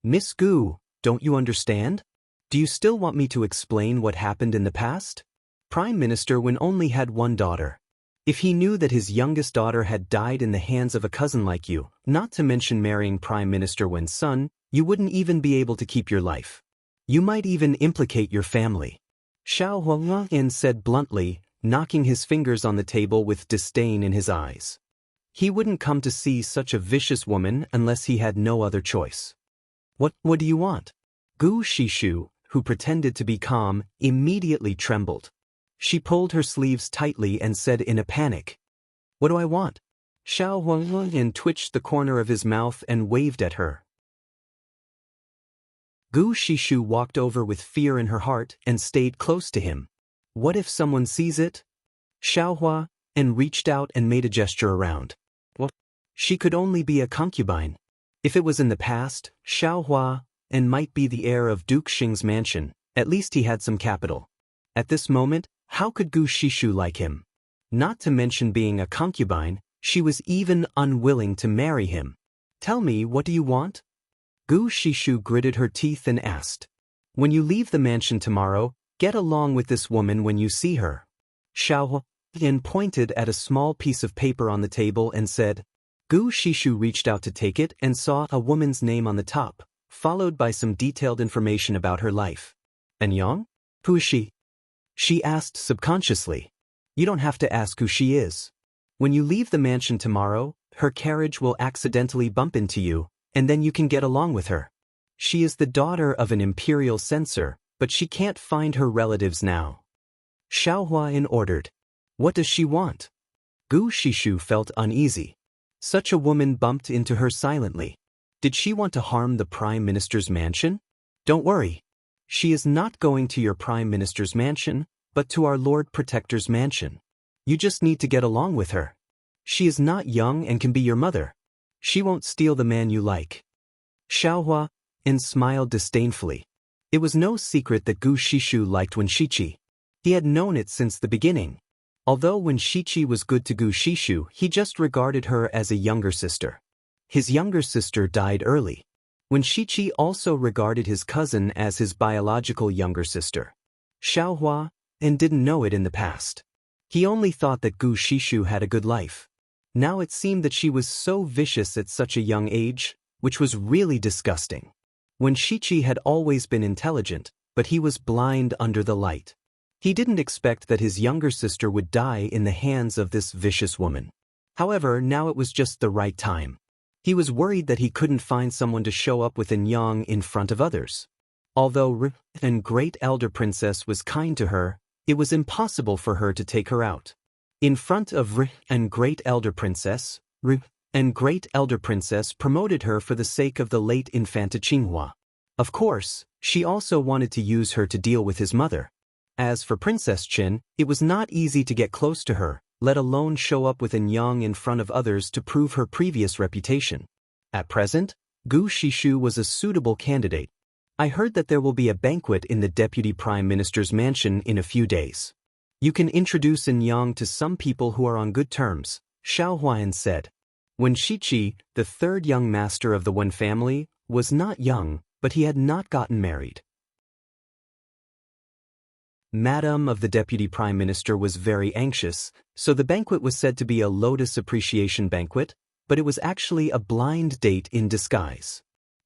Miss Gu, don't you understand? Do you still want me to explain what happened in the past? Prime Minister Wen only had one daughter. If he knew that his youngest daughter had died in the hands of a cousin like you, not to mention marrying Prime Minister Wen's son, you wouldn't even be able to keep your life. You might even implicate your family. Xiao Huangyan said bluntly, knocking his fingers on the table with disdain in his eyes. He wouldn't come to see such a vicious woman unless he had no other choice. What do you want? Gu Shishu, who pretended to be calm, immediately trembled. She pulled her sleeves tightly and said in a panic, What do I want? Xiao Huangyan twitched the corner of his mouth and waved at her. Gu Shishu walked over with fear in her heart and stayed close to him. What if someone sees it? Xiao Hua and reached out and made a gesture around. What? She could only be a concubine. If it was in the past, Xiao Hua and might be the heir of Duke Xing's mansion. At least he had some capital. At this moment, how could Gu Shishu like him? Not to mention being a concubine, she was even unwilling to marry him. Tell me, what do you want? Gu Shishu gritted her teeth and asked. When you leave the mansion tomorrow, get along with this woman when you see her. Xiao Huan pointed at a small piece of paper on the table and said. Gu Shishu reached out to take it and saw a woman's name on the top, followed by some detailed information about her life. Anyang? Who is she? She asked subconsciously. You don't have to ask who she is. When you leave the mansion tomorrow, her carriage will accidentally bump into you, and then you can get along with her. She is the daughter of an Imperial censor, but she can't find her relatives now. Xiao Huan ordered. What does she want? Gu Shishu felt uneasy. Such a woman bumped into her silently. Did she want to harm the Prime Minister's mansion? Don't worry. She is not going to your Prime Minister's mansion, but to our Lord Protector's mansion. You just need to get along with her. She is not young and can be your mother. She won't steal the man you like. Xiao Hua smiled disdainfully. It was no secret that Gu Shishu liked Wen Shichi. He had known it since the beginning. Although Wen Shichi was good to Gu Shishu, he just regarded her as a younger sister. His younger sister died early. Wen Shichi also regarded his cousin as his biological younger sister, Xiaohua, and didn't know it in the past. He only thought that Gu Shishu had a good life. Now it seemed that she was so vicious at such a young age, which was really disgusting. Wen Shichi had always been intelligent, but he was blind under the light. He didn't expect that his younger sister would die in the hands of this vicious woman. However, now it was just the right time. He was worried that he couldn't find someone to show up with Yang in front of others. Although An Great Elder Princess was kind to her, it was impossible for her to take her out. In front of An Great Elder Princess, An Great Elder Princess promoted her for the sake of the late Infanta Qinghua. Of course, she also wanted to use her to deal with his mother. As for Princess Qin, it was not easy to get close to her, let alone show up with Yang in front of others to prove her previous reputation. At present, Gu Shishu was a suitable candidate. I heard that there will be a banquet in the Deputy Prime Minister's mansion in a few days. You can introduce Yang to some people who are on good terms, Xiao Huan said. Wen Shichi, the third young master of the Wen family, was not young, but he had not gotten married. Madam of the Deputy Prime Minister was very anxious, so the banquet was said to be a Lotus Appreciation Banquet, but it was actually a blind date in disguise.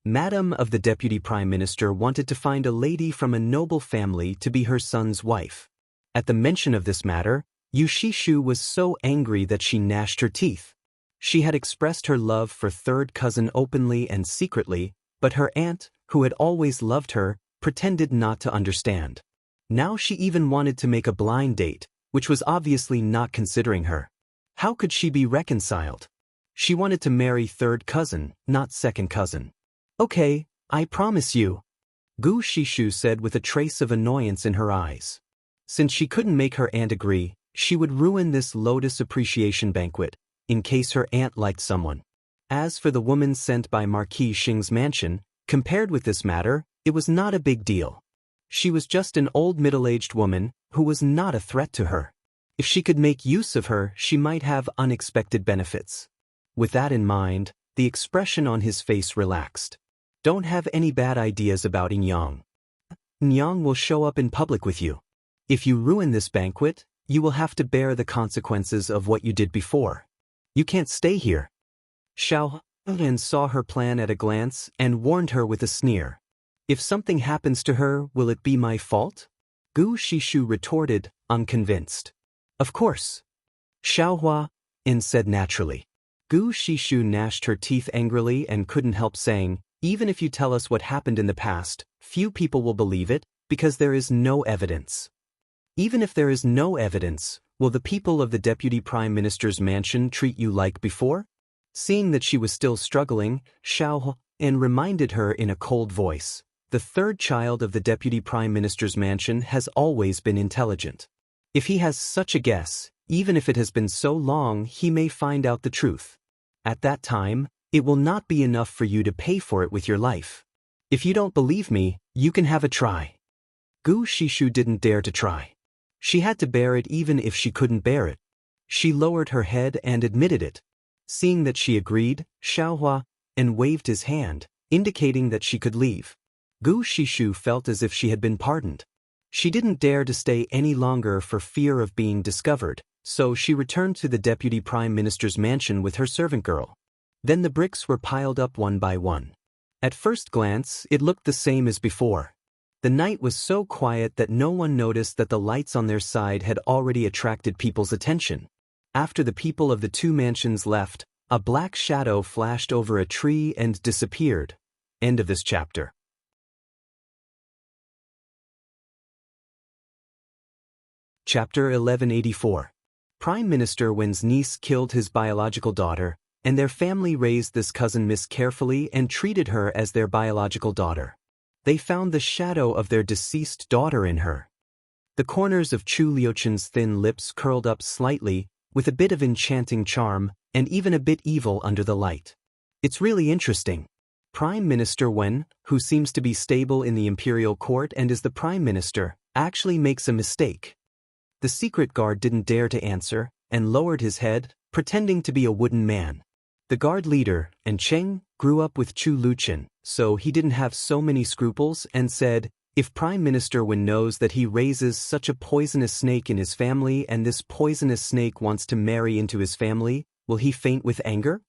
Madam of the Deputy Prime Minister wanted to find a lady from a noble family to be her son's wife. At the mention of this matter, Yu Shishu was so angry that she gnashed her teeth. She had expressed her love for third cousin openly and secretly, but her aunt, who had always loved her, pretended not to understand. Now she even wanted to make a blind date, which was obviously not considering her. How could she be reconciled? She wanted to marry third cousin, not second cousin. Okay, I promise you, Gu Shishu said with a trace of annoyance in her eyes. Since she couldn't make her aunt agree, she would ruin this Lotus Appreciation Banquet, in case her aunt liked someone. As for the woman sent by Marquis Xing's mansion, compared with this matter, it was not a big deal. She was just an old middle-aged woman who was not a threat to her. If she could make use of her, she might have unexpected benefits. With that in mind, the expression on his face relaxed. Don't have any bad ideas about Yang. Yang will show up in public with you. If you ruin this banquet, you will have to bear the consequences of what you did before. You can't stay here. Xiao Yan saw her plan at a glance and warned her with a sneer. If something happens to her, will it be my fault? Gu Shishu retorted, unconvinced. Of course. Xiaohua said naturally. Gu Shishu gnashed her teeth angrily and couldn't help saying, even if you tell us what happened in the past, few people will believe it, because there is no evidence. Even if there is no evidence, will the people of the Deputy Prime Minister's mansion treat you like before? Seeing that she was still struggling, Xiao Yan reminded her in a cold voice. The third child of the Deputy Prime Minister's mansion has always been intelligent. If he has such a guess, even if it has been so long, he may find out the truth. At that time, it will not be enough for you to pay for it with your life. If you don't believe me, you can have a try. Gu Shishu didn't dare to try. She had to bear it even if she couldn't bear it. She lowered her head and admitted it. Seeing that she agreed, Xiaohua waved his hand, indicating that she could leave. Gu Shishu felt as if she had been pardoned. She didn't dare to stay any longer for fear of being discovered, so she returned to the Deputy Prime Minister's mansion with her servant girl. Then the bricks were piled up one by one. At first glance, it looked the same as before. The night was so quiet that no one noticed that the lights on their side had already attracted people's attention. After the people of the two mansions left, a black shadow flashed over a tree and disappeared. End of this chapter. Chapter 1184. Prime Minister Wen's niece killed his biological daughter, and their family raised this cousin Miss carefully and treated her as their biological daughter. They found the shadow of their deceased daughter in her. The corners of Chu Liuchen's thin lips curled up slightly, with a bit of enchanting charm, and even a bit evil under the light. It's really interesting. Prime Minister Wen, who seems to be stable in the imperial court and is the prime minister, actually makes a mistake. The secret guard didn't dare to answer, and lowered his head, pretending to be a wooden man. The guard leader, and Cheng, grew up with Chu Luchen, so he didn't have so many scruples and said, if Prime Minister Wen knows that he raises such a poisonous snake in his family and this poisonous snake wants to marry into his family, will he faint with anger?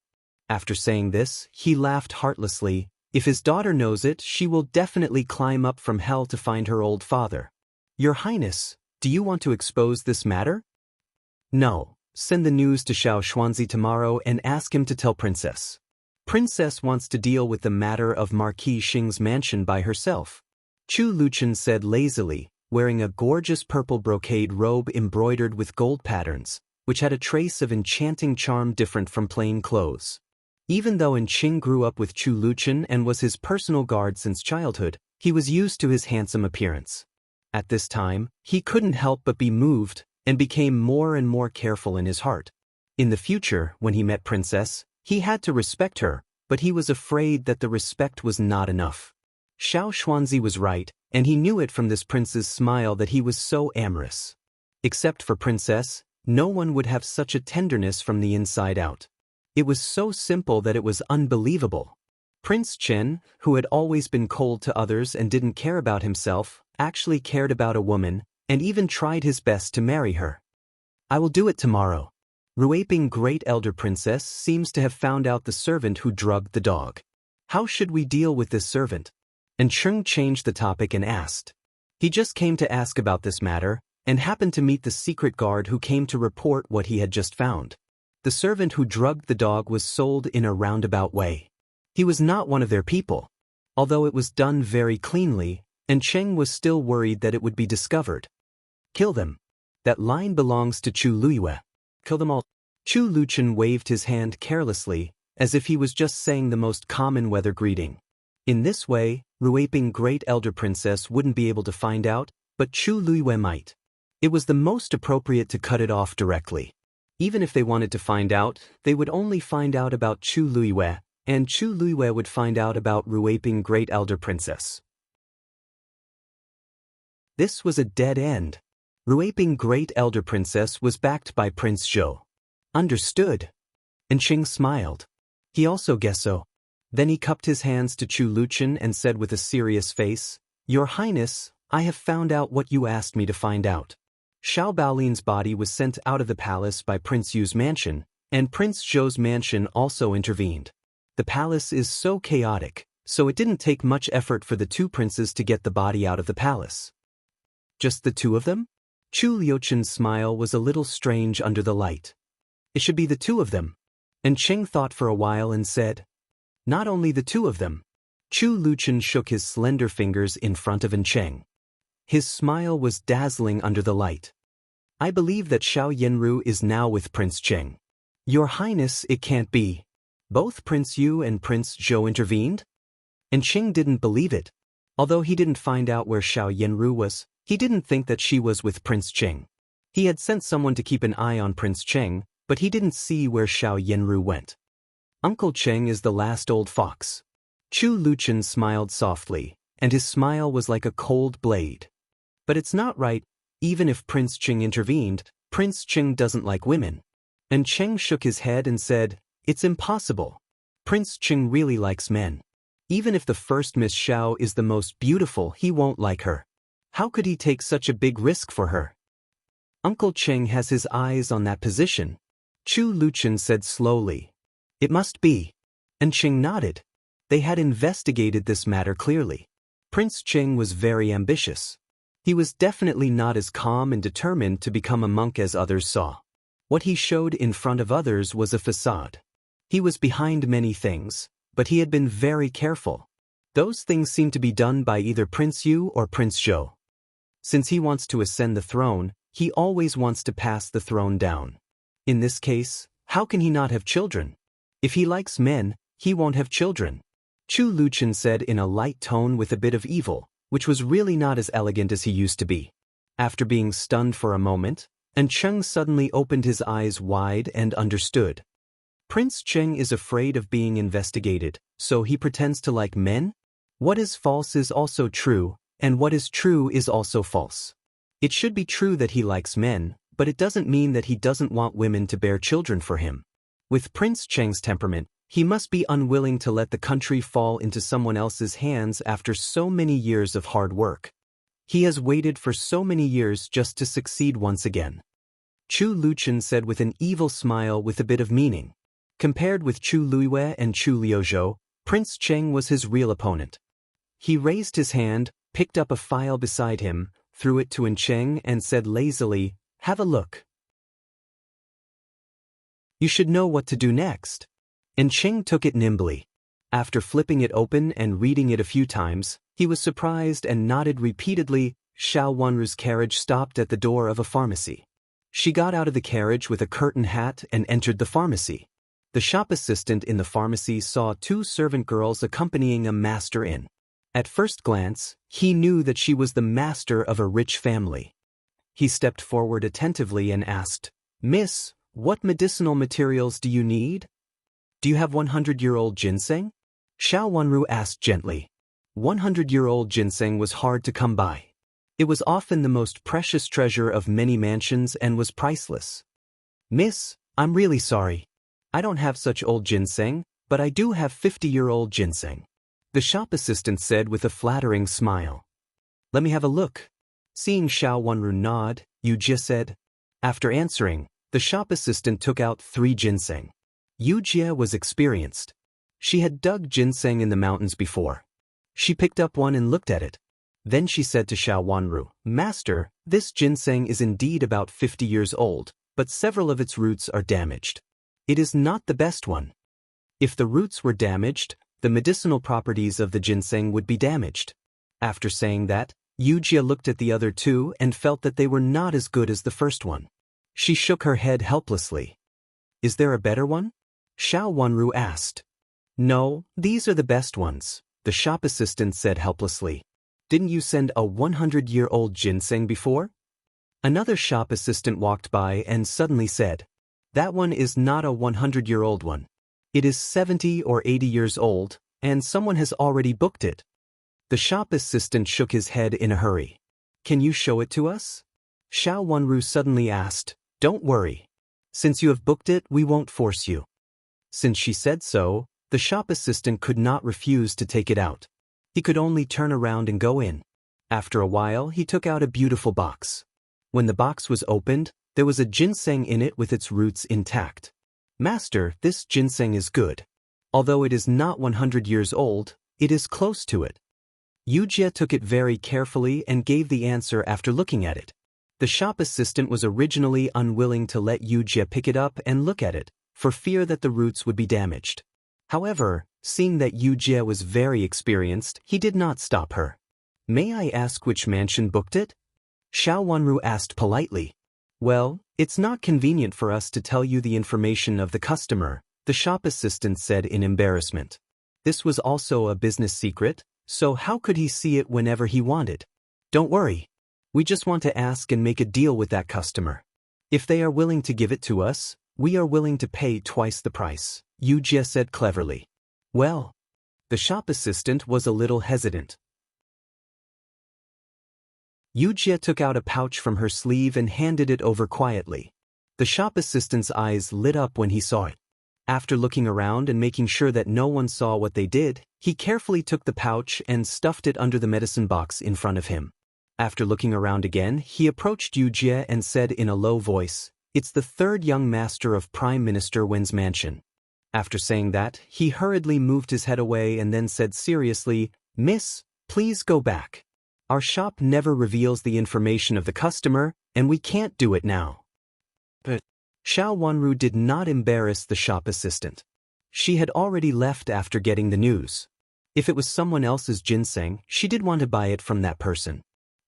After saying this, he laughed heartlessly. If his daughter knows it, she will definitely climb up from hell to find her old father. Your Highness, do you want to expose this matter? No. Send the news to Xiao Xuanzi tomorrow and ask him to tell Princess. Princess wants to deal with the matter of Marquis Xing's mansion by herself. Chu Luchen said lazily, wearing a gorgeous purple brocade robe embroidered with gold patterns, which had a trace of enchanting charm different from plain clothes. Even though Qing grew up with Chu Luchen and was his personal guard since childhood, he was used to his handsome appearance. At this time, he couldn't help but be moved, and became more and more careful in his heart. In the future, when he met Princess, he had to respect her, but he was afraid that the respect was not enough. Xiao Xuanzi was right, and he knew it from this prince's smile that he was so amorous. Except for Princess, no one would have such a tenderness from the inside out. It was so simple that it was unbelievable. Prince Chen, who had always been cold to others and didn't care about himself, actually cared about a woman, and even tried his best to marry her. I will do it tomorrow. Ruaping Great Elder Princess seems to have found out the servant who drugged the dog. How should we deal with this servant? And Cheng changed the topic and asked. He just came to ask about this matter, and happened to meet the secret guard who came to report what he had just found. The servant who drugged the dog was sold in a roundabout way. He was not one of their people. Although it was done very cleanly, and Cheng was still worried that it would be discovered. Kill them. That line belongs to Chu Luiyue. Kill them all. Chu Luchen waved his hand carelessly, as if he was just saying the most common weather greeting. In this way, Ruaping Great Elder Princess wouldn't be able to find out, but Chu Luiyue might. It was the most appropriate to cut it off directly. Even if they wanted to find out, they would only find out about Chu Luiyue, and Chu Luiyue would find out about Ruaping Great Elder Princess. This was a dead end. Ruaping Great Elder Princess was backed by Prince Zhou. Understood. And Qing smiled. He also guessed so. Then he cupped his hands to Chu Luchen and said with a serious face, Your Highness, I have found out what you asked me to find out. Xiao Baolin's body was sent out of the palace by Prince Yu's mansion, and Prince Zhou's mansion also intervened. The palace is so chaotic, so it didn't take much effort for the two princes to get the body out of the palace. Just the two of them? Chu Liuchen's smile was a little strange under the light. It should be the two of them. And Cheng thought for a while and said, Not only the two of them. Chu Luchen shook his slender fingers in front of Cheng. His smile was dazzling under the light. I believe that Xiao Yenru is now with Prince Cheng. Your Highness, it can't be. Both Prince Yu and Prince Zhou intervened? And Cheng didn't believe it. Although he didn't find out where Xiao Yenru was, he didn't think that she was with Prince Cheng. He had sent someone to keep an eye on Prince Cheng, but he didn't see where Xiao Yenru went. Uncle Cheng is the last old fox. Chu Luchen smiled softly, and his smile was like a cold blade. But it's not right, even if Prince Cheng intervened, Prince Cheng doesn't like women. And Cheng shook his head and said, It's impossible. Prince Cheng really likes men. Even if the first Miss Xiao is the most beautiful, he won't like her. How could he take such a big risk for her? Uncle Cheng has his eyes on that position. Chu Luchen said slowly. It must be. And Cheng nodded. They had investigated this matter clearly. Prince Cheng was very ambitious. He was definitely not as calm and determined to become a monk as others saw. What he showed in front of others was a facade. He was behind many things, but he had been very careful. Those things seemed to be done by either Prince Yu or Prince Zhou. Since he wants to ascend the throne, he always wants to pass the throne down. In this case, how can he not have children? If he likes men, he won't have children. Chu Luchen said in a light tone with a bit of evil, which was really not as elegant as he used to be. After being stunned for a moment, and Cheng suddenly opened his eyes wide and understood. Prince Cheng is afraid of being investigated, so he pretends to like men? What is false is also true, and what is true is also false. It should be true that he likes men, but it doesn't mean that he doesn't want women to bear children for him. With Prince Cheng's temperament, he must be unwilling to let the country fall into someone else's hands after so many years of hard work. He has waited for so many years just to succeed once again. Chu Luchen said with an evil smile with a bit of meaning. Compared with Chu Luiwei and Chu Liuzhou, Prince Cheng was his real opponent. He raised his hand, picked up a file beside him, threw it to An Cheng and said lazily, "Have a look. You should know what to do next." An Cheng took it nimbly. After flipping it open and reading it a few times, he was surprised and nodded repeatedly. Xiao Wanru's carriage stopped at the door of a pharmacy. She got out of the carriage with a curtain hat and entered the pharmacy. The shop assistant in the pharmacy saw two servant girls accompanying a master in. At first glance, he knew that she was the master of a rich family. He stepped forward attentively and asked, "Miss, what medicinal materials do you need? Do you have 100-year-old ginseng?" Xiao Wanru asked gently. 100-year-old ginseng was hard to come by. It was often the most precious treasure of many mansions and was priceless. "Miss, I'm really sorry. I don't have such old ginseng, but I do have 50-year-old ginseng," the shop assistant said with a flattering smile. "Let me have a look." Seeing Xiao Wanru nod, Yu Jie said. After answering, the shop assistant took out 3 ginseng. Yu Jie was experienced. She had dug ginseng in the mountains before. She picked up one and looked at it. Then she said to Xiao Wanru, "Master, this ginseng is indeed about 50 years old, but several of its roots are damaged. It is not the best one. If the roots were damaged, the medicinal properties of the ginseng would be damaged." After saying that, Yu Jie looked at the other two and felt that they were not as good as the first one. She shook her head helplessly. "Is there a better one?" Xiao Wanru asked. "No, these are the best ones," the shop assistant said helplessly. "Didn't you send a 100-year-old ginseng before?" Another shop assistant walked by and suddenly said, "That one is not a 100-year-old one. It is 70 or 80 years old, and someone has already booked it." The shop assistant shook his head in a hurry. "Can you show it to us?" Xiao Wanru suddenly asked. "Don't worry. Since you have booked it, we won't force you." Since she said so, the shop assistant could not refuse to take it out. He could only turn around and go in. After a while, he took out a beautiful box. When the box was opened, there was a ginseng in it with its roots intact. "Master, this ginseng is good. Although it is not 100 years old, it is close to it." Yu Jie took it very carefully and gave the answer after looking at it. The shop assistant was originally unwilling to let Yu Jie pick it up and look at it, for fear that the roots would be damaged. However, seeing that Yu Jie was very experienced, he did not stop her. "May I ask which mansion booked it?" Xiao Wanru asked politely. "Well, it's not convenient for us to tell you the information of the customer," the shop assistant said in embarrassment. This was also a business secret, so how could he see it whenever he wanted? "Don't worry. We just want to ask and make a deal with that customer. If they are willing to give it to us, we are willing to pay twice the price," Yu Jie said cleverly. "Well," the shop assistant was a little hesitant. Yu Jie took out a pouch from her sleeve and handed it over quietly. The shop assistant's eyes lit up when he saw it. After looking around and making sure that no one saw what they did, he carefully took the pouch and stuffed it under the medicine box in front of him. After looking around again, he approached Yu Jie and said in a low voice, "It's the 3rd young master of Prime Minister Wen's mansion." After saying that, he hurriedly moved his head away and then said seriously, "Miss, please go back. Our shop never reveals the information of the customer, and we can't do it now." But Xiao Wanru did not embarrass the shop assistant. She had already left after getting the news. If it was someone else's ginseng, she did want to buy it from that person.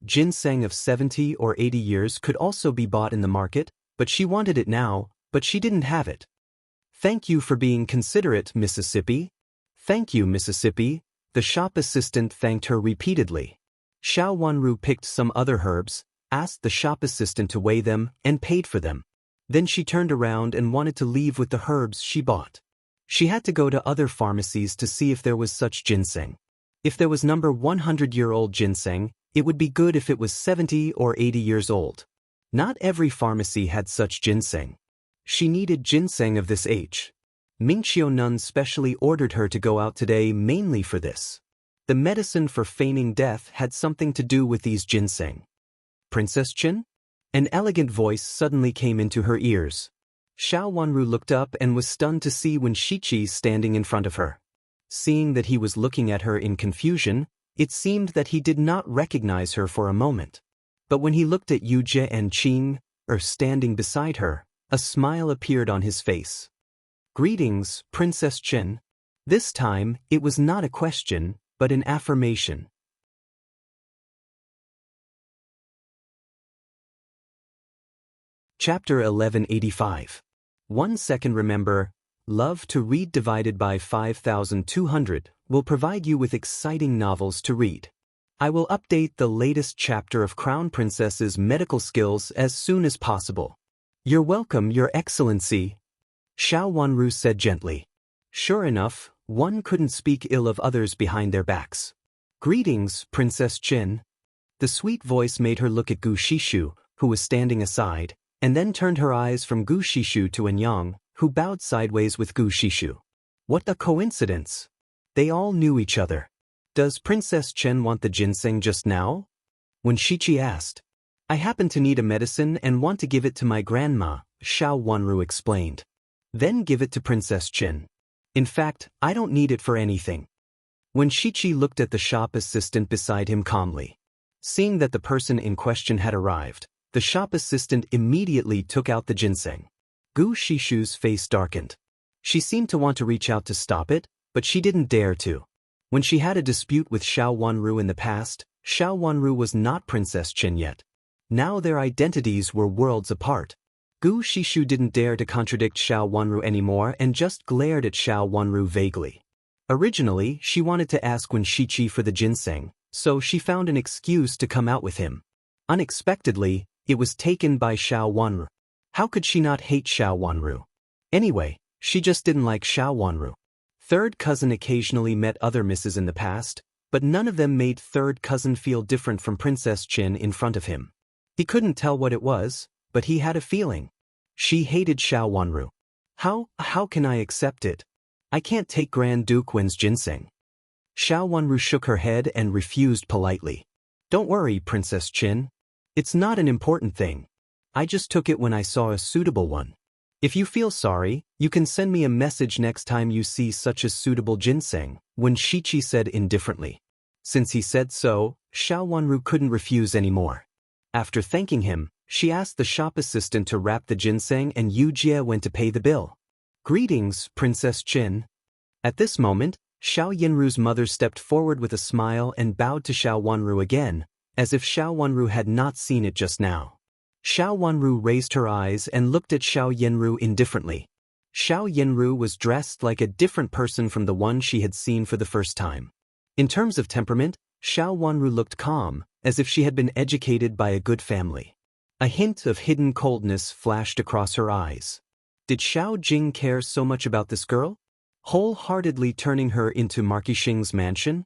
Ginseng of 70 or 80 years could also be bought in the market, but she wanted it now, but she didn't have it. "Thank you for being considerate, Mississippi." "Thank you, Mississippi," the shop assistant thanked her repeatedly. Xiao Wanru picked some other herbs, asked the shop assistant to weigh them, and paid for them. Then she turned around and wanted to leave with the herbs she bought. She had to go to other pharmacies to see if there was such ginseng. If there was number 100-year-old ginseng, it would be good if it was 70 or 80 years old. Not every pharmacy had such ginseng. She needed ginseng of this age. Mingqiu Nun specially ordered her to go out today mainly for this. The medicine for feigning death had something to do with these ginseng. Princess Qin? An elegant voice suddenly came into her ears. Xiao Wanru looked up and was stunned to see Wen Shiqi standing in front of her. Seeing that he was looking at her in confusion, it seemed that he did not recognize her for a moment. But when he looked at Yu Jie and Qing, standing beside her, a smile appeared on his face. "Greetings, Princess Qin." This time, it was not a question, but an affirmation. Chapter 1185. 1 second. Remember, love to read divided by 5,200 will provide you with exciting novels to read. I will update the latest chapter of Crown Princess's medical skills as soon as possible. You're welcome, Your Excellency, Xiao Wanru said gently. Sure enough, one couldn't speak ill of others behind their backs. Greetings, Princess Qin. The sweet voice made her look at Gu Shishu, who was standing aside, and then turned her eyes from Gu Shishu to Enyang, who bowed sideways with Gu Shishu. What a coincidence! They all knew each other. Does Princess Chen want the ginseng just now? Wen Shiqi asked. I happen to need a medicine and want to give it to my grandma, Xiao Wanru explained. Then give it to Princess Chen. In fact, I don't need it for anything. Wen Shiqi looked at the shop assistant beside him calmly. Seeing that the person in question had arrived, the shop assistant immediately took out the ginseng. Gu Shishu's face darkened. She seemed to want to reach out to stop it, but she didn't dare to. When she had a dispute with Xiao Wanru in the past, Xiao Wanru was not Princess Qin yet. Now their identities were worlds apart. Gu Shishu didn't dare to contradict Xiao Wanru anymore and just glared at Xiao Wanru vaguely. Originally, she wanted to ask Wen Shiqi for the ginseng, so she found an excuse to come out with him. Unexpectedly, it was taken by Xiao Wanru. How could she not hate Xiao Wanru? Anyway, she just didn't like Xiao Wanru. Third cousin occasionally met other misses in the past, but none of them made third cousin feel different from Princess Qin in front of him. He couldn't tell what it was, but he had a feeling. She hated Xiao Wanru. How can I accept it? I can't take Grand Duke Wen's ginseng. Xiao Wanru shook her head and refused politely. Don't worry, Princess Qin. It's not an important thing. I just took it when I saw a suitable one. If you feel sorry, you can send me a message next time you see such a suitable ginseng, Wen Shiqi said indifferently. Since he said so, Xiao Wanru couldn't refuse anymore. After thanking him, she asked the shop assistant to wrap the ginseng and Yu Jie went to pay the bill. Greetings, Princess Qin. At this moment, Xiao Yinru's mother stepped forward with a smile and bowed to Xiao Wanru again, as if Xiao Wanru had not seen it just now. Xiao Wanru raised her eyes and looked at Xiao Yinru indifferently. Xiao Yinru was dressed like a different person from the one she had seen for the first time. In terms of temperament, Xiao Wanru looked calm, as if she had been educated by a good family. A hint of hidden coldness flashed across her eyes. Did Xiao Jing care so much about this girl? Wholeheartedly turning her into Marquis Xing's mansion?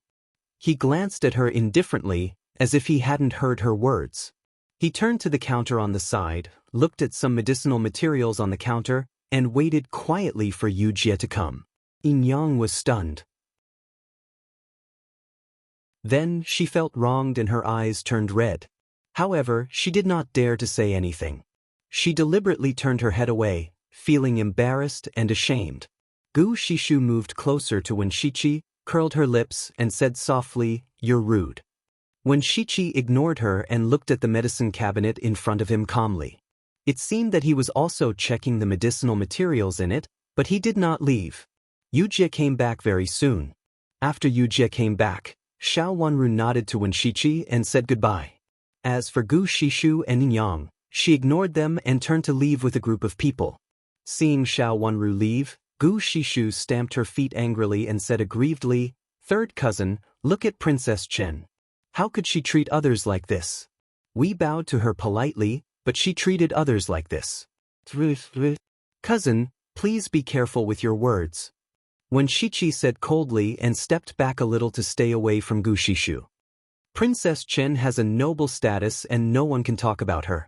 He glanced at her indifferently, as if he hadn't heard her words. He turned to the counter on the side, looked at some medicinal materials on the counter, and waited quietly for Yu Jie to come. Enyang was stunned. Then she felt wronged and her eyes turned red. However, she did not dare to say anything. She deliberately turned her head away, feeling embarrassed and ashamed. Gu Shishu moved closer to Wen Shiqi, curled her lips, and said softly, "You're rude." Wen Shiqi ignored her and looked at the medicine cabinet in front of him calmly. It seemed that he was also checking the medicinal materials in it, but he did not leave. Yu Jie came back very soon. After Yu Jie came back, Xiao Wanru nodded to Wen Shiqi and said goodbye. As for Gu Shishu and Enyang, she ignored them and turned to leave with a group of people. Seeing Xiao Wanru leave, Gu Shishu stamped her feet angrily and said aggrievedly, "Third cousin, look at Princess Chen. How could she treat others like this? We bowed to her politely, but she treated others like this." Cousin, please be careful with your words. Wen Shichi said coldly and stepped back a little to stay away from Gu Shishu. Princess Chen has a noble status and no one can talk about her.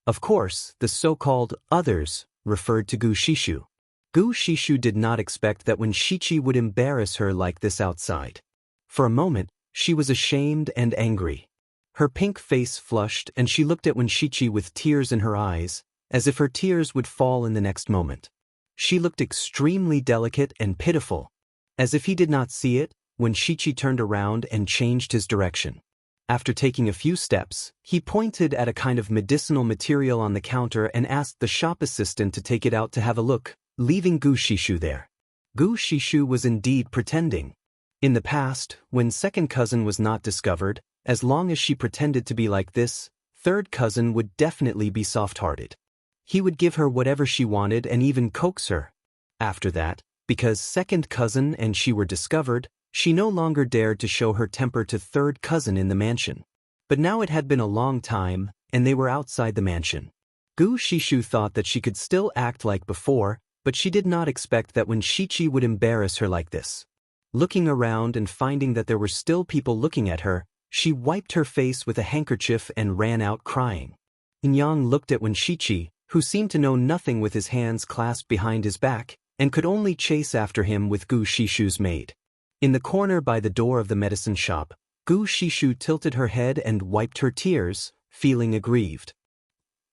Of course, the so-called others referred to Gu Shishu. Gu Shishu did not expect that Wen Shichi would embarrass her like this outside. For a moment, she was ashamed and angry. Her pink face flushed and she looked at Wen Shichi with tears in her eyes, as if her tears would fall in the next moment. She looked extremely delicate and pitiful. As if he did not see it, Wen Shichi turned around and changed his direction. After taking a few steps, he pointed at a kind of medicinal material on the counter and asked the shop assistant to take it out to have a look, leaving Gu Shishu there. Gu Shishu was indeed pretending. In the past, when second cousin was not discovered, as long as she pretended to be like this, third cousin would definitely be soft-hearted. He would give her whatever she wanted and even coax her. After that, because second cousin and she were discovered, she no longer dared to show her temper to third cousin in the mansion. But now it had been a long time, and they were outside the mansion. Gu Shishu thought that she could still act like before, but she did not expect that Wen Shichi would embarrass her like this. Looking around and finding that there were still people looking at her, she wiped her face with a handkerchief and ran out crying. Yang looked at Wen Shichi, who seemed to know nothing with his hands clasped behind his back, and could only chase after him with Gu Shishu's maid. In the corner by the door of the medicine shop, Gu Shishu tilted her head and wiped her tears, feeling aggrieved.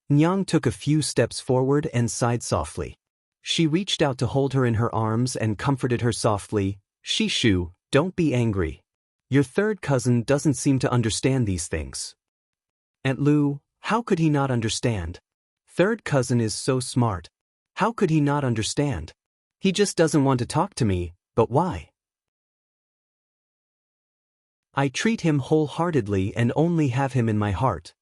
Yang took a few steps forward and sighed softly. She reached out to hold her in her arms and comforted her softly. Shishu, don't be angry. Your third cousin doesn't seem to understand these things. Aunt Lu, how could he not understand? Third cousin is so smart. How could he not understand? He just doesn't want to talk to me, but why? I treat him wholeheartedly and only have him in my heart.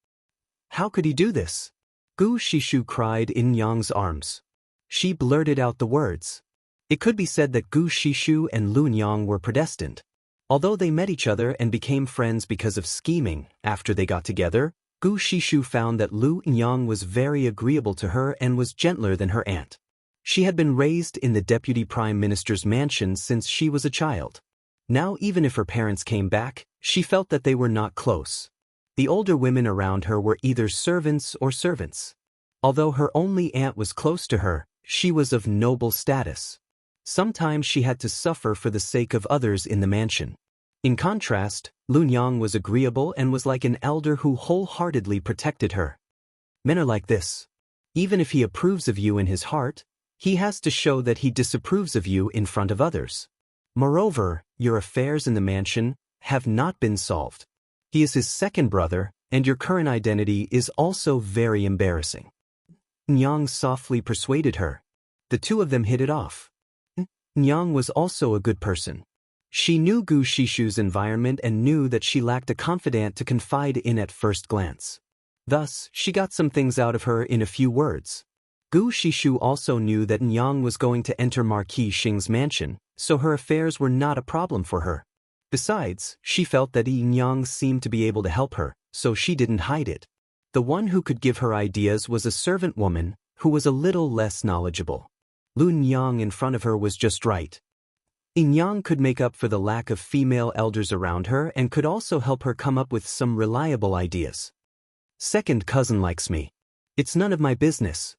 How could he do this? Gu Shishu cried in Yang's arms. She blurted out the words. It could be said that Gu Shishu and Lu Yang were predestined. Although they met each other and became friends because of scheming, after they got together, Gu Shishu found that Lu Yang was very agreeable to her and was gentler than her aunt. She had been raised in the deputy prime minister's mansion since she was a child. Now even if her parents came back, she felt that they were not close. The older women around her were either servants or servants. Although her only aunt was close to her, she was of noble status. Sometimes she had to suffer for the sake of others in the mansion. In contrast, Lu Yang was agreeable and was like an elder who wholeheartedly protected her. Men are like this. Even if he approves of you in his heart, he has to show that he disapproves of you in front of others. Moreover, your affairs in the mansion have not been solved. He is his second brother, and your current identity is also very embarrassing. Yang softly persuaded her. The two of them hit it off. Yang was also a good person. She knew Gu Shishu's environment and knew that she lacked a confidant to confide in at first glance. Thus, she got some things out of her in a few words. Gu Shishu also knew that Yang was going to enter Marquis Xing's mansion, so her affairs were not a problem for her. Besides, she felt that Yang seemed to be able to help her, so she didn't hide it. The one who could give her ideas was a servant woman, who was a little less knowledgeable. Lu Yang in front of her was just right. Yang could make up for the lack of female elders around her and could also help her come up with some reliable ideas. Second cousin likes me. It's none of my business.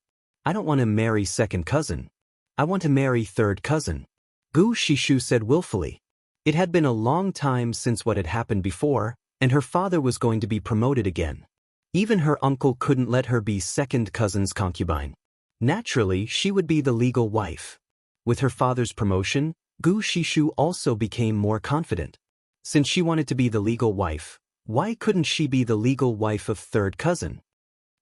I don't want to marry second cousin. I want to marry third cousin. Gu Shishu said willfully. It had been a long time since what had happened before, and her father was going to be promoted again. Even her uncle couldn't let her be second cousin's concubine. Naturally, she would be the legal wife. With her father's promotion, Gu Shishu also became more confident. Since she wanted to be the legal wife, why couldn't she be the legal wife of third cousin?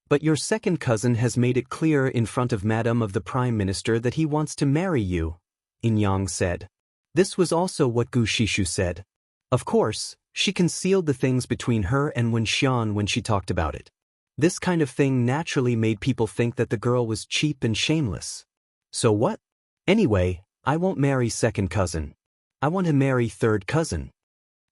But your second cousin has made it clear in front of Madam of the Prime Minister that he wants to marry you, Yang said. This was also what Gu Shishu said. Of course, she concealed the things between her and Wen Xian when she talked about it. This kind of thing naturally made people think that the girl was cheap and shameless. So what? Anyway, I won't marry second cousin. I want to marry third cousin.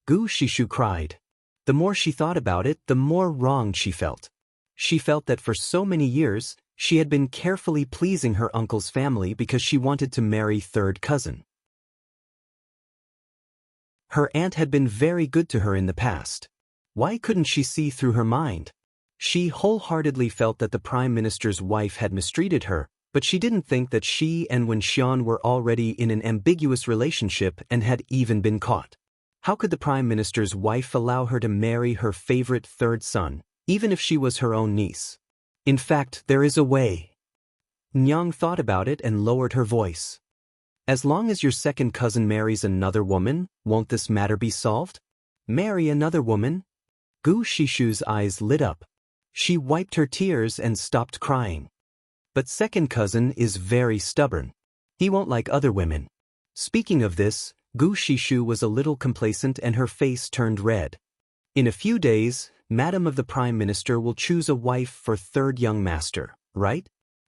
Gu Shishu cried. The more she thought about it, the more wronged she felt. She felt that for so many years, She had been carefully pleasing her uncle's family because she wanted to marry third cousin. Her aunt had been very good to her in the past. Why couldn't she see through her mind? She wholeheartedly felt that the Prime Minister's wife had mistreated her, but she didn't think that she and Wen Xian were already in an ambiguous relationship and had even been caught. How could the Prime Minister's wife allow her to marry her favorite third son, even if she was her own niece? In fact, there is a way. Nyang thought about it and lowered her voice. As long as your second cousin marries another woman, won't this matter be solved? Marry another woman? Gu Shishu's eyes lit up. She wiped her tears and stopped crying. But second cousin is very stubborn. He won't like other women. Speaking of this, Gu Shishu was a little complacent and her face turned red. In a few days, Madam of the Prime Minister will choose a wife for third young master, right?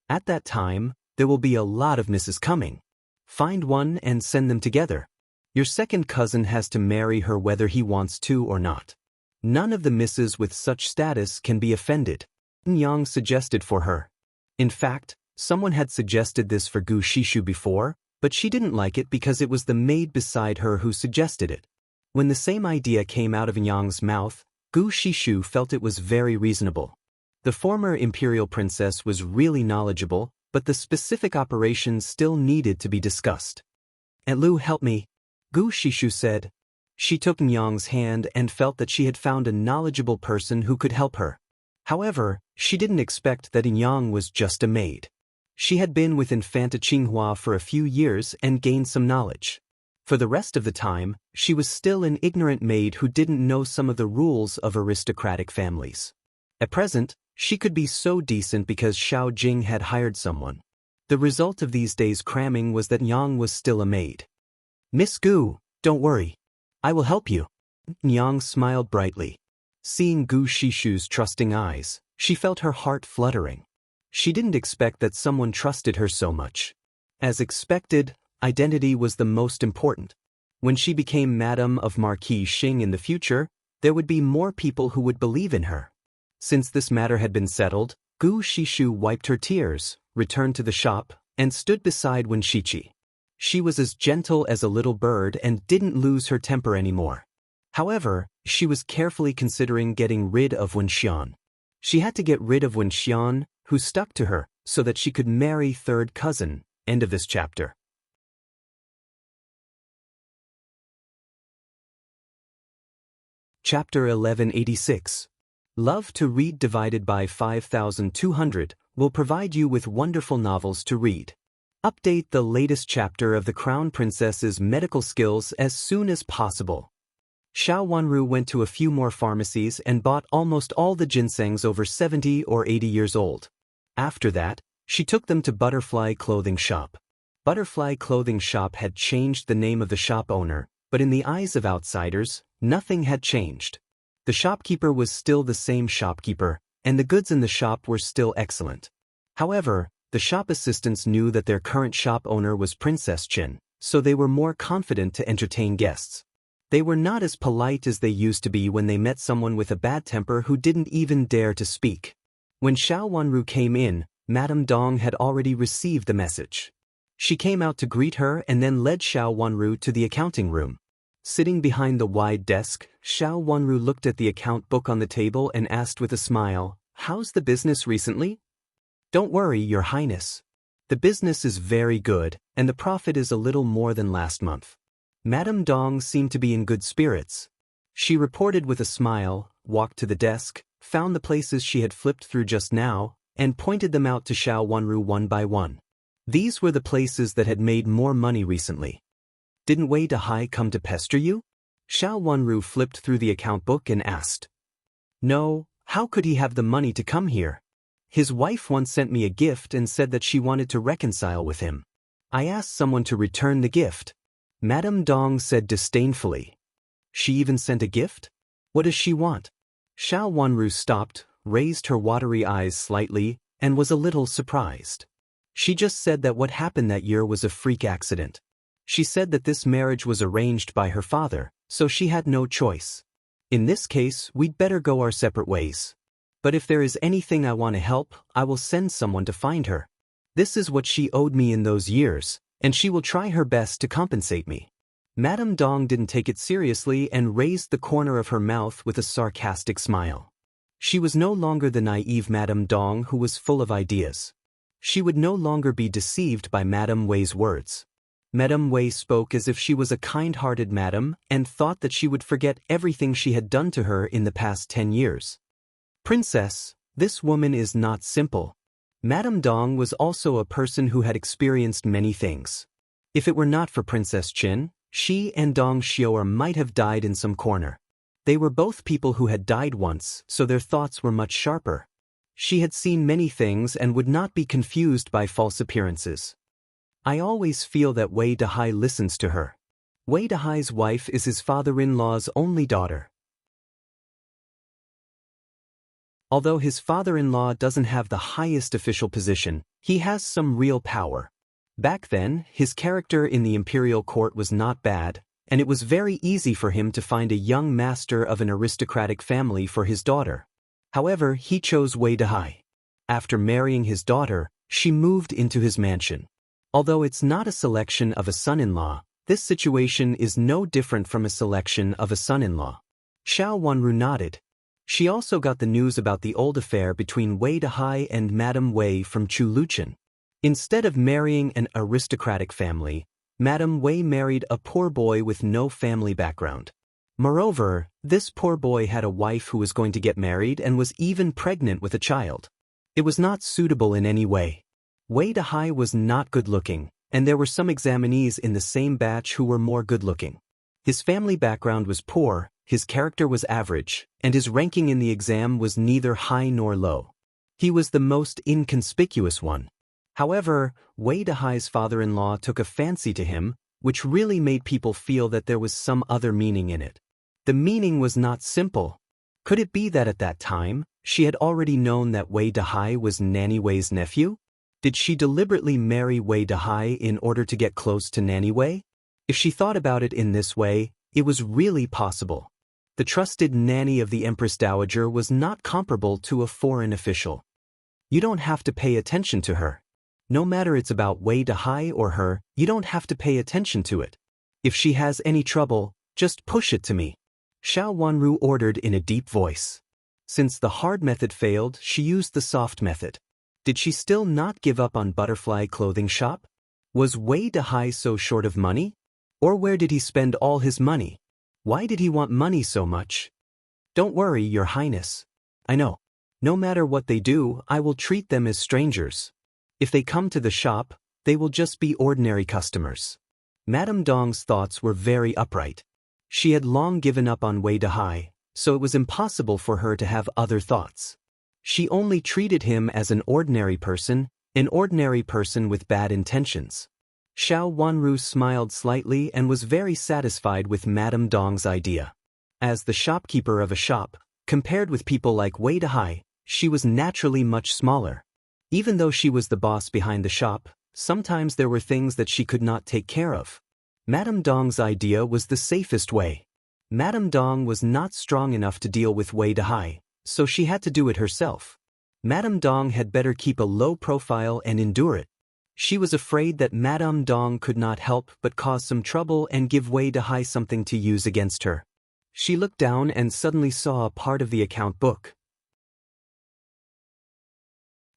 At that time, there will be a lot of misses coming. Find one and send them together. Your second cousin has to marry her whether he wants to or not. None of the misses with such status can be offended. Nyang suggested for her. In fact, someone had suggested this for Gu Shishu before, but she didn't like it because it was the maid beside her who suggested it. When the same idea came out of Nyang's mouth, Gu Shishu felt it was very reasonable. The former imperial princess was really knowledgeable, but the specific operations still needed to be discussed. "Aunt Lu, help me," Gu Shishu said. She took Nyang's hand and felt that she had found a knowledgeable person who could help her. However, she didn't expect that Nyang was just a maid. She had been with Infanta Qinghua for a few years and gained some knowledge. For the rest of the time, she was still an ignorant maid who didn't know some of the rules of aristocratic families. At present, she could be so decent because Xiao Jing had hired someone. The result of these days' cramming was that Nyang was still a maid. "Miss Gu, don't worry. I will help you." Nyang smiled brightly. Seeing Gu Shishu's trusting eyes, she felt her heart fluttering. She didn't expect that someone trusted her so much. As expected, identity was the most important. When she became Madam of Marquis Xing in the future, there would be more people who would believe in her. Since this matter had been settled, Gu Shishu wiped her tears, returned to the shop, and stood beside Wen Shiqi. She was as gentle as a little bird and didn't lose her temper anymore. However, she was carefully considering getting rid of Wen Xian. She had to get rid of Wen Xian, who stuck to her, so that she could marry third cousin. End of this chapter. Chapter 1186. Love to Read divided by 5200 will provide you with wonderful novels to read. Update the latest chapter of the Crown Princess's medical skills as soon as possible. Xiao Wanru went to a few more pharmacies and bought almost all the ginsengs over 70 or 80 years old. After that, she took them to Butterfly Clothing Shop. Butterfly Clothing Shop had changed the name of the shop owner, but in the eyes of outsiders, nothing had changed. The shopkeeper was still the same shopkeeper, and the goods in the shop were still excellent. However, the shop assistants knew that their current shop owner was Princess Chen, so they were more confident to entertain guests. They were not as polite as they used to be when they met someone with a bad temper who didn't even dare to speak. When Xiao Wanru came in, Madame Dong had already received the message. She came out to greet her and then led Xiao Wanru to the accounting room. Sitting behind the wide desk, Xiao Wanru looked at the account book on the table and asked with a smile, "How's the business recently?" "Don't worry, Your Highness. The business is very good, and the profit is a little more than last month." Madame Dong seemed to be in good spirits. She reported with a smile, walked to the desk, found the places she had flipped through just now, and pointed them out to Xiao Wanru one by one. These were the places that had made more money recently. "Didn't Wei Dehai come to pester you?" Xiao Wanru flipped through the account book and asked. "No, how could he have the money to come here? His wife once sent me a gift and said that she wanted to reconcile with him. I asked someone to return the gift." Madame Dong said disdainfully. "She even sent a gift? What does she want?" Xiao Wanru stopped, raised her watery eyes slightly, and was a little surprised. She just said that what happened that year was a freak accident. She said that this marriage was arranged by her father, so she had no choice. "In this case, we'd better go our separate ways." But if there is anything I want to help, I will send someone to find her. This is what she owed me in those years, and she will try her best to compensate me. Madame Dong didn't take it seriously and raised the corner of her mouth with a sarcastic smile. She was no longer the naive Madame Dong who was full of ideas. She would no longer be deceived by Madame Wei's words. Madame Wei spoke as if she was a kind-hearted madam and thought that she would forget everything she had done to her in the past 10 years. Princess, this woman is not simple. Madame Dong was also a person who had experienced many things. If it were not for Princess Qin, she and Dong Xiu'er might have died in some corner. They were both people who had died once, so their thoughts were much sharper. She had seen many things and would not be confused by false appearances. I always feel that Wei Dahai listens to her. Wei Dahai's wife is his father-in-law's only daughter. Although his father-in-law doesn't have the highest official position, he has some real power. Back then, his character in the Imperial court was not bad, and it was very easy for him to find a young master of an aristocratic family for his daughter. However, he chose Wei Dahai. After marrying his daughter, she moved into his mansion. Although it's not a selection of a son-in-law, this situation is no different from a selection of a son-in-law. Xiao Wanru nodded. She also got the news about the old affair between Wei Dahai and Madame Wei from Chu Luchen. Instead of marrying an aristocratic family, Madame Wei married a poor boy with no family background. Moreover, this poor boy had a wife who was going to get married and was even pregnant with a child. It was not suitable in any way. Wei Dahai was not good-looking, and there were some examinees in the same batch who were more good-looking. His family background was poor, his character was average, and his ranking in the exam was neither high nor low. He was the most inconspicuous one. However, Wei Dahai's father-in-law took a fancy to him, which really made people feel that there was some other meaning in it. The meaning was not simple. Could it be that at that time, she had already known that Wei Dahai was Nanny Wei's nephew? Did she deliberately marry Wei Dahai in order to get close to Nanny Wei? If she thought about it in this way, it was really possible. The trusted nanny of the Empress Dowager was not comparable to a foreign official. You don't have to pay attention to her. No matter it's about Wei Dahai or her, you don't have to pay attention to it. If she has any trouble, just push it to me. Xiao Wanru ordered in a deep voice. Since the hard method failed, she used the soft method. Did she still not give up on Butterfly Clothing Shop? Was Wei Dahai so short of money? Or where did he spend all his money? Why did he want money so much? Don't worry, Your Highness. I know. No matter what they do, I will treat them as strangers. If they come to the shop, they will just be ordinary customers. Madame Dong's thoughts were very upright. She had long given up on Wei Dahai, so it was impossible for her to have other thoughts. She only treated him as an ordinary person with bad intentions. Xiao Wanru smiled slightly and was very satisfied with Madame Dong's idea. As the shopkeeper of a shop, compared with people like Wei Dahai, she was naturally much smaller. Even though she was the boss behind the shop, sometimes there were things that she could not take care of. Madame Dong's idea was the safest way. Madame Dong was not strong enough to deal with Wei Dahai, so she had to do it herself. Madame Dong had better keep a low profile and endure it. She was afraid that Madame Dong could not help but cause some trouble and give Wei Dahai something to use against her. She looked down and suddenly saw a part of the account book.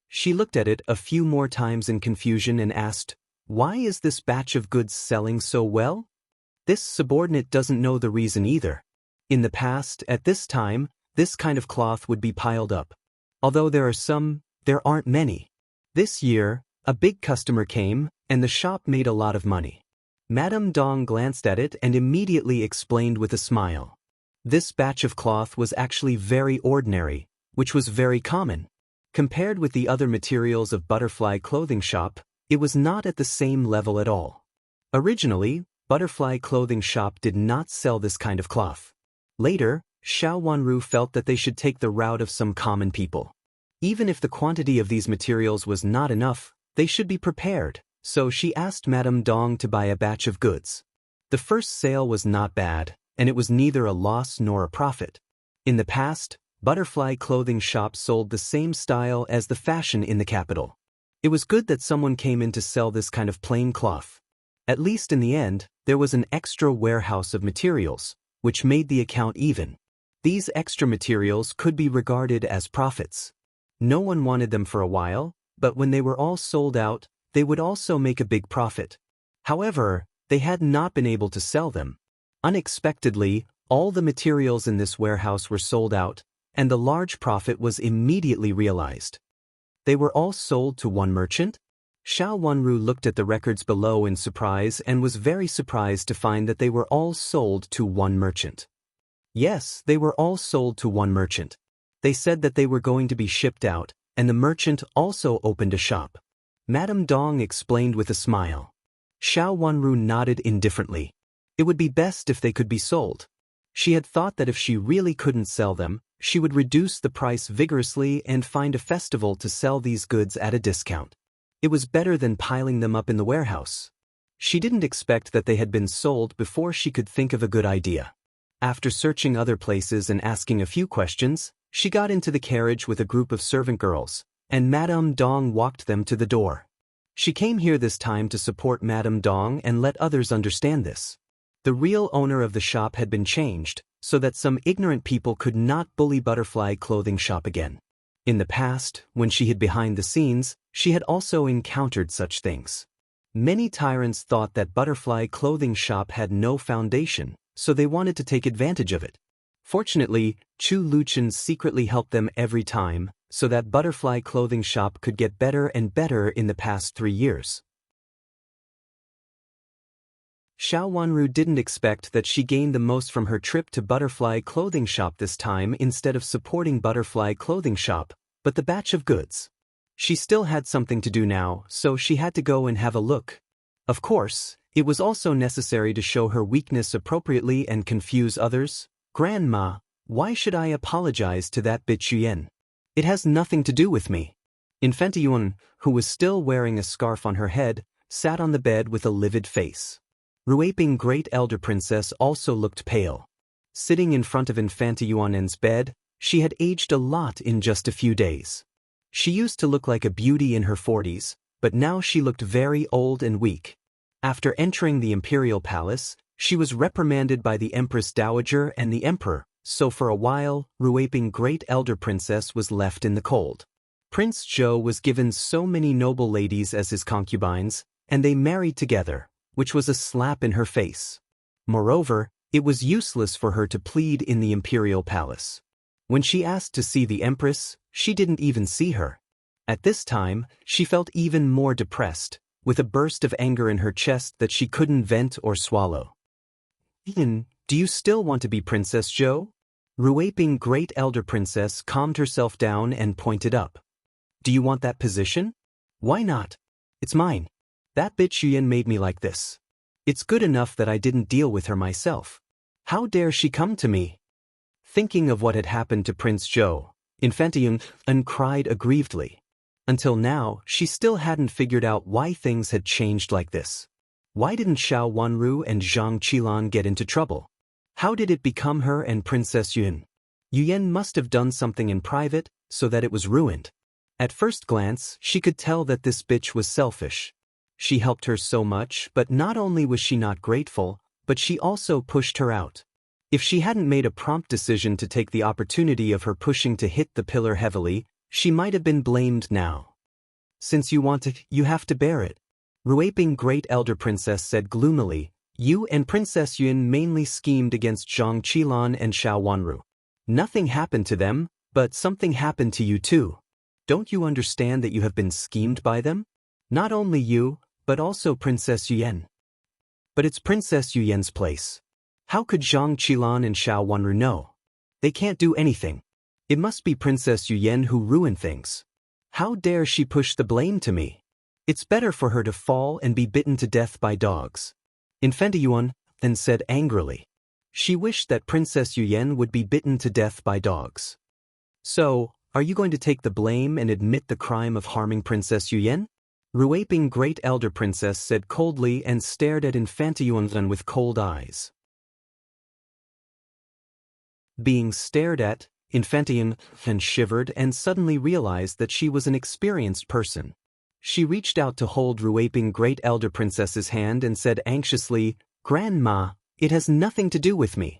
She looked at it a few more times in confusion and asked, "Why is this batch of goods selling so well?" This subordinate doesn't know the reason either. In the past, at this time, this kind of cloth would be piled up. Although there are some, there aren't many. This year, a big customer came, and the shop made a lot of money. Madame Dong glanced at it and immediately explained with a smile. This batch of cloth was actually very ordinary, which was very common. Compared with the other materials of Butterfly Clothing Shop, it was not at the same level at all. Originally, Butterfly Clothing Shop did not sell this kind of cloth. Later, Xiao Wanru felt that they should take the route of some common people. Even if the quantity of these materials was not enough, they should be prepared, so she asked Madame Dong to buy a batch of goods. The first sale was not bad, and it was neither a loss nor a profit. In the past, Butterfly clothing shop sold the same style as the fashion in the capital. It was good that someone came in to sell this kind of plain cloth. At least in the end, there was an extra warehouse of materials, which made the account even. These extra materials could be regarded as profits. No one wanted them for a while, but when they were all sold out, they would also make a big profit. However, they had not been able to sell them. Unexpectedly, all the materials in this warehouse were sold out, and the large profit was immediately realized. They were all sold to one merchant? Xiao Wanru looked at the records below in surprise and was very surprised to find that they were all sold to one merchant. Yes, they were all sold to one merchant. They said that they were going to be shipped out, and the merchant also opened a shop. Madame Dong explained with a smile. Xiao Wanru nodded indifferently. It would be best if they could be sold. She had thought that if she really couldn't sell them, she would reduce the price vigorously and find a festival to sell these goods at a discount. It was better than piling them up in the warehouse. She didn't expect that they had been sold before she could think of a good idea. After searching other places and asking a few questions, she got into the carriage with a group of servant girls, and Madame Dong walked them to the door. She came here this time to support Madame Dong and let others understand this. The real owner of the shop had been changed, so that some ignorant people could not bully Butterfly clothing shop again. In the past, when she hid behind the scenes, she had also encountered such things. Many tyrants thought that Butterfly clothing shop had no foundation, so they wanted to take advantage of it. Fortunately, Chu Luchan secretly helped them every time, so that Butterfly clothing shop could get better and better in the past 3 years. Xiao Wanru didn't expect that she gained the most from her trip to Butterfly clothing shop this time instead of supporting Butterfly clothing shop, but the batch of goods. She still had something to do now, so she had to go and have a look. Of course, it was also necessary to show her weakness appropriately and confuse others. Grandma, why should I apologize to that bitch Yuan? It has nothing to do with me. Infanta Yuan, who was still wearing a scarf on her head, sat on the bed with a livid face. Ruaping Great Elder Princess also looked pale. Sitting in front of Infanta Yuan's bed, she had aged a lot in just a few days. She used to look like a beauty in her 40s, but now she looked very old and weak. After entering the Imperial Palace, she was reprimanded by the Empress Dowager and the Emperor, so for a while, Ruaping Great Elder Princess was left in the cold. Prince Zhou was given so many noble ladies as his concubines, and they married together, which was a slap in her face. Moreover, it was useless for her to plead in the Imperial Palace. When she asked to see the Empress, she didn't even see her. At this time, she felt even more depressed, with a burst of anger in her chest that she couldn't vent or swallow. "Ian, do you still want to be Princess Zhou?" Ruaping Great Elder Princess calmed herself down and pointed up. "Do you want that position? Why not? It's mine. That bitch Yuan made me like this. It's good enough that I didn't deal with her myself. How dare she come to me?" Thinking of what had happened to Prince Zhou, Infanta Yuan cried aggrievedly. Until now, she still hadn't figured out why things had changed like this. Why didn't Xiao Wanru and Zhang Qilan get into trouble? How did it become her and Princess Yuan? Yuan must have done something in private, so that it was ruined. At first glance, she could tell that this bitch was selfish. She helped her so much, but not only was she not grateful, but she also pushed her out. If she hadn't made a prompt decision to take the opportunity of her pushing to hit the pillar heavily, she might have been blamed now. "Since you want it, you have to bear it," Ruaping Great Elder Princess said gloomily. "You and Princess Yuan mainly schemed against Zhang Qilan and Xiao Wanru. Nothing happened to them, but something happened to you too. Don't you understand that you have been schemed by them? Not only you, but also Princess Yuan." "But it's Princess Yuan's place. How could Zhang Qilan and Xiao Wanru know? They can't do anything. It must be Princess Yuan who ruined things. How dare she push the blame to me? It's better for her to fall and be bitten to death by dogs." Infanta Yuan then said angrily. She wished that Princess Yuan would be bitten to death by dogs. "So, are you going to take the blame and admit the crime of harming Princess Yuan?" Ruaping Great Elder Princess said coldly and stared at Infanta Yuan with cold eyes. Being stared at, Infantine shivered and suddenly realized that she was an experienced person. She reached out to hold Ruaping Great Elder Princess's hand and said anxiously, "Grandma, it has nothing to do with me.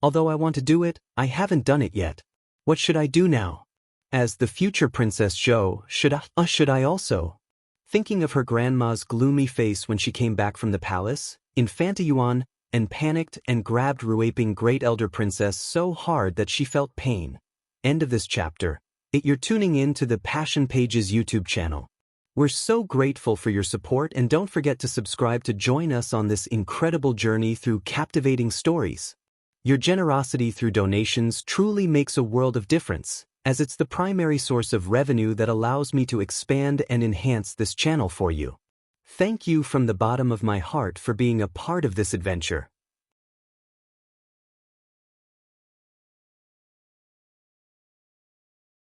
Although I want to do it, I haven't done it yet. What should I do now? As the future Princess Zhou, should I also?" Thinking of her grandma's gloomy face when she came back from the palace, Infanta Yuan panicked and grabbed Ruaping Great Elder Princess so hard that she felt pain. End of this chapter. You're tuning in to the Passion Pages YouTube channel. We're so grateful for your support, and don't forget to subscribe to join us on this incredible journey through captivating stories. Your generosity through donations truly makes a world of difference, as it's the primary source of revenue that allows me to expand and enhance this channel for you. Thank you from the bottom of my heart for being a part of this adventure.